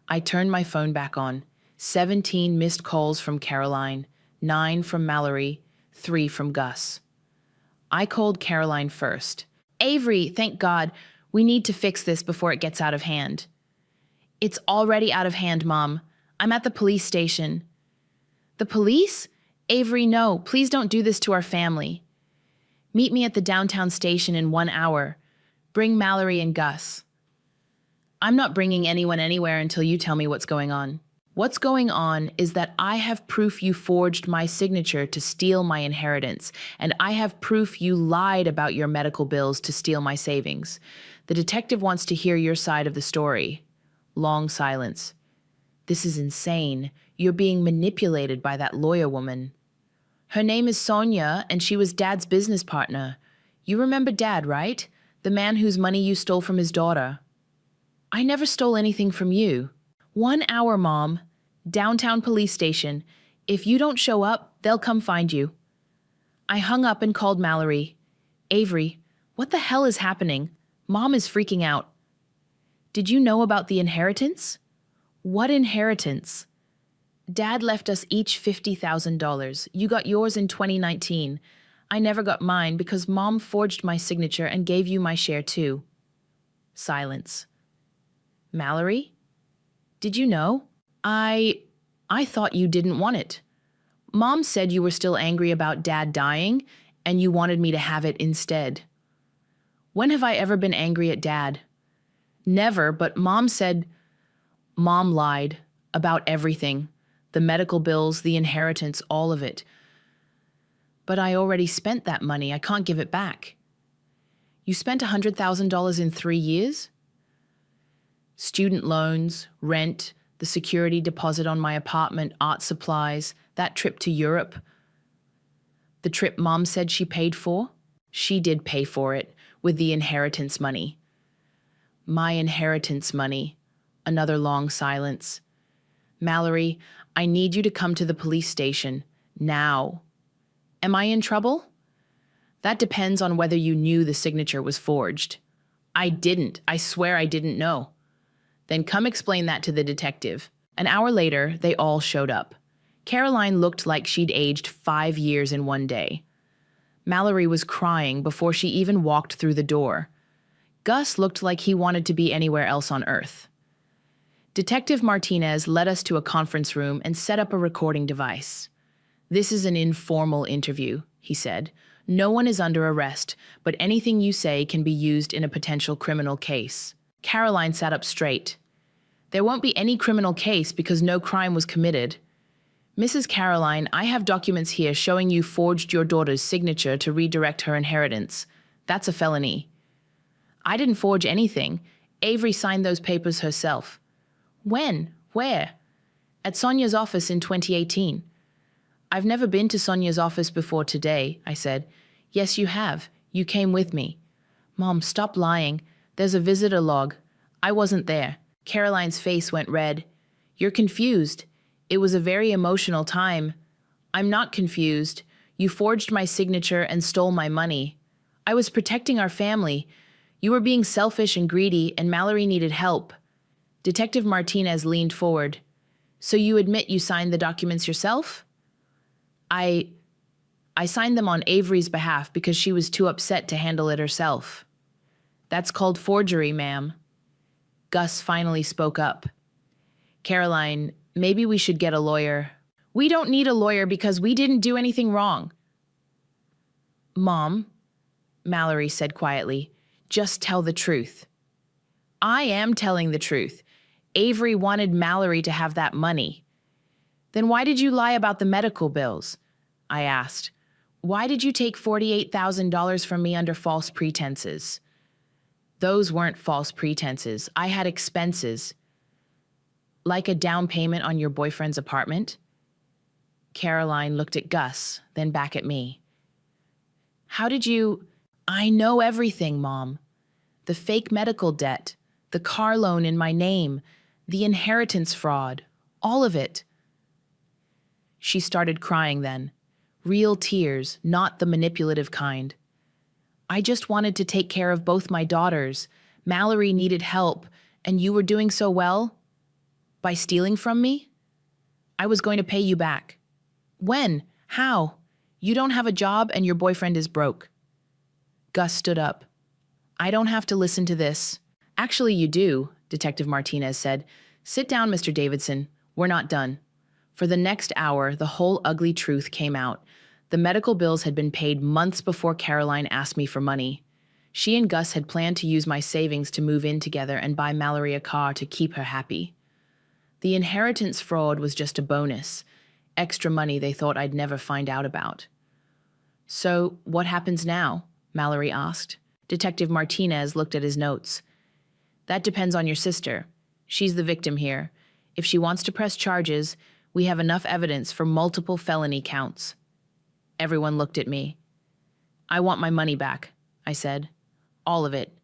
I turned my phone back on. 17 missed calls from Caroline, 9 from Mallory, 3 from Gus. I called Caroline first. Avery, thank God. We need to fix this before it gets out of hand. It's already out of hand, Mom. I'm at the police station. The police? Avery, no, please don't do this to our family. Meet me at the downtown station in 1 hour. Bring Mallory and Gus. I'm not bringing anyone anywhere until you tell me what's going on. What's going on is that I have proof you forged my signature to steal my inheritance, and I have proof you lied about your medical bills to steal my savings. The detective wants to hear your side of the story. Long silence. This is insane. You're being manipulated by that lawyer woman. Her name is Sonia, and she was Dad's business partner. You remember Dad, right? The man whose money you stole from his daughter. I never stole anything from you. 1 hour, Mom. Downtown police station. If you don't show up, they'll come find you. I hung up and called Mallory. Avery, what the hell is happening? Mom is freaking out. Did you know about the inheritance? What inheritance? Dad left us each $50,000. You got yours in 2019. I never got mine because Mom forged my signature and gave you my share too. Silence. Mallory? Did you know? I thought you didn't want it. Mom said you were still angry about Dad dying and you wanted me to have it instead. When have I ever been angry at Dad? Never, but Mom said... Mom lied about everything. The medical bills, the inheritance, all of it. But I already spent that money. I can't give it back. You spent $100,000 in 3 years? Student loans, rent, the security deposit on my apartment, art supplies, that trip to Europe. The trip Mom said she paid for? She did pay for it with the inheritance money. My inheritance money. Another long silence. Mallory, I need you to come to the police station. Now. Am I in trouble? That depends on whether you knew the signature was forged. I didn't. I swear I didn't know. Then come explain that to the detective. An hour later, they all showed up. Caroline looked like she'd aged 5 years in one day. Mallory was crying before she even walked through the door. Gus looked like he wanted to be anywhere else on Earth. Detective Martinez led us to a conference room and set up a recording device. This is an informal interview, he said. No one is under arrest, but anything you say can be used in a potential criminal case. Caroline sat up straight. There won't be any criminal case because no crime was committed. Mrs. Caroline, I have documents here showing you forged your daughter's signature to redirect her inheritance. That's a felony. I didn't forge anything. Avery signed those papers herself. When? Where? At Sonia's office in 2018. I've never been to Sonia's office before today, I said. Yes, you have. You came with me. Mom, stop lying. There's a visitor log. I wasn't there. Caroline's face went red. You're confused. It was a very emotional time. I'm not confused. You forged my signature and stole my money. I was protecting our family. You were being selfish and greedy, and Mallory needed help. Detective Martinez leaned forward. So you admit you signed the documents yourself? I signed them on Avery's behalf because she was too upset to handle it herself. That's called forgery, ma'am. Gus finally spoke up. Caroline, maybe we should get a lawyer. We don't need a lawyer because we didn't do anything wrong. Mom, Mallory said quietly, just tell the truth. I am telling the truth. Avery wanted Mallory to have that money. Then why did you lie about the medical bills? I asked. Why did you take $48,000 from me under false pretenses? Those weren't false pretenses. I had expenses. Like a down payment on your boyfriend's apartment? Caroline looked at Gus, then back at me. How did you... I know everything, Mom. The fake medical debt, the car loan in my name, the inheritance fraud, all of it. She started crying then. Real tears, not the manipulative kind. I just wanted to take care of both my daughters. Mallory needed help, and you were doing so well? By stealing from me? I was going to pay you back. When? How? You don't have a job and your boyfriend is broke. Gus stood up. I don't have to listen to this. Actually, you do, Detective Martinez said. Sit down, Mr. Davidson. We're not done. For the next hour, the whole ugly truth came out. The medical bills had been paid months before Caroline asked me for money. She and Gus had planned to use my savings to move in together and buy Mallory a car to keep her happy. The inheritance fraud was just a bonus, extra money they thought I'd never find out about. So, what happens now? Mallory asked. Detective Martinez looked at his notes. That depends on your sister. She's the victim here. If she wants to press charges, we have enough evidence for multiple felony counts. Everyone looked at me. I want my money back, I said. All of it.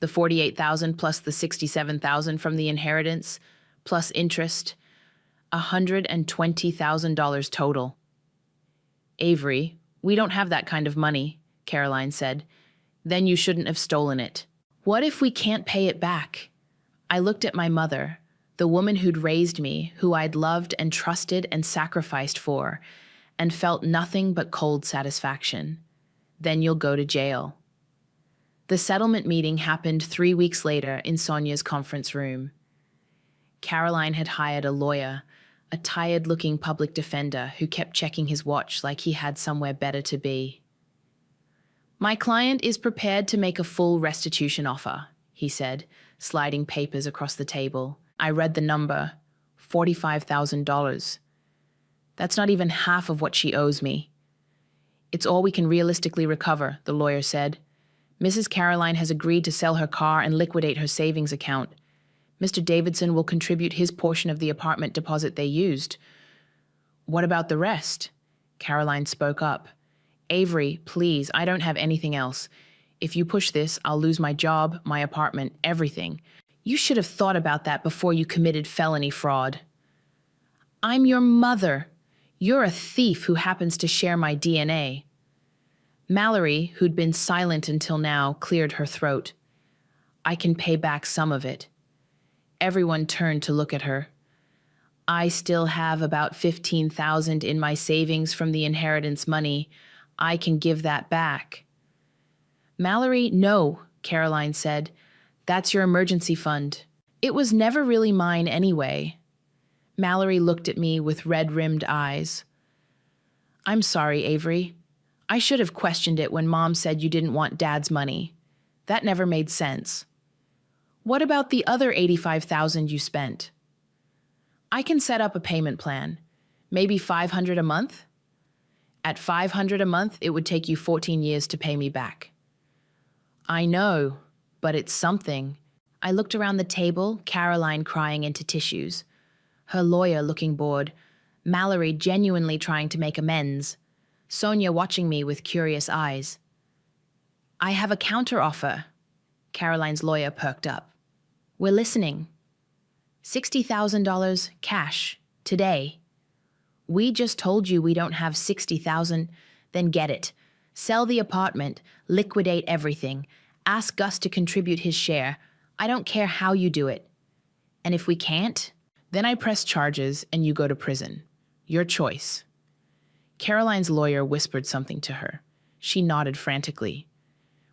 The $48,000 plus the $67,000 from the inheritance, plus interest. $120,000 total. Avery, we don't have that kind of money, Caroline said. Then you shouldn't have stolen it. What if we can't pay it back? I looked at my mother, the woman who'd raised me, who I'd loved and trusted and sacrificed for, and felt nothing but cold satisfaction. Then you'll go to jail. The settlement meeting happened 3 weeks later in Sonia's conference room. Caroline had hired a lawyer, a tired-looking public defender who kept checking his watch like he had somewhere better to be. "My client is prepared to make a full restitution offer," he said, sliding papers across the table. I read the number, $45,000. "That's not even half of what she owes me." "It's all we can realistically recover," the lawyer said. "Mrs. Caroline has agreed to sell her car and liquidate her savings account. Mr. Davidson will contribute his portion of the apartment deposit they used." "What about the rest?" Caroline spoke up. "Avery, please, I don't have anything else. If you push this, I'll lose my job, my apartment, everything. You should have thought about that before you committed felony fraud." "I'm your mother. You're a thief who happens to share my DNA." Mallory, who'd been silent until now, cleared her throat. "I can pay back some of it." Everyone turned to look at her. "I still have about $15,000 in my savings from the inheritance money. I can give that back." "Mallory, no," Caroline said. "That's your emergency fund. It was never really mine anyway." Mallory looked at me with red-rimmed eyes. "I'm sorry, Avery. I should have questioned it when Mom said you didn't want Dad's money. That never made sense. What about the other $85,000 you spent?" "I can set up a payment plan. Maybe $500 a month?" "At $500 a month, it would take you 14 years to pay me back." "I know, but it's something." I looked around the table, Caroline crying into tissues, her lawyer looking bored, Mallory genuinely trying to make amends, Sonia watching me with curious eyes. "I have a counteroffer." Caroline's lawyer perked up. "We're listening." $60,000 cash, today. "We just told you we don't have 60,000, then get it. Sell the apartment, liquidate everything, ask Gus to contribute his share. I don't care how you do it. And if we can't, then I press charges and you go to prison. Your choice." Caroline's lawyer whispered something to her. She nodded frantically.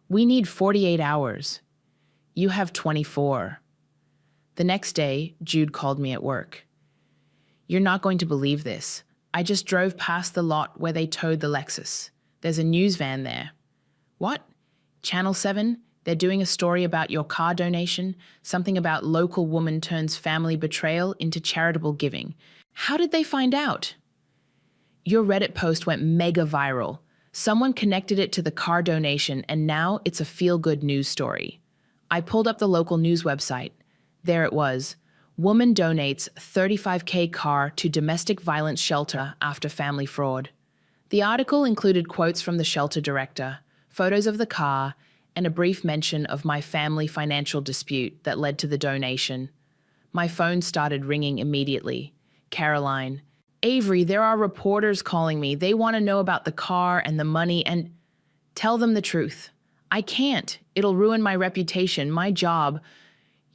"We need 48 hours. You have 24. The next day, Jude called me at work. "You're not going to believe this. I just drove past the lot where they towed the Lexus. There's a news van there." "What? Channel 7? They're doing a story about your car donation, something about local woman turns family betrayal into charitable giving. How did they find out?" "Your Reddit post went mega viral. Someone connected it to the car donation, and now it's a feel-good news story." I pulled up the local news website. There it was. Woman donates $35K car to domestic violence shelter after family fraud. The article included quotes from the shelter director, photos of the car, and a brief mention of my family financial dispute that led to the donation. My phone started ringing immediately. Caroline. "Avery, there are reporters calling me. They want to know about the car and the money and—" "Tell them the truth." "I can't. It'll ruin my reputation, my job.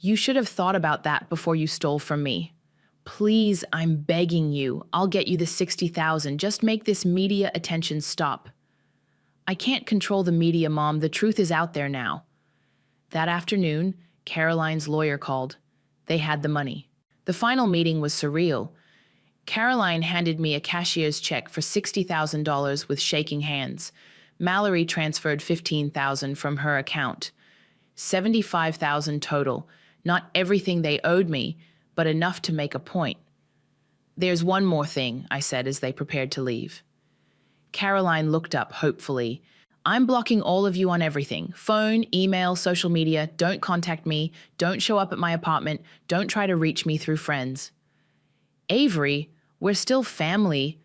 You should have thought about that before you stole from me. Please, I'm begging you. I'll get you the 60,000. Just make this media attention stop." "I can't control the media, Mom. The truth is out there now." That afternoon, Caroline's lawyer called. They had the money. The final meeting was surreal. Caroline handed me a cashier's check for $60,000 with shaking hands. Mallory transferred $15,000 from her account. $75,000 total. Not everything they owed me, but enough to make a point. "There's one more thing," I said as they prepared to leave. Caroline looked up hopefully. "I'm blocking all of you on everything. Phone, email, social media. Don't contact me. Don't show up at my apartment. Don't try to reach me through friends." "Avery, we're still family."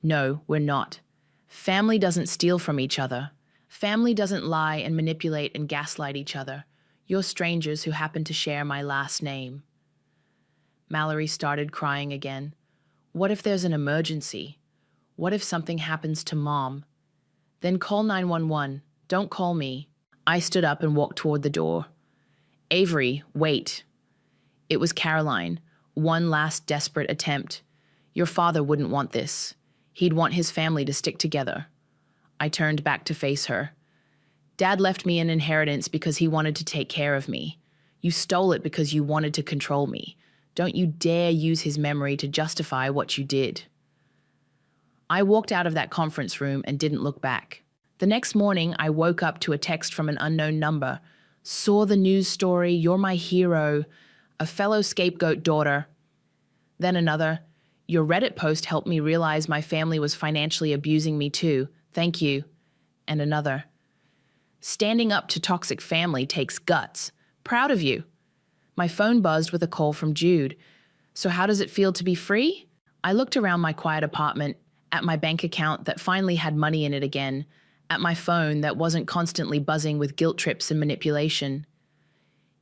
"No, we're not. Family doesn't steal from each other. Family doesn't lie and manipulate and gaslight each other. You're strangers who happen to share my last name." Mallory started crying again. "What if there's an emergency? What if something happens to Mom?" "Then call 911. Don't call me." I stood up and walked toward the door. "Avery, wait." It was Caroline. One last desperate attempt. "Your father wouldn't want this. He'd want his family to stick together. I turned back to face her. Dad left me an inheritance because he wanted to take care of me. You stole it because you wanted to control me. Don't you dare use his memory to justify what you did. I walked out of that conference room and didn't look back. The next morning, I woke up to a text from an unknown number. Saw the news story, you're my hero, a fellow scapegoat daughter. Then another, your Reddit post helped me realize my family was financially abusing me too. Thank you. And another, standing up to toxic family takes guts. Proud of you. My phone buzzed with a call from Jude. So how does it feel to be free? I looked around my quiet apartment, at my bank account that finally had money in it again, at my phone that wasn't constantly buzzing with guilt trips and manipulation.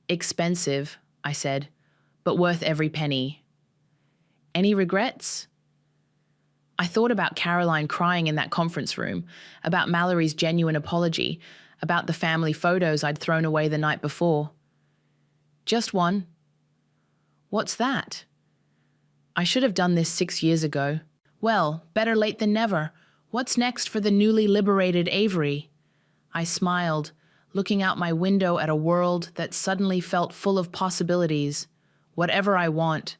Expensive, I said, but worth every penny. Any regrets? I thought about Caroline crying in that conference room, about Mallory's genuine apology, about the family photos I'd thrown away the night before. Just one. What's that? I should have done this 6 years ago. Well, better late than never. What's next for the newly liberated Avery? I smiled, looking out my window at a world that suddenly felt full of possibilities. Whatever I want.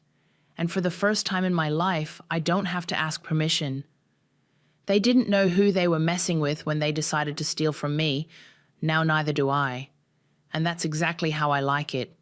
And for the first time in my life, I don't have to ask permission. They didn't know who they were messing with when they decided to steal from me. Now neither do I. And that's exactly how I like it.